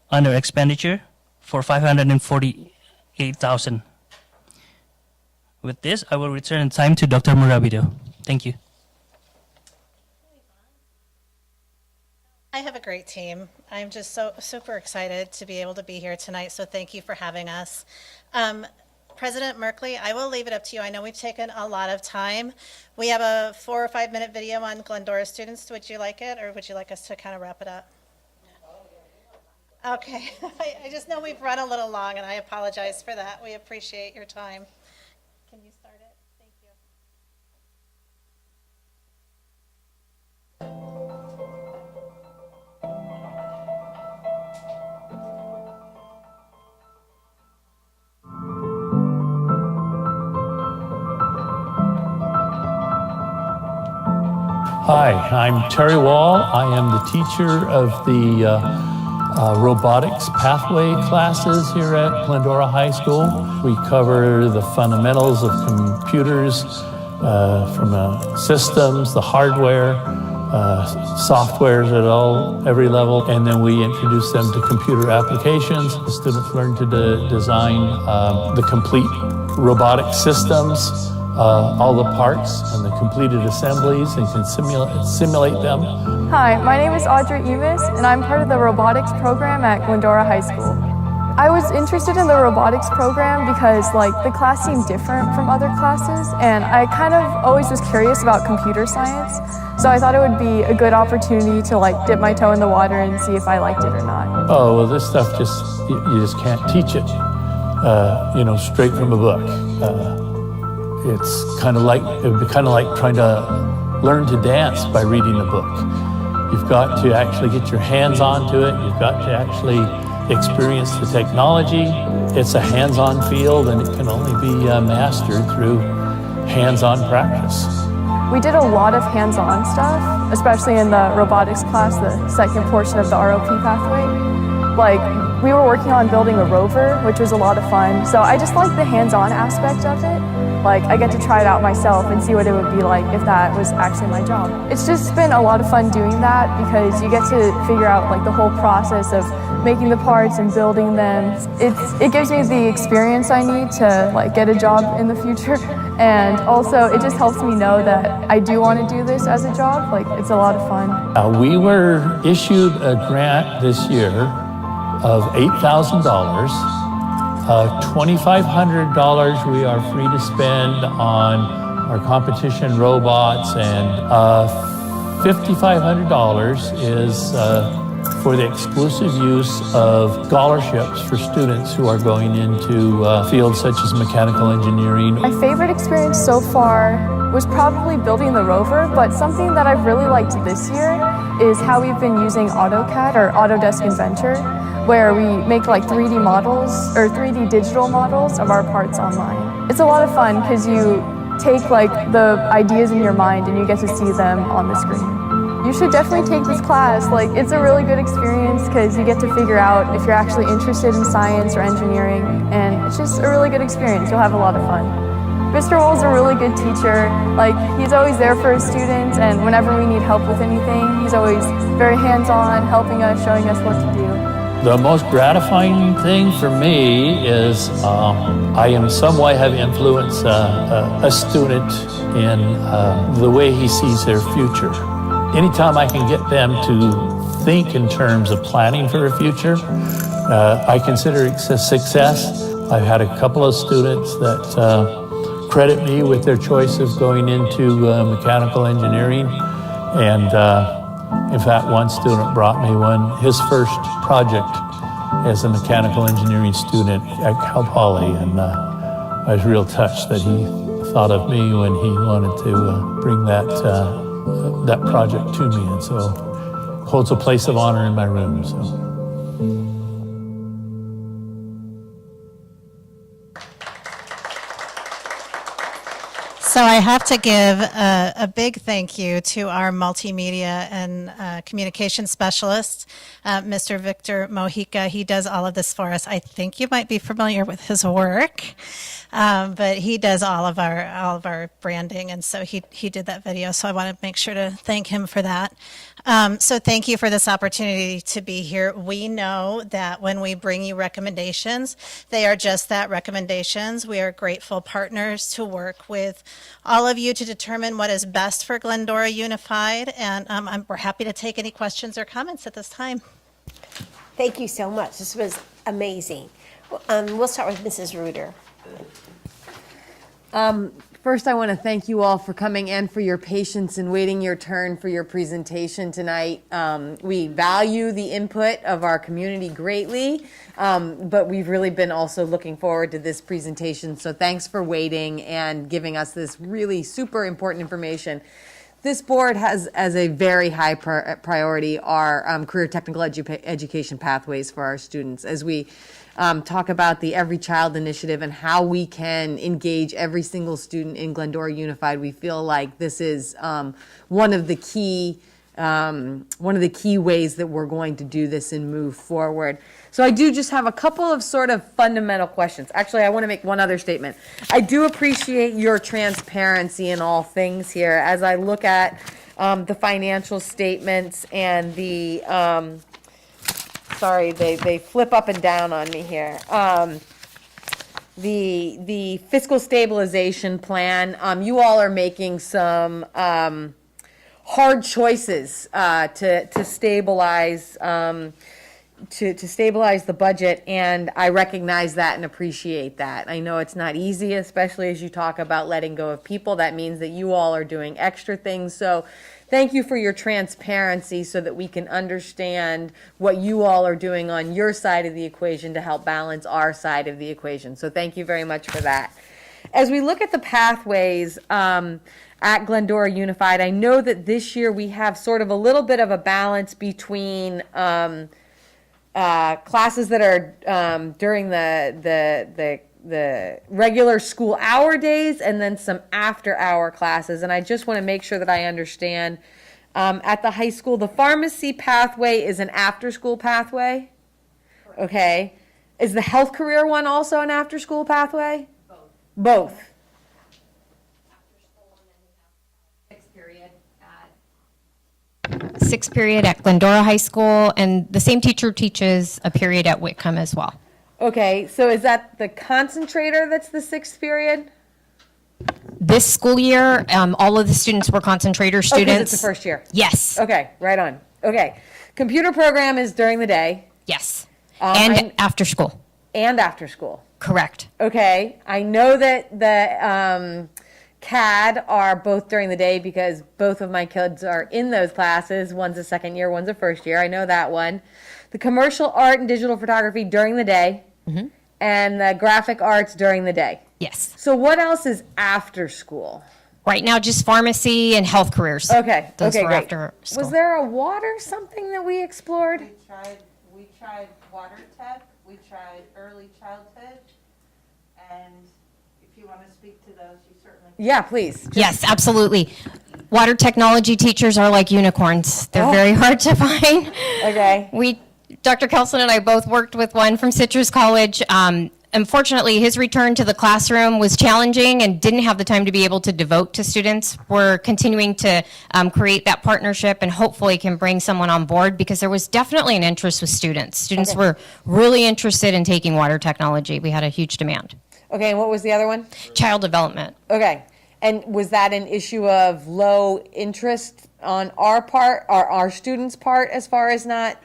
under expenditure for $548,000. With this, I will return time to Dr. Murabido. Thank you. I have a great team. I'm just so super excited to be able to be here tonight, so thank you for having us. President Merkley, I will leave it up to you. I know we've taken a lot of time. We have a 4 or 5 minute video on Glendora students. Would you like it, or would you like us to kind of wrap it up? Okay, I just know we've run a little long, and I apologize for that. We appreciate your time. Can you start it? Thank you. Hi, I'm Terry Wall. I am the teacher of the robotics pathway classes here at Glendora High School. We cover the fundamentals of computers from systems, the hardware, softwares at every level, and then we introduce them to computer applications. The students learn to design the complete robotic systems, all the parts and the completed assemblies, and can simulate them. Hi, my name is Audrey Evis, and I'm part of the robotics program at Glendora High School. I was interested in the robotics program because the class seemed different from other classes, and I kind of always was curious about computer science, so I thought it would be a good opportunity to dip my toe in the water and see if I liked it or not. Oh, well, this stuff you just can't teach it, straight from a book. It's kind of like, it would be kind of like trying to learn to dance by reading a book. You've got to actually get your hands onto it. You've got to actually experience the technology. It's a hands-on field, and it can only be mastered through hands-on practice. We did a lot of hands-on stuff, especially in the robotics class, the second portion of the ROP pathway. Like, we were working on building a rover, which was a lot of fun. So I just like the hands-on aspect of it. Like, I get to try it out myself and see what it would be like if that was actually my job. It's just been a lot of fun doing that because you get to figure out like the whole process of making the parts and building them. It gives me the experience I need to like get a job in the future. And also it just helps me know that I do want to do this as a job. Like, it's a lot of fun. We were issued a grant this year of $8,000. $2,500 we are free to spend on our competition robots, and $5,500 is for the exclusive use of scholarships for students who are going into fields such as mechanical engineering. My favorite experience so far was probably building the rover, but something that I've really liked this year is how we've been using AutoCAD or Autodesk Inventor, where we make like 3D models or 3D digital models of our parts online. It's a lot of fun because you take like the ideas in your mind and you get to see them on the screen. You should definitely take this class. Like, it's a really good experience because you get to figure out if you're actually interested in science or engineering, and it's just a really good experience. You'll have a lot of fun. Mr. Wool's a really good teacher. Like, he's always there for his students, and whenever we need help with anything, he's always very hands-on, helping us, showing us what to do. The most gratifying thing for me is I in some way have influenced a student in the way he sees their future. Anytime I can get them to think in terms of planning for a future, I consider it a success. I've had a couple of students that credit me with their choice of going into mechanical engineering, and in fact, one student brought me his first project as a mechanical engineering student at Cal Poly, and I was real touched that he thought of me when he wanted to bring that project to me, and so holds a place of honor in my room. So I have to give a big thank you to our multimedia and communication specialist, Mr. Victor Mojica. He does all of this for us. I think you might be familiar with his work, but he does all of our branding, and so he did that video. So I want to make sure to thank him for that. So thank you for this opportunity to be here. We know that when we bring you recommendations, they are just that, recommendations. We are grateful partners to work with all of you to determine what is best for Glendora Unified, and we're happy to take any questions or comments at this time. Thank you so much. This was amazing. We'll start with Mrs. Reuter. First, I want to thank you all for coming and for your patience in waiting your turn for your presentation tonight. We value the input of our community greatly, but we've really been also looking forward to this presentation. So thanks for waiting and giving us this really super important information. This board has as a very high priority our career technical education pathways for our students. As we talk about the Every Child Initiative and how we can engage every single student in Glendora Unified, we feel like this is one of the key ways that we're going to do this and move forward. So I do just have a couple of sort of fundamental questions. Actually, I want to make one other statement. I do appreciate your transparency in all things here. As I look at the financial statements and the sorry, they flip up and down on me here. The fiscal stabilization plan, you all are making some hard choices to stabilize to stabilize the budget, and I recognize that and appreciate that. I know it's not easy, especially as you talk about letting go of people. That means that you all are doing extra things. So thank you for your transparency so that we can understand what you all are doing on your side of the equation to help balance our side of the equation. So thank you very much for that. as we look at the pathways at Glendora Unified, I know that this year we have sort of a little bit of a balance between classes that are during the regular school hour days and then some after-hour classes. And I just want to make sure that I understand. At the high school, the pharmacy pathway is an after-school pathway? Okay. Is the health career one also an after-school pathway? Both. Sixth period at Glendora High School, and the same teacher teaches a period at Whitcomb as well. Okay, so is that the concentrator that's the sixth period? This school year, all of the students were concentrator Oh, 'cause students. it's the first year. Yes. Okay, right on. Okay. Computer program is during the day. Yes. And after school. And after school. Correct. Okay. I know that the CAD are both during the day because both of my kids are in those classes. One's a second year, one's a first year. I know that one. The commercial art and digital photography during the day. And the graphic arts during the day. Yes. So what else is after school? Right now, just pharmacy and health careers. Okay. Those okay, were great. after school. Was there a water something that we explored? We tried water tech, we tried early childhood, and if you want to speak to those, you certainly can. Yeah, please. Yes, absolutely. Water technology teachers are like unicorns. They're Oh. very hard to find. Okay. Dr. Kelson and I both worked with one from Citrus College. Unfortunately, his return to the classroom was challenging and didn't have the time to be able to devote to students. We're continuing to create that partnership and hopefully can bring someone on board because there was definitely an interest with students. Students were really interested in taking water technology. We had a huge demand. Okay, and what was the other one? Child development. Okay. And was that an issue of low interest on our part, or our students' part, as far as not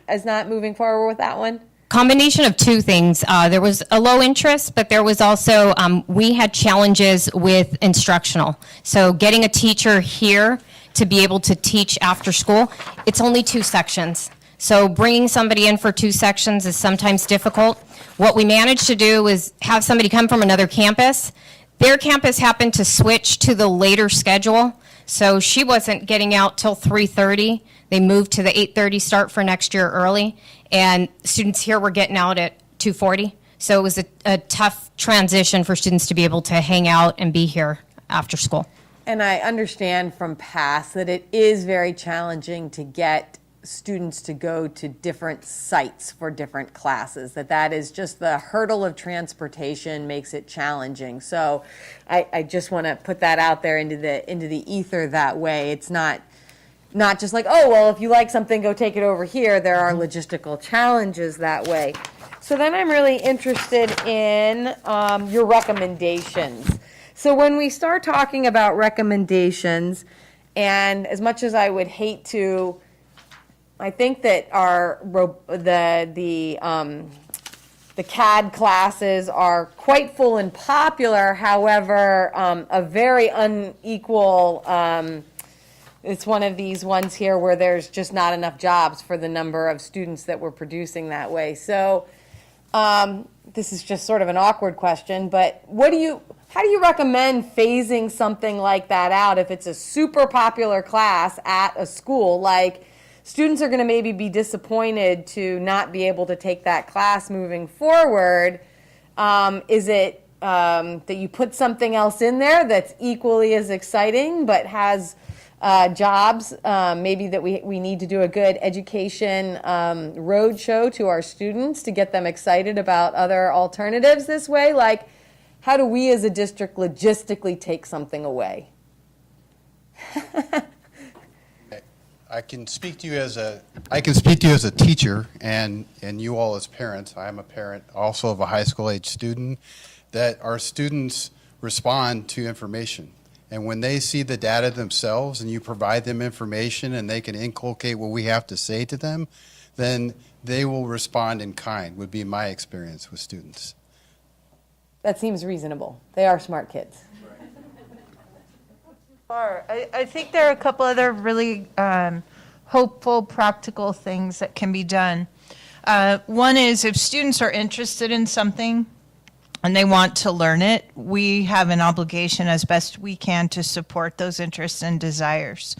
moving forward with that one? Combination of two things. There was a low interest, but there was also, we had challenges with instructional. So getting a teacher here to be able to teach after school, it's only 2 sections. So bringing somebody in for 2 sections is sometimes difficult. What we managed to do is have somebody come from another campus. Their campus happened to switch to the later schedule, so she wasn't getting out till 3:30. They moved to the 8:30 start for next year early, and students here were getting out at 2:40. So it was a tough transition for students to be able to hang out and be here after school. And I understand from past that it is very challenging to get students to go to different sites for different classes, that is just the hurdle of transportation makes it challenging. So I just want to put that out there into the ether that way. It's not just like, oh, well, if you like something, go take it over here. There are logistical challenges that way. So then I'm really interested in your recommendations. So when we start talking about recommendations, and as much as I would hate to, I think that the CAD classes are quite full and popular. However, a very unequal. It's one of these ones here where there's just not enough jobs for the number of students that we're producing that way. So this is just sort of an awkward question, but how do you recommend phasing something like that out if it's a super popular class at a school? Like, students are going to maybe be disappointed to not be able to take that class moving forward. Is it that you put something else in there that's equally as exciting but has jobs? Maybe that we need to do a good education road show to our students to get them excited about other alternatives this way? Like, how do we as a district logistically take something away? I can speak to you as a teacher and you all as parents. I am a parent also of a high school age student, that our students respond to information. And when they see the data themselves and you provide them information and they can inculcate what we have to say to them, then they will respond in kind, would be my experience with students. That seems reasonable. They are smart kids. I think there are a couple other really hopeful, practical things that can be done. One is if students are interested in something, and they want to learn it, we have an obligation as best we can to support those interests and desires.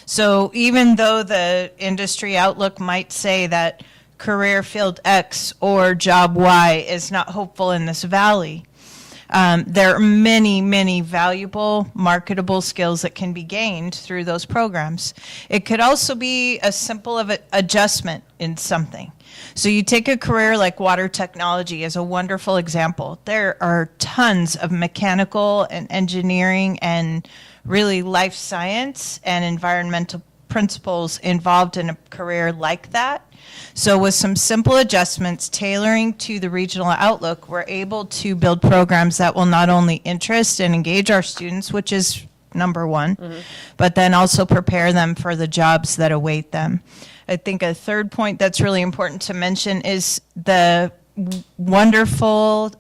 So even though the industry outlook might say that career field X or job Y is not hopeful in this valley, there are many, many valuable, marketable skills that can be gained through those programs. It could also be as simple of an adjustment in something. So you take a career like water technology as a wonderful example. There are tons of mechanical and engineering and really life science and environmental principles involved in a career like that. So with some simple adjustments, tailoring to the regional outlook, we're able to build programs that will not only interest and engage our students, which is number one, but then also prepare them for the jobs that await them. I think a third point that's really important to mention is the wonderful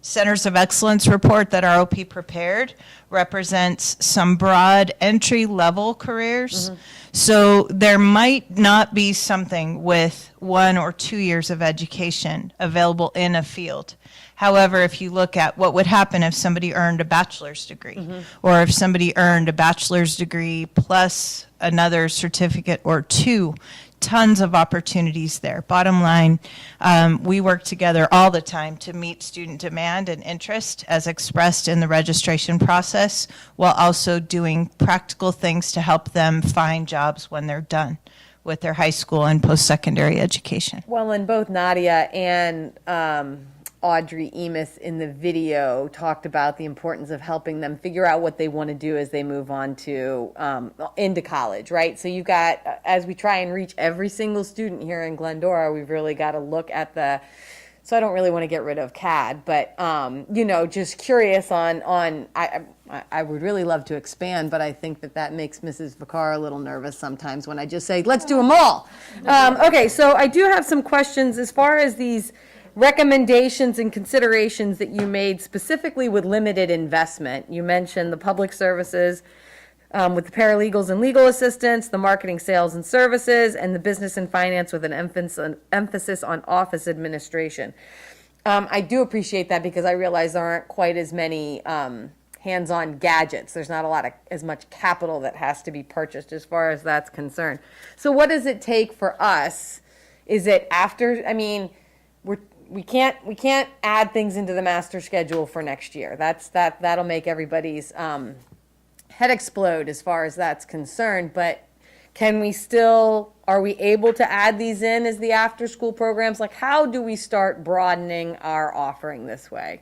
Centers of Excellence report that ROP prepared represents some broad entry-level careers. So there might not be something with 1 or 2 years of education available in a field. However, if you look at what would happen if somebody earned a bachelor's degree, or if somebody earned a bachelor's degree plus another certificate or 2, tons of opportunities there. Bottom line, we work together all the time to meet student demand and interest as expressed in the registration process, while also doing practical things to help them find jobs when they're done with their high school and post-secondary education. Well, and both Nadia and Audrey Emis in the video talked about the importance of helping them figure out what they want to do as they move on to into college, right? So you got, as we try and reach every single student here in Glendora, we've really got to look at the, so I don't really want to get rid of CAD, but you know, just curious on I would really love to expand, but I think that makes Mrs. Vicar a little nervous sometimes when I just say, let's do them all. Okay, so I do have some questions as far as these recommendations and considerations that you made specifically with limited investment. You mentioned the public services with the paralegals and legal assistants, the marketing, sales, and services, and the business and finance with an emphasis on office administration. I do appreciate that because I realize there aren't quite as many hands-on gadgets. There's not as much capital that has to be purchased as far as that's concerned. So what does it take for us? Is it after, I mean, we can't add things into the master schedule for next year. That'll make everybody's head explode as far as that's concerned. But can we still, are we able to add these in as the after school programs? Like, how do we start broadening our offering this way?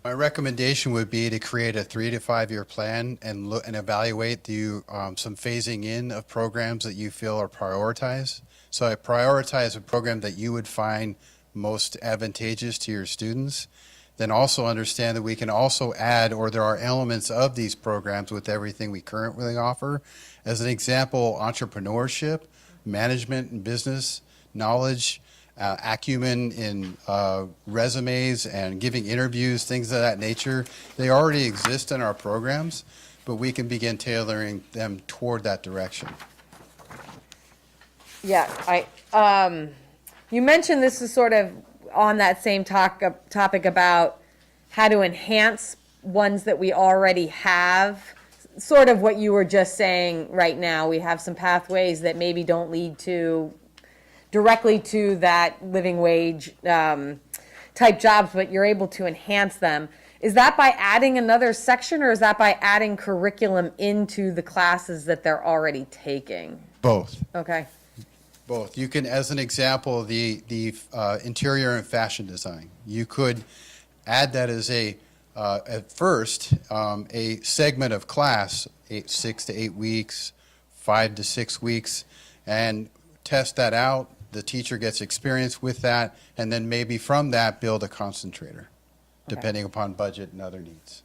My recommendation would be to create a 3 to 5 year plan and look and evaluate some phasing in of programs that you feel are prioritized. So I prioritize a program that you would find most advantageous to your students. Then also understand that we can also add, or there are elements of these programs with everything we currently offer. As an example, entrepreneurship, management and business knowledge, acumen in resumes and giving interviews, things of that nature. They already exist in our programs, but we can begin tailoring them toward that direction. Yeah, you mentioned this is sort of on that same topic about how to enhance ones that we already have. Sort of what you were just saying right now. We have some pathways that maybe don't lead directly to that living wage type jobs, but you're able to enhance them. Is that by adding another section, or is that by adding curriculum into the classes that they're already taking? Both. Okay. Both. You can, as an example, the interior and fashion design. You could add that as at first, a segment of class, 6 to 8 weeks, 5 to 6 weeks, and test that out. The teacher gets experience with that, and then maybe from that build a concentrator, depending upon budget and other needs.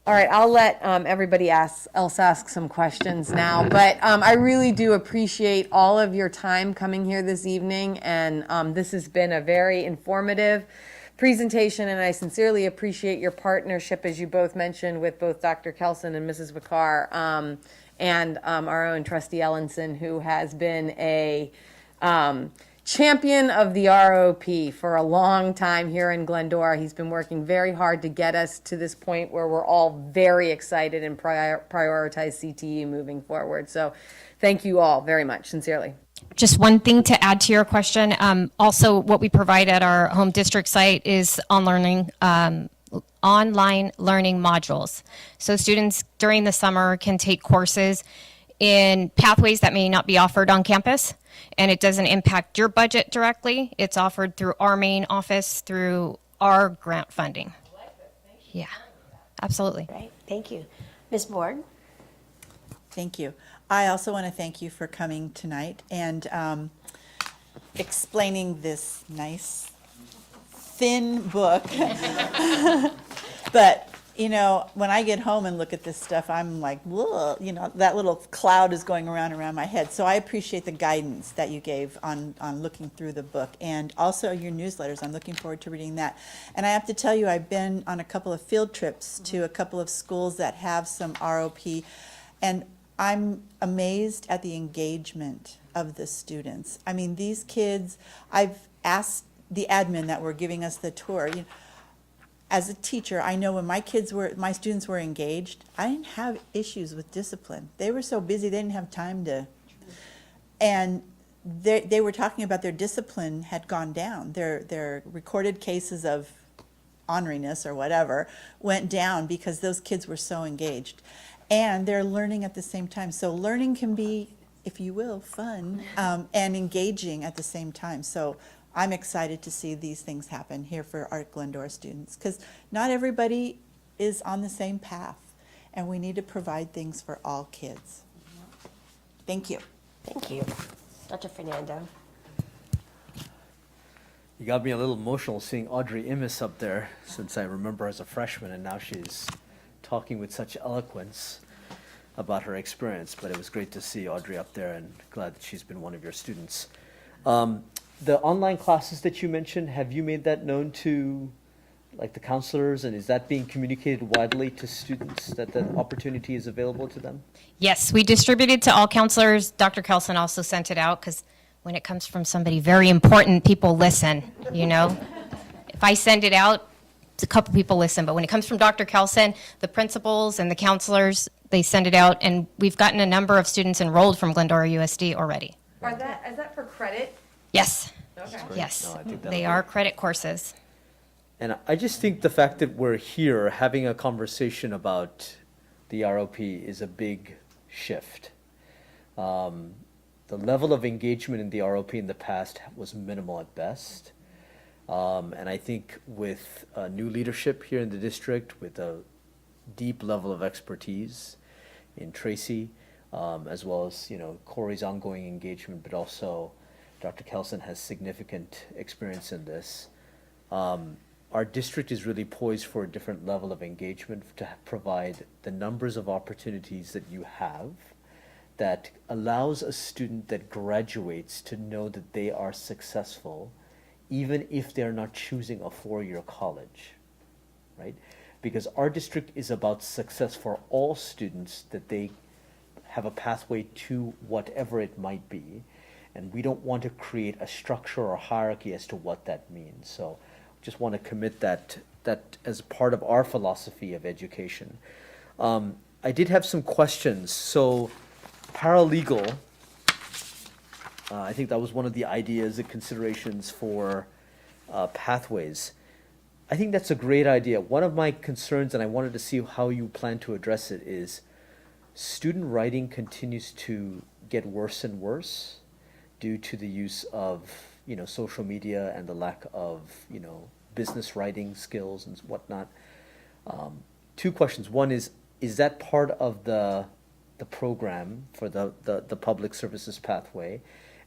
All right, I'll let everybody else ask some questions now, but I really do appreciate all of your time coming here this evening, and this has been a very informative presentation, and I sincerely appreciate your partnership, as you both mentioned, with both Dr. Kelson and Mrs. Vicar, and our own trustee Ellenson, who has been a champion of the ROP for a long time here in Glendora. He's been working very hard to get us to this point where we're all very excited and prioritize CTE moving forward. So thank you all very much, sincerely. Just one thing to add to your question. Also, what we provide at our home district site is online learning modules. So students during the summer can take courses in pathways that may not be offered on campus, and it doesn't impact your budget directly. It's offered through our main office, through our grant funding. Yeah, absolutely. Right, thank you. Ms. Board? Thank you. I also want to thank you for coming tonight and explaining this nice, thin book. But, you know, when I get home and look at this stuff, I'm like, whoa, you know, that little cloud is going around my head. So I appreciate the guidance that you gave on looking through the book, and also your newsletters. I'm looking forward to reading that. And I have to tell you, I've been on a couple of field trips to a couple of schools that have some ROP, and I'm amazed at the engagement of the students. I mean, these kids, I've asked the admin that were giving us the tour, you know, as a teacher, I know when my students were engaged, I didn't have issues with discipline. They were so busy, they didn't have time to, and they were talking about their discipline had gone down. Their recorded cases of orneriness or whatever went down because those kids were so engaged. And they're learning at the same time. So learning can be, if you will, fun and engaging at the same time. So I'm excited to see these things happen here for our Glendora students, because not everybody is on the same path, and we need to provide things for all kids. Thank you. Thank you. Dr. Fernando? You got me a little emotional seeing Audrey Immis up there, since I remember as a freshman, and now she's talking with such eloquence about her experience. But it was great to see Audrey up there, and glad that she's been one of your students. The online classes that you mentioned, have you made that known to like the counselors, and is that being communicated widely to students that the opportunity is available to them? Yes, we distributed to all counselors. Dr. Kelson also sent it out because when it comes from somebody very important, people listen, you know. If I send it out, a couple people listen, but when it comes from Dr. Kelson, the principals and the counselors, they send it out, and we've gotten a number of students enrolled from Glendora USD already. Is that for credit? Yes. Okay. Yes, No, I think that'll they be- are credit courses. And I just think the fact that we're here having a conversation about the ROP is a big shift. The level of engagement in the ROP in the past was minimal at best. And I think with new leadership here in the district, with a deep level of expertise in Tracy, as well as, you know, Corey's ongoing engagement, but also Dr. Kelson has significant experience in this. Our district is really poised for a different level of engagement to provide the numbers of opportunities that you have that allows a student that graduates to know that they are successful even if they're not choosing a four-year college, right? Because our district is about success for all students, that they have a pathway to whatever it might be. And we don't want to create a structure or hierarchy as to what that means. So just want to commit that as part of our philosophy of education. I did have some questions. So paralegal, I think that was one of the ideas and considerations for pathways. I think that's a great idea. One of my concerns, and I wanted to see how you plan to address it, is student writing continues to get worse and worse due to the use of, you know, social media and the lack of, you know, business writing skills and whatnot. Two questions. One is that part of the program for the public services pathway?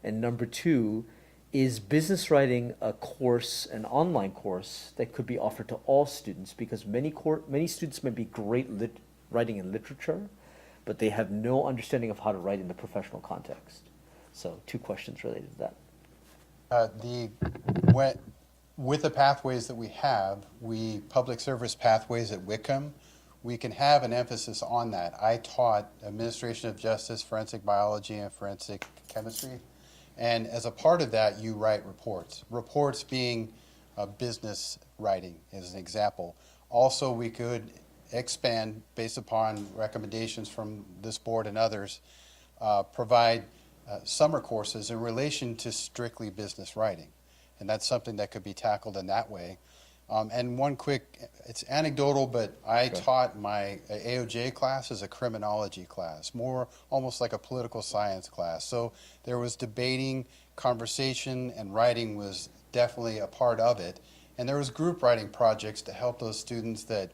And number two, is business writing a course, an online course that could be offered to all students? Because many students may be great writing in literature, but they have no understanding of how to write in the professional context. So two questions related to that. With the pathways that we have, public service pathways at Wickham, we can have an emphasis on that. I taught administration of justice, forensic biology, and forensic chemistry And as a part of that, you write reports. Reports being business writing is an example. Also, we could expand, based upon recommendations from this board and others, provide summer courses in relation to strictly business writing. And that's something that could be tackled in that way. And one quick, it's anecdotal, but I taught my AOJ class as a criminology class, more almost like a political science class. So there was debating, conversation, and writing was definitely a part of it. And there was group writing projects to help those students that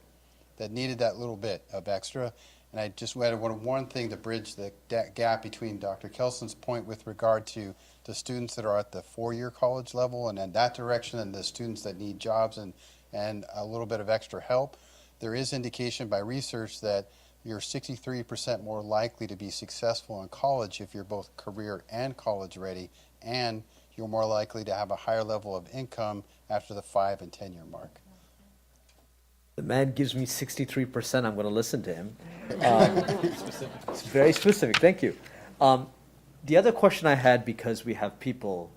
needed that little bit of extra. And I just wanted one thing to bridge the gap between Dr. Kelson's point with regard to the students that are at the four-year college level and in that direction, and the students that need jobs and a little bit of extra help. There is indication by research that you're 63% more likely to be successful in college if you're both career and college ready, and you're more likely to have a higher level of income after the 5 and 10 year mark. The man gives me 63%, I'm going to listen to him. It's very specific, thank you. The other question I had, because we have people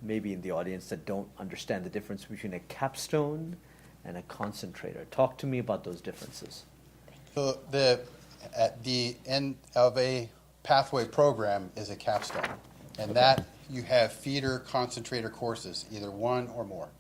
maybe in the audience that don't understand the difference between a capstone and a concentrator. Talk to me about those differences. So at the end of a pathway program is a capstone, and that you have feeder concentrator courses, either one or more.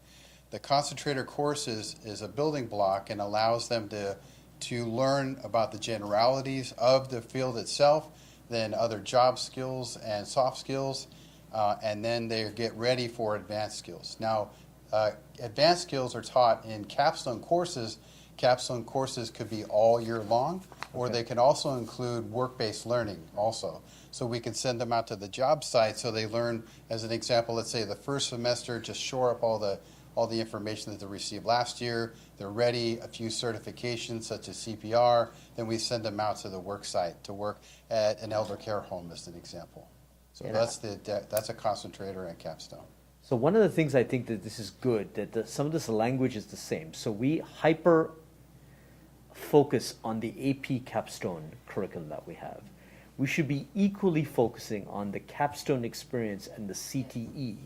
The concentrator courses is a building block and allows them to learn about the generalities of the field itself, then other job skills and soft skills, and then they get ready for advanced skills. Now, advanced skills are taught in capstone courses. Capstone courses could be all year long, or they can also include work-based learning also. So we can send them out to the job site so they learn, as an example, let's say the first semester, just shore up all the information that they received last year. They're ready, a few certifications such as CPR, then we send them out to the work site to work at an elder care home as an example. So that's a concentrator and capstone. So one of the things I think that this is good, that some of this language is the same. So we hyper focus on the AP capstone curriculum that we have. We should be equally focusing on the capstone experience and the CTE.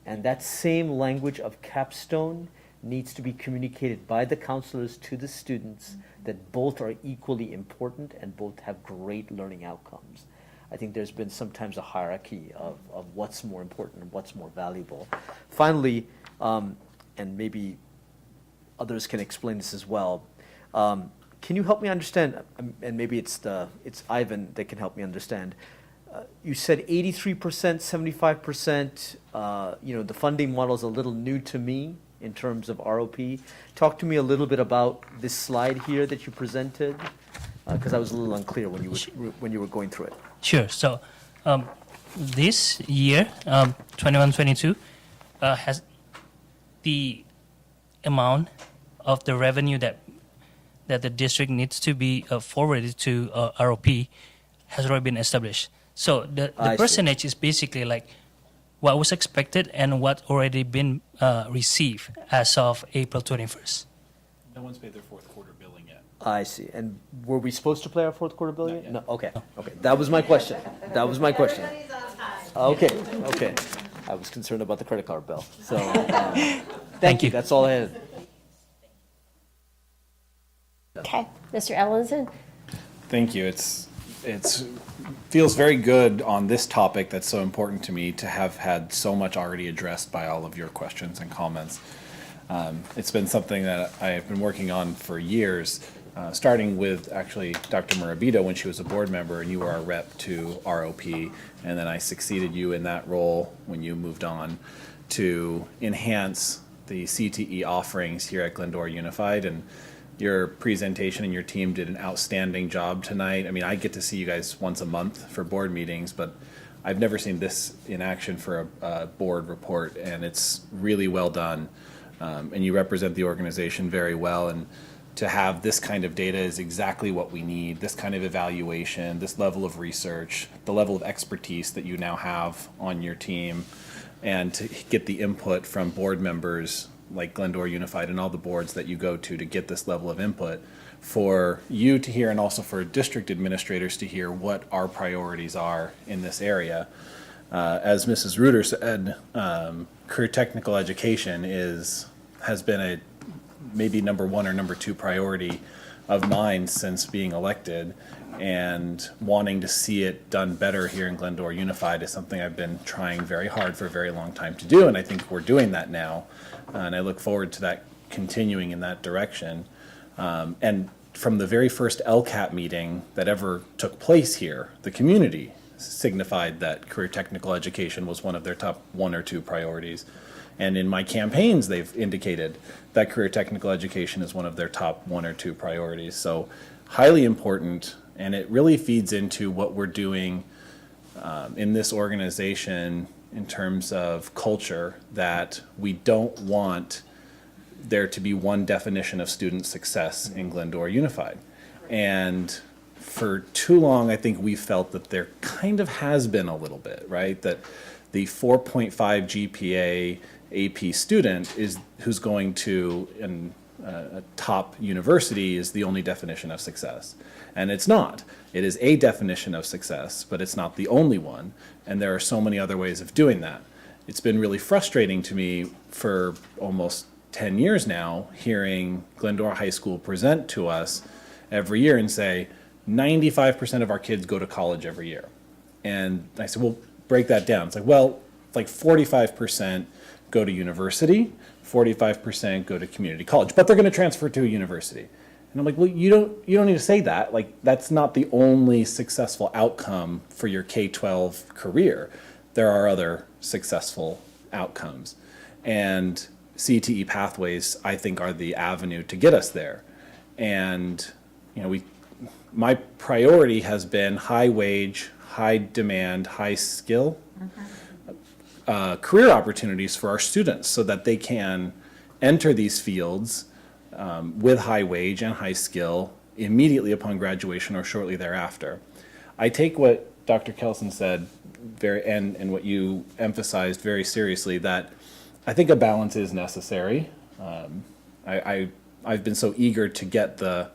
And that same language of capstone needs to be communicated by the counselors to the students, that both are equally important and both have great learning outcomes. I think there's been sometimes a hierarchy of what's more important and what's more valuable. Finally, and maybe others can explain this as well, can you help me understand, and maybe it's Ivan that can help me understand, you said 83%, 75%, the funding model is a little new to me in terms of ROP. Talk to me a little bit about this slide here that you presented, because I was a little unclear when you were going through it. Sure. So this year, 21-22, has the amount of the revenue that the district needs to be forwarded to ROP has already been established. So the percentage is basically like what was expected and what already been received as of April 21st. No one's paid their fourth quarter billing yet. I see. And were we supposed to play our fourth quarter billing yet? No. Okay. Okay. That was my question. Okay. I was concerned about the credit card bill. So thank you. That's all I had. Okay, Mr. Ellenson. Thank you. It's feels very good on this topic that's so important to me to have had so much already addressed by all of your questions and comments. It's been something that I have been working on for years, starting with actually Dr. Murabito when she was a board member and you were our rep to ROP, and then I succeeded you in that role when you moved on to enhance the CTE offerings here at Glendora Unified. And your presentation and your team did an outstanding job tonight. I mean, I get to see you guys once a month for board meetings, but I've never seen this in action for a board report, and it's really well done. And you represent the organization very well, and to have this kind of data is exactly what we need, this kind of evaluation, this level of research, the level of expertise that you now have on your team, and to get the input from board members like Glendora Unified and all the boards that you go to get this level of input for you to hear, and also for district administrators to hear what our priorities are in this area. As Mrs. Reuter said, career technical education has been a maybe number one or number two priority of mine since being elected, and wanting to see it done better here in Glendora Unified is something I've been trying very hard for a very long time to do, and I think we're doing that now, and I look forward to that continuing in that direction. And from the very first LCAT meeting that ever took place here, the community signified that career technical education was one of their top one or two priorities. And in my campaigns, they've indicated that career technical education is one of their top one or two priorities. So highly important, and it really feeds into what we're doing in this organization in terms of culture, that we don't want there to be one definition of student success in Glendora Unified. And for too long, I think we felt that there kind of has been a little bit, right? That the 4.5 GPA AP student who's going to a top university is the only definition of success. And it's not. It is a definition of success, but it's not the only one. And there are so many other ways of doing that. It's been really frustrating to me for almost 10 years now, hearing Glendora High School present to us every year and say, 95% of our kids go to college every year. And I said, well, break that down. It's like, well, it's like 45% go to university, 45% go to community college, but they're going to transfer to a university. And I'm like, well, you don't need to say that. Like, that's not the only successful outcome for your K-12 career. There are other successful outcomes. And CTE pathways, I think, are the avenue to get us there. And, you know, my priority has been high wage, high demand, high skill career opportunities for our students so that they can enter these fields with high wage and high skill immediately upon graduation or shortly thereafter. I take what Dr. Kelson said and what you emphasized very seriously, that I think a balance is necessary. I've been so eager to get the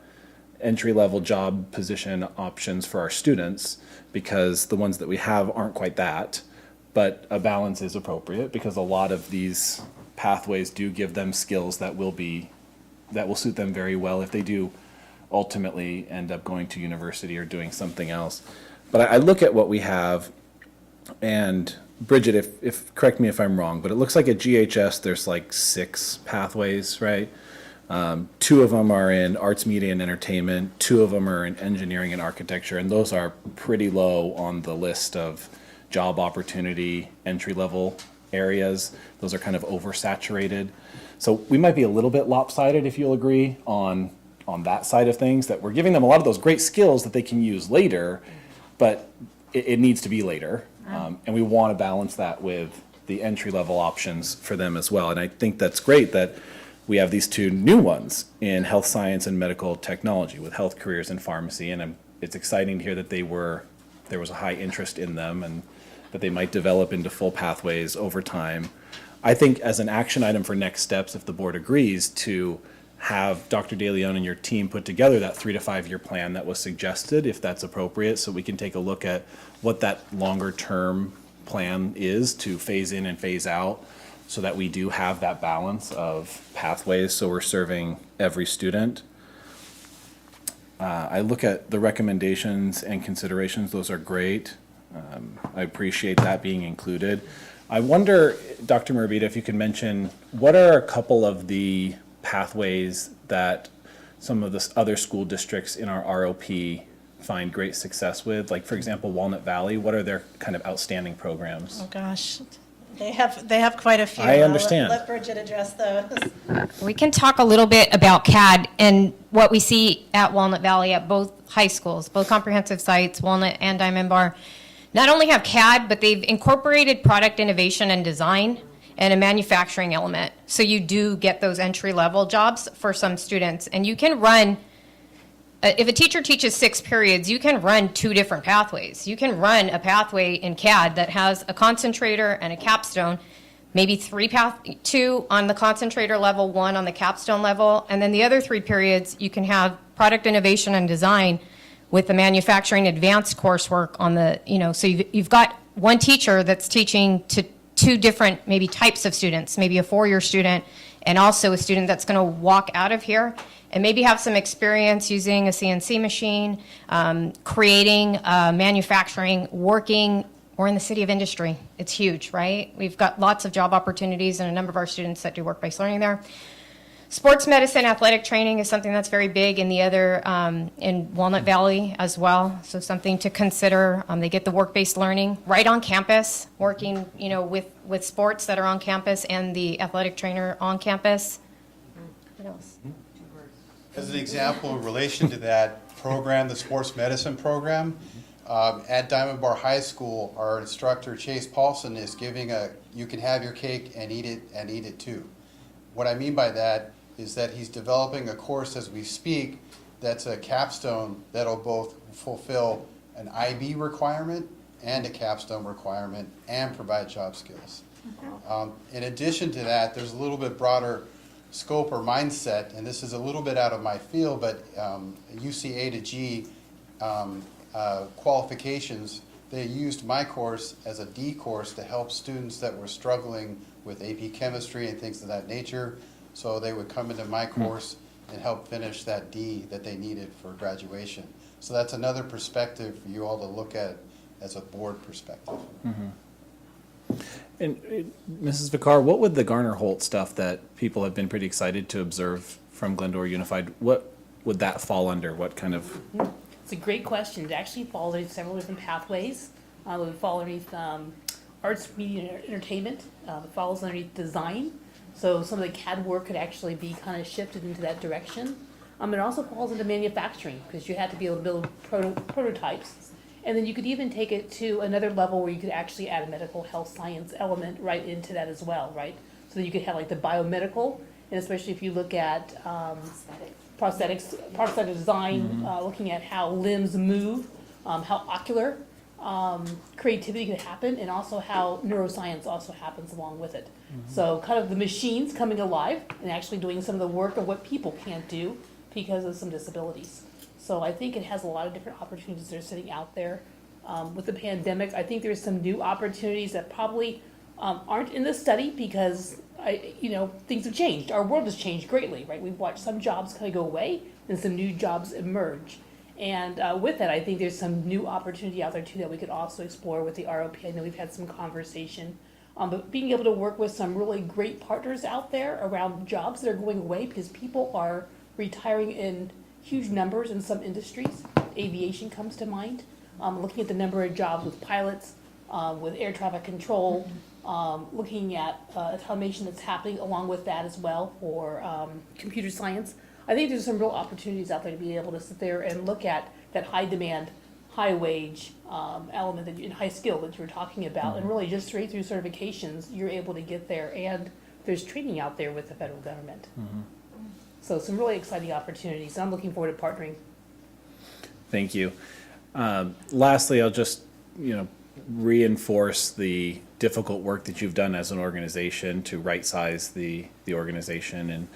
entry-level job position options for our students because the ones that we have aren't quite that, but a balance is appropriate because a lot of these pathways do give them skills that will suit them very well if they do ultimately end up going to university or doing something else. But I look at what we have, and Bridget, if correct me if I'm wrong, but it looks like at GHS there's like 6 pathways, right? 2 of them are in arts, media, and entertainment. 2 of them are in engineering and architecture, and those are pretty low on the list of job opportunity, entry-level areas. Those are kind of oversaturated. So we might be a little bit lopsided, if you'll agree, on that side of things, that we're giving them a lot of those great skills that they can use later, but it needs to be later. And we want to balance that with the entry-level options for them as well. And I think that's great that we have these 2 new ones in health science and medical technology with health careers and pharmacy. And it's exciting to hear that there was a high interest in them and that they might develop into full pathways over time. I think as an action item for next steps, if the board agrees, to have Dr. DeLeon and your team put together that 3 to 5 year plan that was suggested, if that's appropriate, so we can take a look at what that longer term plan is to phase in and phase out so that we do have that balance of pathways so we're serving every student. I look at the recommendations and considerations. Those are great. I appreciate that being included. I wonder, Dr. Murabita, if you could mention what are a couple of the pathways that some of the other school districts in our ROP find great success with? Like, for example, Walnut Valley, what are their kind of outstanding programs? Oh, gosh. They have quite a few. I understand. Let Bridget address those. We can talk a little bit about CAD and what we see at Walnut Valley at both high schools, both comprehensive sites, Walnut and Diamond Bar. Not only have CAD, but they've incorporated product innovation and design and a manufacturing element. So you do get those entry-level jobs for some students. And you can run, if a teacher teaches 6 periods, you can run 2 different pathways. You can run a pathway in CAD that has a concentrator and a capstone, maybe 2 on the concentrator level, 1 on the capstone level, and then the other 3 periods you can have product innovation and design with the manufacturing advanced coursework on the, so you've got one teacher that's teaching to two different maybe types of students, maybe a four-year student and also a student that's going to walk out of here and maybe have some experience using a CNC machine, creating, manufacturing, working, or in the city of industry. It's huge, right? We've got lots of job opportunities and a number of our students that do work-based learning there. Sports medicine, athletic training is something that's very big in the other, in Walnut Valley as well. So something to consider. They get the work-based learning right on campus, working, you know, with sports that are on campus and the athletic trainer on campus. What else? As an example, in relation to that program, the sports medicine program, at Diamond Bar High School, our instructor, Chase Paulson, is giving you can have your cake and eat it too. What I mean by that is that he's developing a course as we speak that's a capstone that'll both fulfill an IB requirement and a capstone requirement and provide job skills. In addition to that, there's a little bit broader scope or mindset, and this is a little bit out of my field, but UCA to G qualifications, they used my course as a D course to help students that were struggling with AP chemistry and things of that nature. So they would come into my course and help finish that D that they needed for graduation. So that's another perspective for you all to look at as a board perspective. And Mrs. Vicar, what would the Garner-Holt stuff that people have been pretty excited to observe from Glendora Unified, what would that fall under? What kind of? It's a great question. It actually falls underneath several different pathways. It would fall underneath arts, media, and entertainment. It falls underneath design. So some of the CAD work could actually be kind of shifted into that direction. It also falls into manufacturing because you had to be able to build prototypes. And then you could even take it to another level where you could actually add a medical health science element right into that as well, right? So that you could have like the biomedical, and especially if you look at prosthetic design, looking at how limbs move, how ocular creativity can happen, and also how neuroscience also happens along with it. So kind of the machines coming alive and actually doing some of the work of what people can't do because of some disabilities. So I think it has a lot of different opportunities that are sitting out there. With the pandemic, I think there's some new opportunities that probably aren't in the study because things have changed. Our world has changed greatly, right? We've watched some jobs kind of go away and some new jobs emerge. And with that, I think there's some new opportunity out there too that we could also explore with the ROP. I know we've had some conversation, but being able to work with some really great partners out there around jobs that are going away because people are retiring in huge numbers in some industries. Aviation comes to mind. Looking at the number of jobs with pilots, with air traffic control, looking at automation that's happening along with that as well for computer science. I think there's some real opportunities out there to be able to sit there and look at that high demand, high wage element and high skill that you were talking about, and really just straight through certifications, you're able to get there, and there's training out there with the federal government. So some really exciting opportunities, and I'm looking forward to partnering. Thank you. Lastly, I'll just reinforce the difficult work that you've done as an organization to right-size the organization and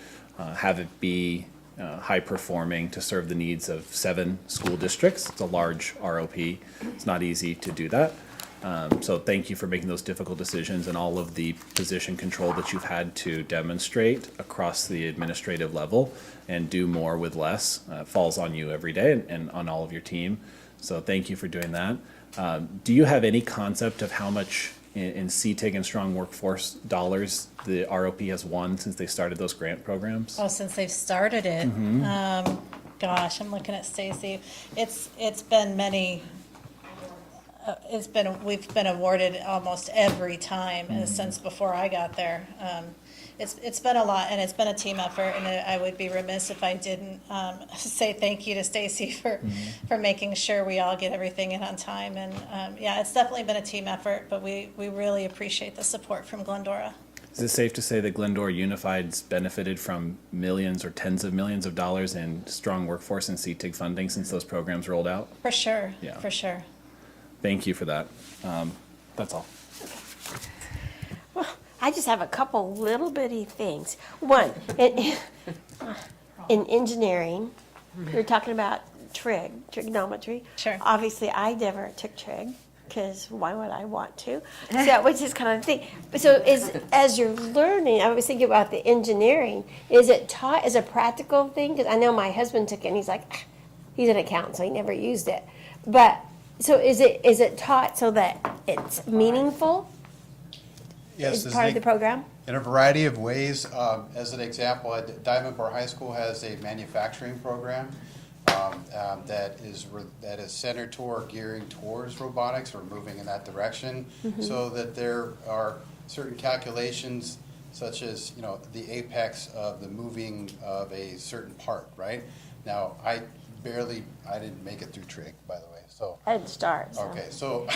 have it be high performing to serve the needs of 7 school districts. It's a large ROP. It's not easy to do that. So thank you for making those difficult decisions and all of the position control that you've had to demonstrate across the administrative level and do more with less. Falls on you every day and on all of your team. So thank you for doing that. Do you have any concept of how much in CTIG and Strong Workforce dollars the ROP has won since they started those grant programs? Oh, since they've started it, gosh, I'm looking at Stacy. It's been many. We've been awarded almost every time since before I got there. It's been a lot, and it's been a team effort, and I would be remiss if I didn't say thank you to Stacy for making sure we all get everything in on time. And yeah, it's definitely been a team effort, but we really appreciate the support from Glendora. Is it safe to say that Glendora Unified's benefited from millions or tens of millions of dollars in Strong Workforce and CTIG funding since those programs rolled out? For sure, Yeah. for sure. Thank you for that. That's all. Well, I just have a couple little bitty things. One, in engineering, you're talking about trigonometry. Sure. Obviously, I never took trig. because why would I want to? So, which is kind of the thing. But so as you're learning, I was thinking about the engineering. Is it taught as a practical thing? Because I know my husband took it and he's like, "Ah," he's an accountant, so he never used it. But, so is it taught so that it's meaningful? Yes, Is part of the program? in a variety of ways. As an example, Diamond Bar High School has a manufacturing program that is centered toward gearing towards robotics or moving in that direction, so that there are certain calculations such as, you know, the apex of the moving of a certain part, right? Now, I didn't make it through trig, by the way. So I didn't start. So. okay, so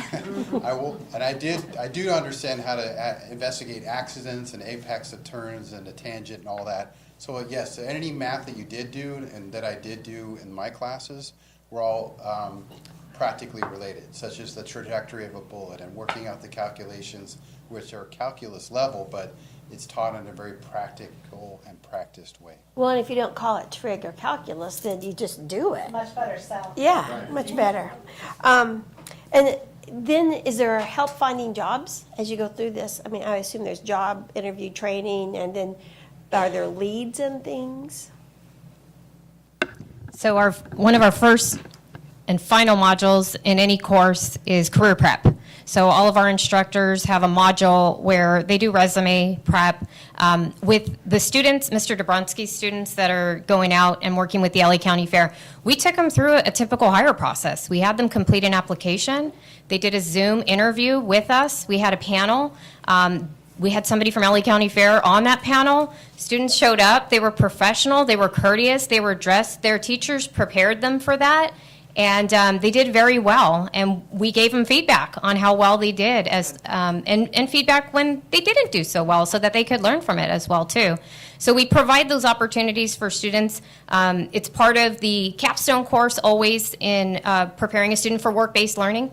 I do understand how to investigate accidents and apex of turns and the tangent and all that. So yes, any math that you did do and that I did do in my classes were all practically related, such as the trajectory of a bullet and working out the calculations, which are calculus level, but it's taught in a very practical and practiced way. Well, and if you don't call it trig or calculus, then you just do it. Much better sound. Yeah, much better. And then is there help finding jobs as you go through this? I mean, I assume there's job interview training, and then are there leads and things? So one of our first and final modules in any course is career prep. So all of our instructors have a module where they do resume prep with the students, Mr. Dobronsky's students that are going out and working with the LA County Fair. We took them through a typical hire process. We had them complete an application. They did a Zoom interview with us. We had a panel. We had somebody from LA County Fair on that panel. Students showed up. They were professional. They were courteous. They were dressed. Their teachers prepared them for that. And they did very well, and we gave them feedback on how well they did, and feedback when they didn't do so well, so that they could learn from it as well too. So we provide those opportunities for students. It's part of the capstone course always in preparing a student for work-based learning.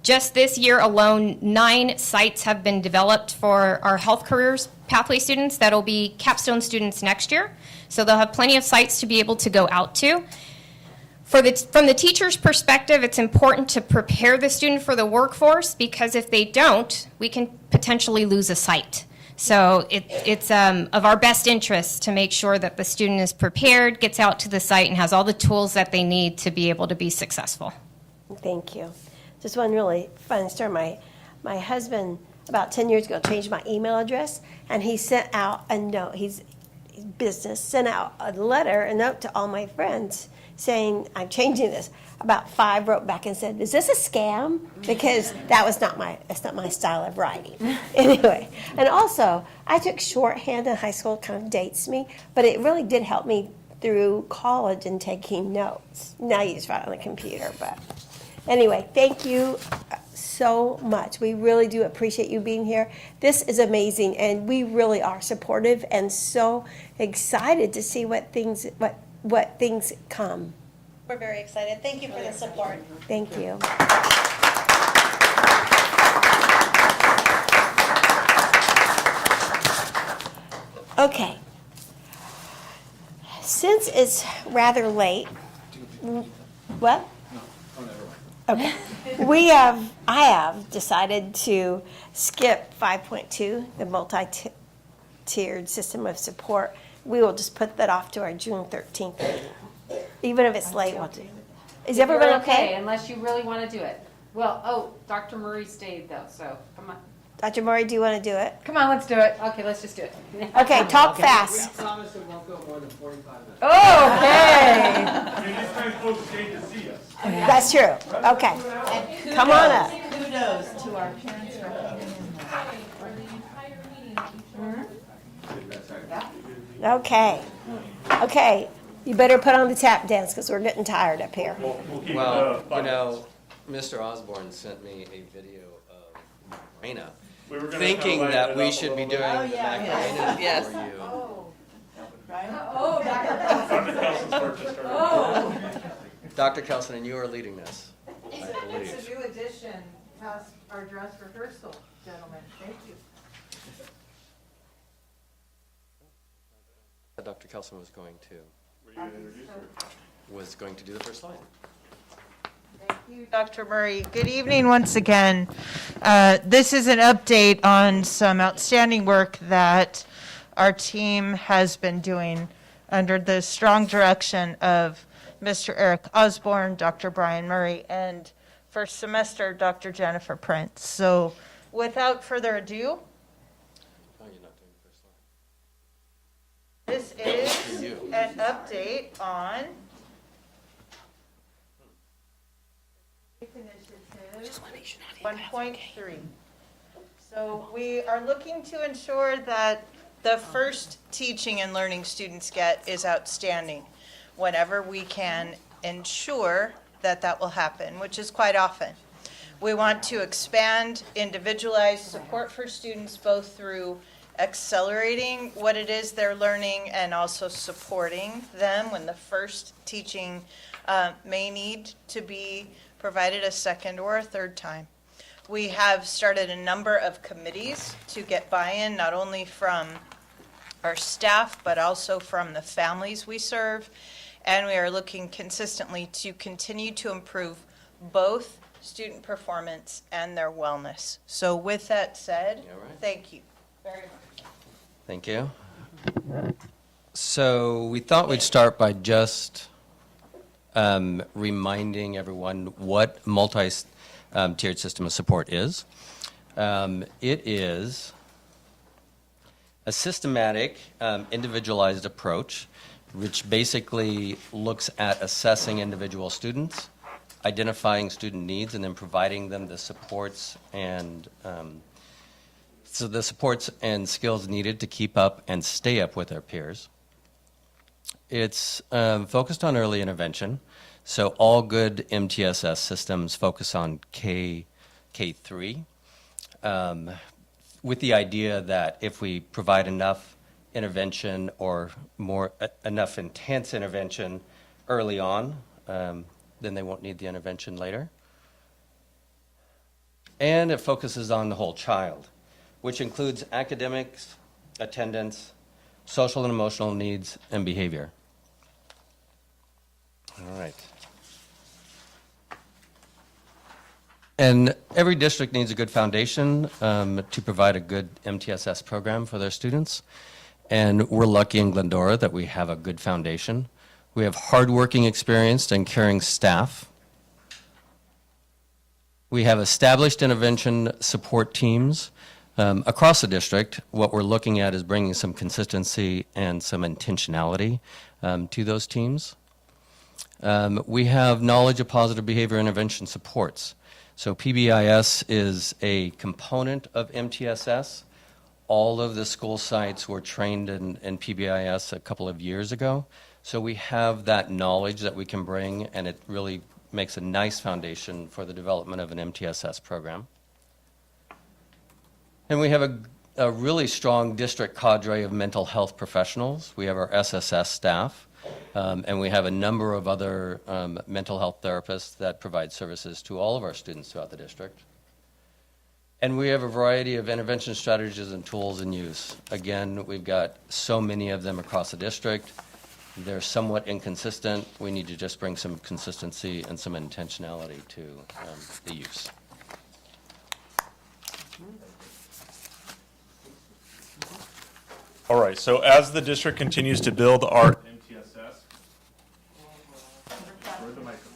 Just this year alone, 9 sites have been developed for our health careers pathway students that'll be capstone students next year. So they'll have plenty of sites to be able to go out to. From the teacher's perspective, it's important to prepare the student for the workforce, because if they don't, we can potentially lose a site. So it's of our best interest to make sure that the student is prepared, gets out to the site, and has all the tools that they need to be able to be successful. Thank you. Just one really fun story. My husband, about 10 years ago, changed my email address, and he sent out a note. His business sent out a note to all my friends saying, I'm changing this. About 5 wrote back and said, is this a scam? Because that's not my style of writing. Anyway, and also, I took shorthand in high school. It kind of dates me, but it really did help me through college and taking notes. Now you just write on the computer, but anyway, thank you so much. We really do appreciate you being here. This is amazing, and we really are supportive and so excited to see what things come. We're very excited. Thank you for the support. Thank you. Okay. Since it's rather late, what? Okay. I have decided to skip 5.2, the multi-tiered system of support. We will just put that off to our June 13th meeting. Even if it's late, we'll do. Is everyone okay? Unless you really want to do it. Well, Dr. Murray stayed though, so come on. Dr. Murray, do you want to do it? Come on, let's do it. Okay, let's just do it. Okay, talk fast. We promise it won't go more than 45 minutes. Okay. These kind of folks came to see us. That's true. Okay. And Come on up. Kudos to our parents for coming in. Okay. Okay. You better put on the tap dance because we're getting tired up here. Well, you know, Mr. Osborne sent me a video of Macarena, thinking that we should be doing the Macarena for you. Oh, right? Oh, Dr. Kelson's purchased her. Dr. Kelson, and you are leading this, I It's believe. a new addition past our dress rehearsal, gentlemen. Thank you. Dr. Kelson was going to do the first line. Thank you, Dr. Murray. Good evening once again. This is an update on some outstanding work that our team has been doing under the strong direction of Mr. Eric Osborne, Dr. Brian Murray, and first semester, Dr. Jennifer Prince. So without further ado, this is an update on Initiative 1.3. So we are looking to ensure that the first teaching and learning students get is outstanding whenever we can ensure that that will happen, which is quite often. We want to expand individualized support for students both through accelerating what it is they're learning and also supporting them when the first teaching may need to be provided a second or a third time. We have started a number of committees to get buy-in not only from our staff but also from the families we serve, and we are looking consistently to continue to improve both student performance and their wellness. So with that said, thank you very much. Thank you. So we thought we'd start by just reminding everyone what multi-tiered system of support is. It is a systematic, individualized approach which basically looks at assessing individual students, identifying student needs, and then providing them the supports and skills needed to keep up and stay up with their peers. It's focused on early intervention, so all good MTSS systems focus on K3, with the idea that if we provide enough intervention or enough intense intervention early on, then they won't need the intervention later. And it focuses on the whole child, which includes academics, attendance, social and emotional needs, and behavior. All right. And every district needs a good foundation to provide a good MTSS program for their students. And we're lucky in Glendora that we have a good foundation. We have hardworking, experienced, and caring staff. We have established intervention support teams across the district. What we're looking at is bringing some consistency and some intentionality to those teams. We have knowledge of positive behavior intervention supports. So PBIS is a component of MTSS. All of the school sites were trained in PBIS a couple of years ago. So we have that knowledge that we can bring, and it really makes a nice foundation for the development of an MTSS program. And we have a really strong district cadre of mental health professionals. We have our SSS staff, and we have a number of other mental health therapists that provide services to all of our students throughout the district. And we have a variety of intervention strategies and tools in use. Again, we've got so many of them across the district. They're somewhat inconsistent. We need to just bring some consistency and some intentionality to the use. All right, so as the district continues to build our MTSS, where's the microphone?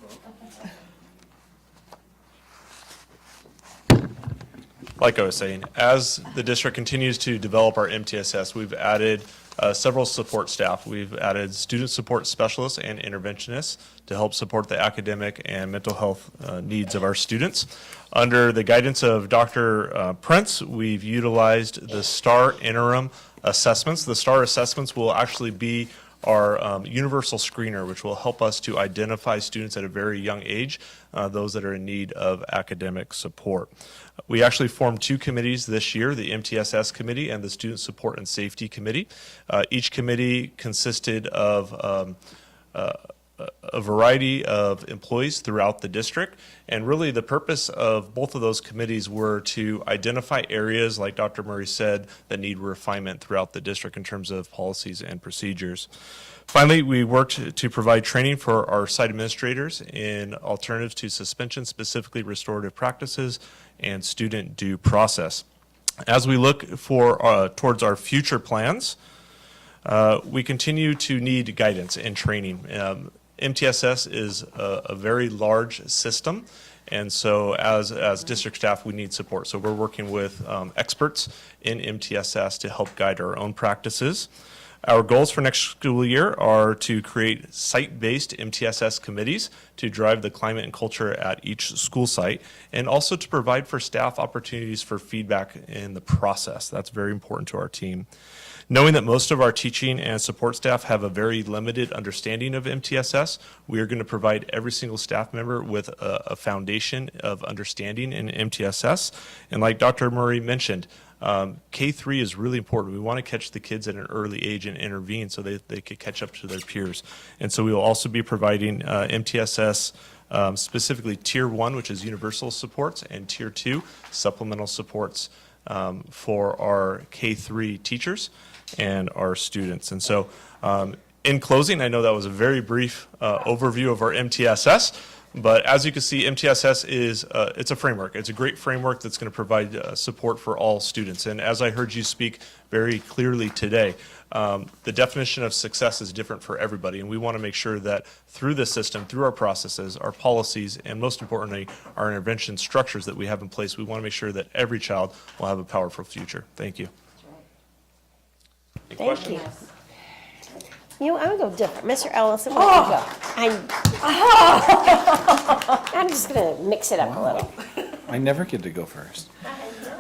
Like I was saying, as the district continues to develop our MTSS, we've added several support staff. We've added student support specialists and interventionists to help support the academic and mental health needs of our students. Under the guidance of Dr. Prince, we've utilized the STAR interim assessments. The STAR assessments will actually be our universal screener, which will help us to identify students at a very young age, those that are in need of academic support. We actually formed two committees this year, the MTSS committee and the Student Support and Safety Committee. Each committee consisted of a variety of employees throughout the district, and really the purpose of both of those committees were to identify areas, like Dr. Murray said, that need refinement throughout the district in terms of policies and procedures. Finally, we worked to provide training for our site administrators in alternatives to suspension, specifically restorative practices and student due process. As we look towards our future plans, we continue to need guidance and training. MTSS is a very large system, and so as district staff, we need support. So we're working with experts in MTSS to help guide our own practices. Our goals for next school year are to create site-based MTSS committees to drive the climate and culture at each school site, and also to provide for staff opportunities for feedback in the process. That's very important to our team. Knowing that most of our teaching and support staff have a very limited understanding of MTSS, we are going to provide every single staff member with a foundation of understanding in MTSS. And like Dr. Murray mentioned, K-3 is really important. We want to catch the kids at an early age and intervene so they could catch up to their peers. And so we will also be providing MTSS, specifically Tier 1, which is universal supports, and Tier 2, supplemental supports for our K-3 teachers and our students. And so in closing, I know that was a very brief overview of our MTSS. But as you can see, MTSS is it's a framework. It's a great framework that's going to provide support for all students. And as I heard you speak very clearly today, the definition of success is different for everybody. And we want to make sure that through this system, through our processes, our policies, and most importantly, our intervention structures that we have in place, we want to make sure that every child will have a powerful future. Thank you. Any Thank questions? you. You know, I'm going to go different. Mr. Ellison, where do you go? I'm just going to mix it up a little. I never get to go first.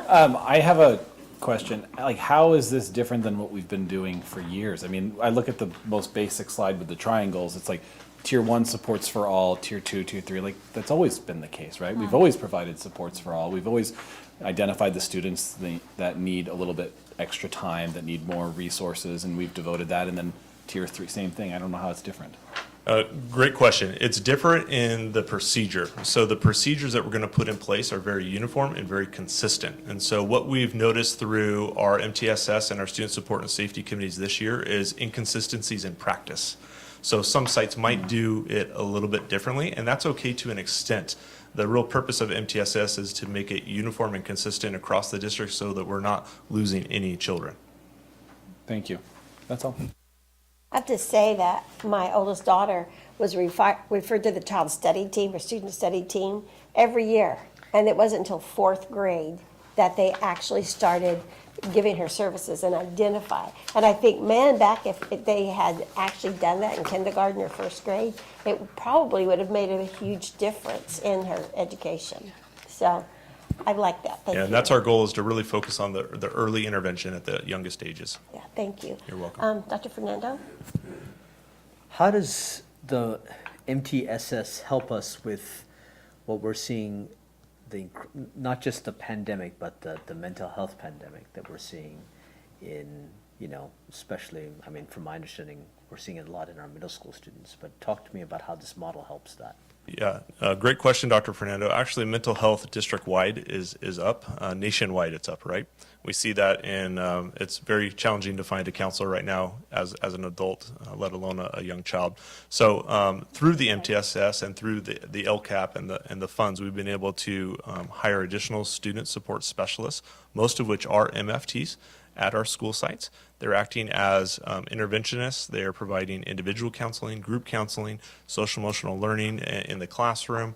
I have a question. Like, how is this different than what we've been doing for years? I mean, I look at the most basic slide with the triangles. It's like Tier 1 supports for all, Tier 2, Tier 3. Like, that's always been the case, right? We've always provided supports for all. We've always identified the students that need a little bit extra time, that need more resources, and we've devoted that. And then Tier 3, same thing. I don't know how it's different. Great question. It's different in the procedure. So the procedures that we're going to put in place are very uniform and very consistent. And so what we've noticed through our MTSS and our student support and safety committees this year is inconsistencies in practice. So some sites might do it a little bit differently, and that's okay to an extent. The real purpose of MTSS is to make it uniform and consistent across the district so that we're not losing any children. Thank you. That's all. I have to say that my oldest daughter was referred to the child study team or student study team every year. And it wasn't until 4th grade that they actually started giving her services and identify. And I think, man, back if they had actually done that in kindergarten or 1st grade, it probably would have made a huge difference in her education. So I like that. Thank you. And that's our goal, is to really focus on the early intervention at the youngest ages. Yeah, thank you. You're welcome. Dr. Fernando? How does the MTSS help us with what we're seeing, not just the pandemic, but the mental health pandemic that we're seeing in, especially, I mean, from my understanding, we're seeing it a lot in our middle school students, but talk to me about how this model helps that. Yeah, great question, Dr. Fernando. Actually, mental health district-wide is up. Nationwide, it's up, right? We see that in, it's very challenging to find a counselor right now as an adult, let alone a young child. So through the MTSS and through the LCAP and the funds, we've been able to hire additional student support specialists, most of which are MFTs at our school sites. They're acting as interventionists. They are providing individual counseling, group counseling, social emotional learning in the classroom.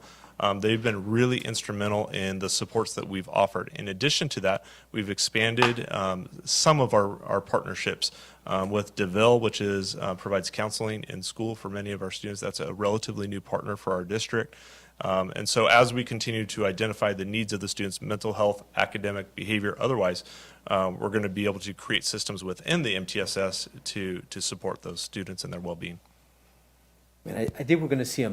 They've been really instrumental in the supports that we've offered. In addition to that, we've expanded some of our partnerships with DeVille, which provides counseling in school for many of our students. That's a relatively new partner for our district. And so as we continue to identify the needs of the students, mental health, academic, behavior, otherwise, we're going to be able to create systems within the MTSS to support those students and their well-being. I think we're going to see the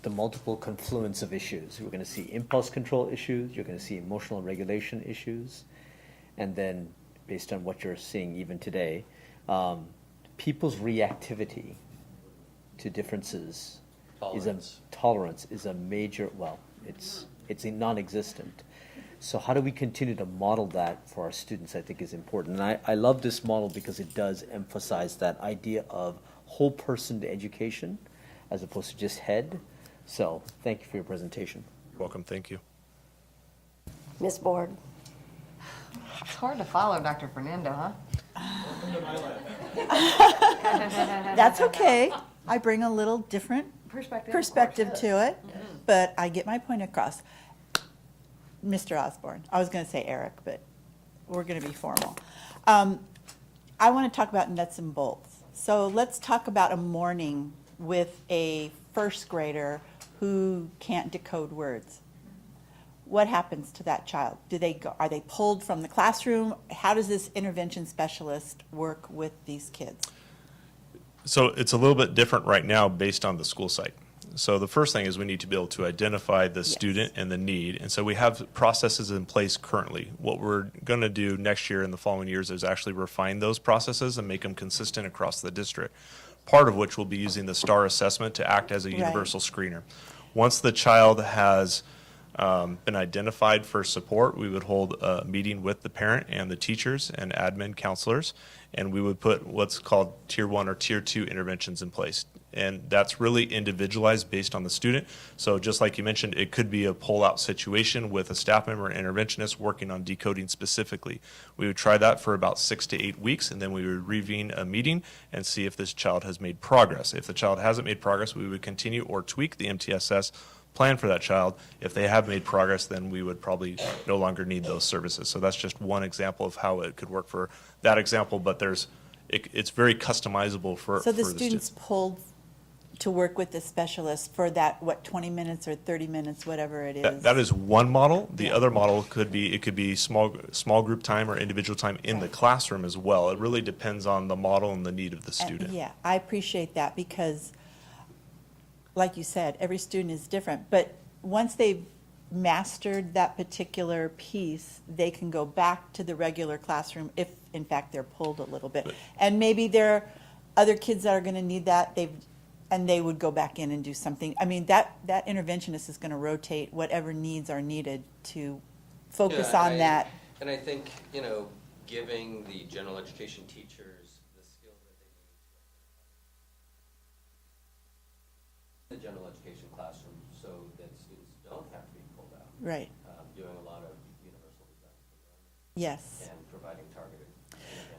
multiple confluence of issues. We're going to see impulse control issues, you're going to see emotional regulation issues, and then based on what you're seeing even today, people's reactivity to differences tolerance is a major, well, it's non-existent. So how do we continue to model that for our students, I think is important. And I love this model because it does emphasize that idea of whole person education as opposed to just head. So thank you for your presentation. You're welcome. Thank you. Ms. Board. It's hard to follow Dr. Fernando, huh? That's okay. I bring a little different perspective to it, but I get my point across. Mr. Osborne, I was going to say Eric, but we're going to be formal. I want to talk about nuts and bolts. So let's talk about a morning with a first grader who can't decode words. What happens to that child? Are they pulled from the classroom? How does this intervention specialist work with these kids? So it's a little bit different right now based on the school site. So the first thing is we need to be able to identify the student and the need. And so we have processes in place currently. What we're going to do next year and the following years is actually refine those processes and make them consistent across the district. Part of which will be using the STAR assessment to act as a universal screener. Once the child has been identified for support, we would hold a meeting with the parent and the teachers and admin counselors, and we would put what's called Tier 1 or Tier 2 interventions in place. And that's really individualized based on the student. So just like you mentioned, it could be a pull-out situation with a staff member and interventionist working on decoding specifically. We would try that for about 6 to 8 weeks, and then we would reconvene a meeting and see if this child has made progress. If the child hasn't made progress, we would continue or tweak the MTSS plan for that child. If they have made progress, then we would probably no longer need those services. So that's just one example of how it could work for that example, but it's very customizable for So the for students pulled to work with the specialist for that, 20 minutes or 30 minutes, whatever it is? That is one model. The other model could be small group time or individual time in the classroom as well. It really depends on the model and the need of the student. Yeah, I appreciate that because, like you said, every student is different. But once they've mastered that particular piece, they can go back to the regular classroom if, in fact, they're pulled a little bit. And maybe there are other kids that are going to need that. And they would go back in and do something. I mean, that interventionist is going to rotate whatever needs are needed to focus on that. And I think, giving the general education teachers the skills that they need in the general education classroom so that students don't have to be pulled out. Right. Doing a lot of universal design for learning. Yes. And providing targeted.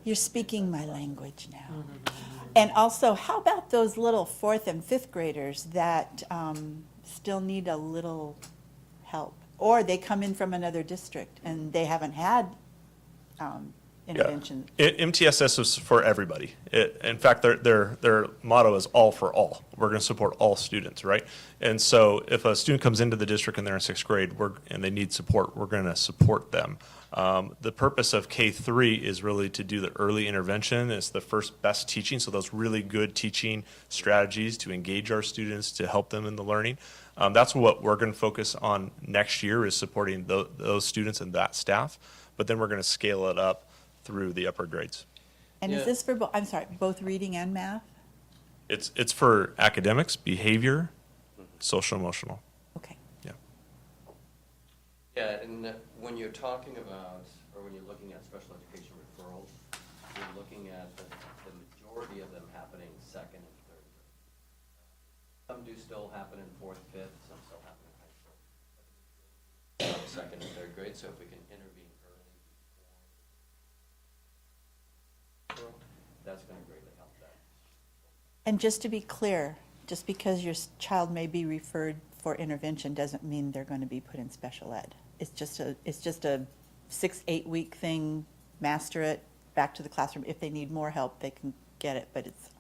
You're speaking my language now. And also, how about those little 4th and 5th graders that still need a little help? Or they come in from another district and they haven't had intervention. Yeah. MTSS is for everybody. In fact, their motto is all for all. We're going to support all students, right? And so if a student comes into the district and they're in 6th grade and they need support, we're going to support them. The purpose of K3 is really to do the early intervention. It's the first best teaching, so those really good teaching strategies to engage our students, to help them in the learning. That's what we're going to focus on next year, is supporting those students and that staff, but then we're going to scale it up through the upper grades. And is this for, both reading and math? It's for academics, behavior, social, emotional. Okay. Yeah. Yeah, and when you're talking about, or when you're looking at special education referrals, you're looking at the majority of them happening 2nd and 3rd grade. Some do still happen in 4th, 5th, some still happen in high school. 2nd and 3rd grade, so if we can intervene early before, that's going to greatly help that. And just to be clear, just because your child may be referred for intervention doesn't mean they're going to be put in special ed. It's just a 6-8 week thing, master it, back to the classroom. If they need more help, they can get it, but it's...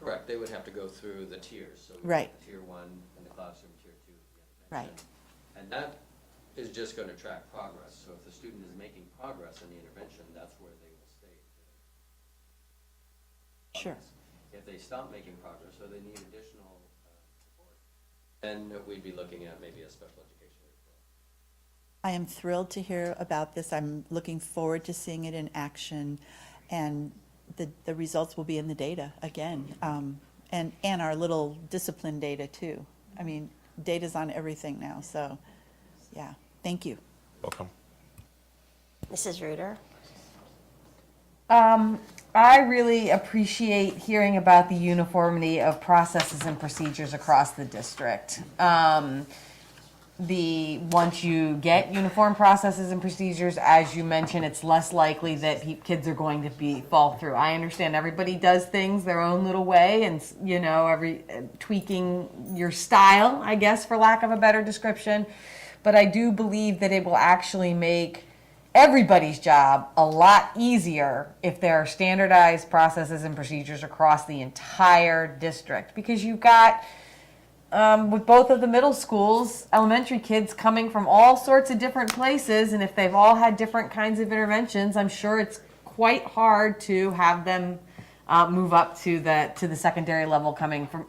Correct, they would have to go through the tiers. So right. Tier 1 in the classroom, Tier 2 the right. And that is just going to track progress. So if the student is making progress in the intervention, that's where they will stay. Sure. If they stop making progress or they need additional support, then we'd be looking at maybe a special education referral. I am thrilled to hear about this. I'm looking forward to seeing it in action, and the results will be in the data again, and our little discipline data too. I mean, data's on everything now, so yeah, thank you. Welcome. Mrs. Reuter? I really appreciate hearing about the uniformity of processes and procedures across the district. Once you get uniform processes and procedures, as you mentioned, it's less likely that kids are going to fall through. I understand everybody does things their own little way, and tweaking your style, I guess, for lack of a better description. But I do believe that it will actually make everybody's job a lot easier if there are standardized processes and procedures across the entire district, because you've got with both of the middle schools, elementary kids coming from all sorts of different places, and if they've all had different kinds of interventions, I'm sure it's quite hard to have them move up to the secondary level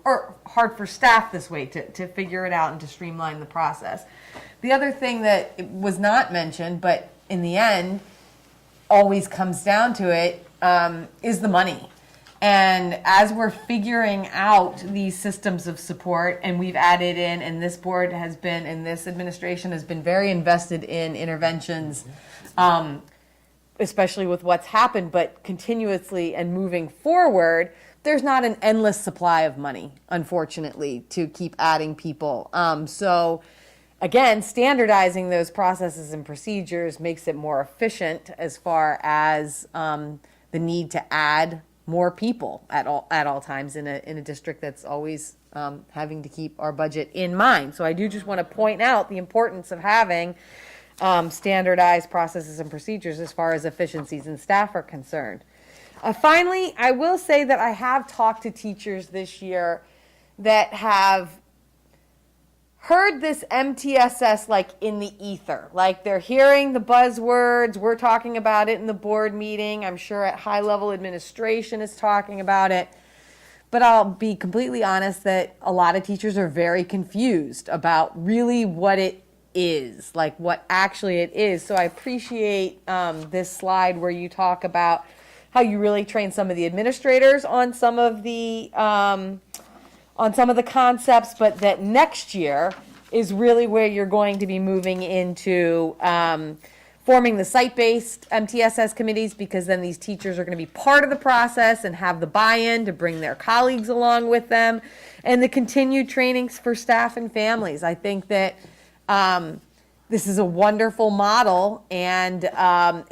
or hard for staff this way to figure it out and to streamline the process. The other thing that was not mentioned, but in the end always comes down to it, is the money. And as we're figuring out these systems of support, and we've added in, and this board has been, and this administration has been very invested in interventions, especially with what's happened, but continuously and moving forward, there's not an endless supply of money, unfortunately, to keep adding people. So again, standardizing those processes and procedures makes it more efficient as far as the need to add more people at all times in a district that's always having to keep our budget in mind. So I do just want to point out the importance of having standardized processes and procedures as far as efficiencies and staff are concerned. Finally, I will say that I have talked to teachers this year that have heard this MTSS like in the ether, like they're hearing the buzzwords, we're talking about it in the board meeting, I'm sure at high level administration is talking about it, but I'll be completely honest that a lot of teachers are very confused about really what it is, like what actually it is. So I appreciate this slide where you talk about how you really train some of the administrators on some of the concepts, but that next year is really where you're going to be moving into forming the site-based MTSS committees, because then these teachers are going to be part of the process and have the buy-in to bring their colleagues along with them, and the continued trainings for staff and families. I think that this is a wonderful model, and I'm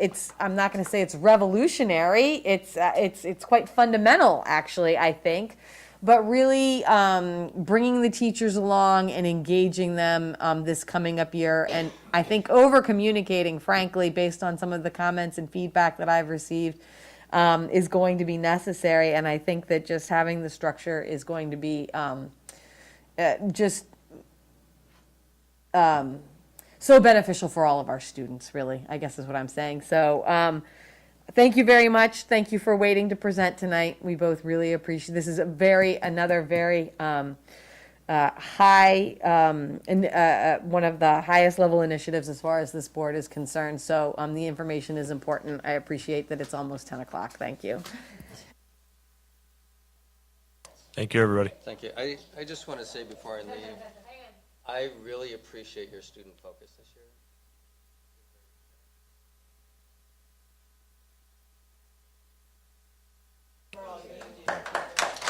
not going to say it's revolutionary. It's quite fundamental, actually, I think. But really bringing the teachers along and engaging them this coming up year, and I think over-communicating, frankly, based on some of the comments and feedback that I've received, is going to be necessary. And I think that just having the structure is going to be so beneficial for all of our students, really, I guess is what I'm saying. So thank you very much. Thank you for waiting to present tonight. We both really appreciate this. Is another very high and one of the highest level initiatives as far as this board is concerned. So the information is important. I appreciate that it's almost 10 o'clock. Thank you. Thank you, everybody. Thank you. I just want to say before I leave, I really appreciate your student focus this year.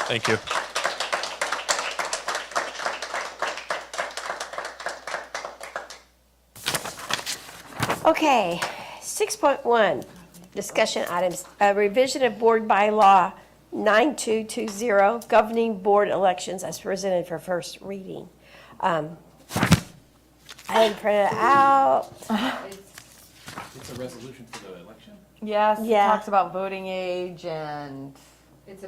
Thank you. Okay, 6.1, discussion items. A revision of board bylaw 9220, governing board elections as presented for first reading. I didn't print it out. It's a resolution for the election? Yes, it Yeah. talks about voting age and... This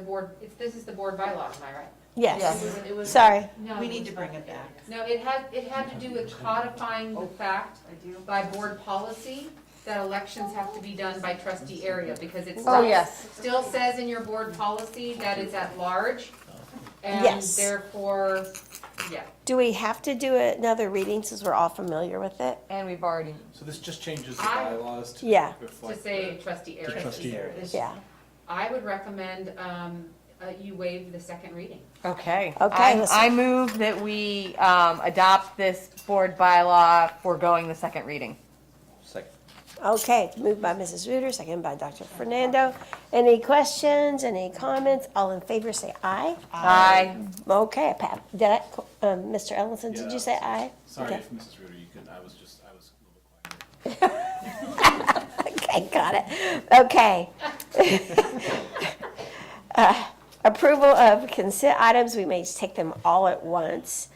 is the board bylaw, am I right? Yes. It was- Sorry. No, We need to bring it back. No, it had to do with codifying the fact by board policy that elections have to be done by trustee area, because it still says in your board policy that it's at large. And Yes. therefore, yeah. Do we have to do another reading since we're all familiar with it? And we've already... So this just changes the bylaws to Yeah. reflect To say trustee area. trustee area. Yeah. I would recommend you waive the second reading. Okay. Okay, I move that we adopt this board bylaw foregoing the second reading. Second. Okay, moved by Mrs. Reuter, seconded by Dr. Fernando. Any questions, any comments? All in favor say aye. Aye. Okay, Pat, did I, Mr. Ellison, did you say aye? Sorry Okay. if Mrs. Ruder, you couldn't, I was a little bit quieter. Okay, got it. Okay. Approval of consent items, we may take them all at once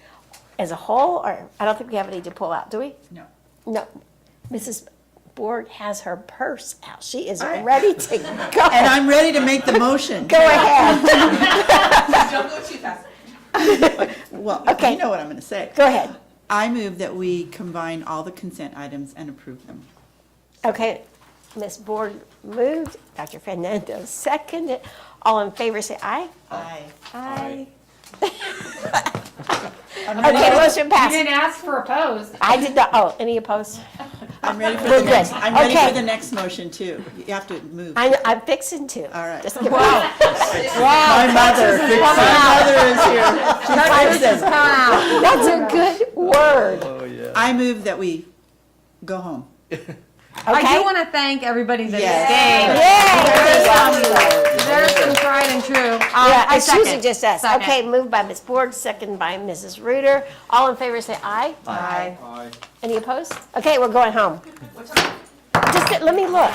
as a whole, or I don't think we have any to pull out, do we? No. No. Mrs. Board has her purse out. She is ready to go. And I'm ready to make the motion. Go ahead. Don't go too fast. Well, Okay. you know what I'm going to say. Go ahead. I move that we combine all the consent items and approve them. Okay, Ms. Board moved, Dr. Fernando seconded. All in favor say aye. Aye. Aye. I'm Okay, ready, motion You passed. didn't ask for opposed. I did not, oh, any opposed? I'm ready for We're the next, good. I'm ready Okay. for the next motion too. You have to move. I'm fixing to. All right. Just give Wow. My mother, my mother is here. She fixes. That's a good word. I move that we go home. I Okay. do want to thank everybody that Yes. stayed. There's some tried and true. Yeah, I it's usually second. just us. Second. Okay, moved by Ms. Board, second by Mrs. Reuter. All in favor say aye. Aye. Any opposed? Okay, we're going home. Just, let me look.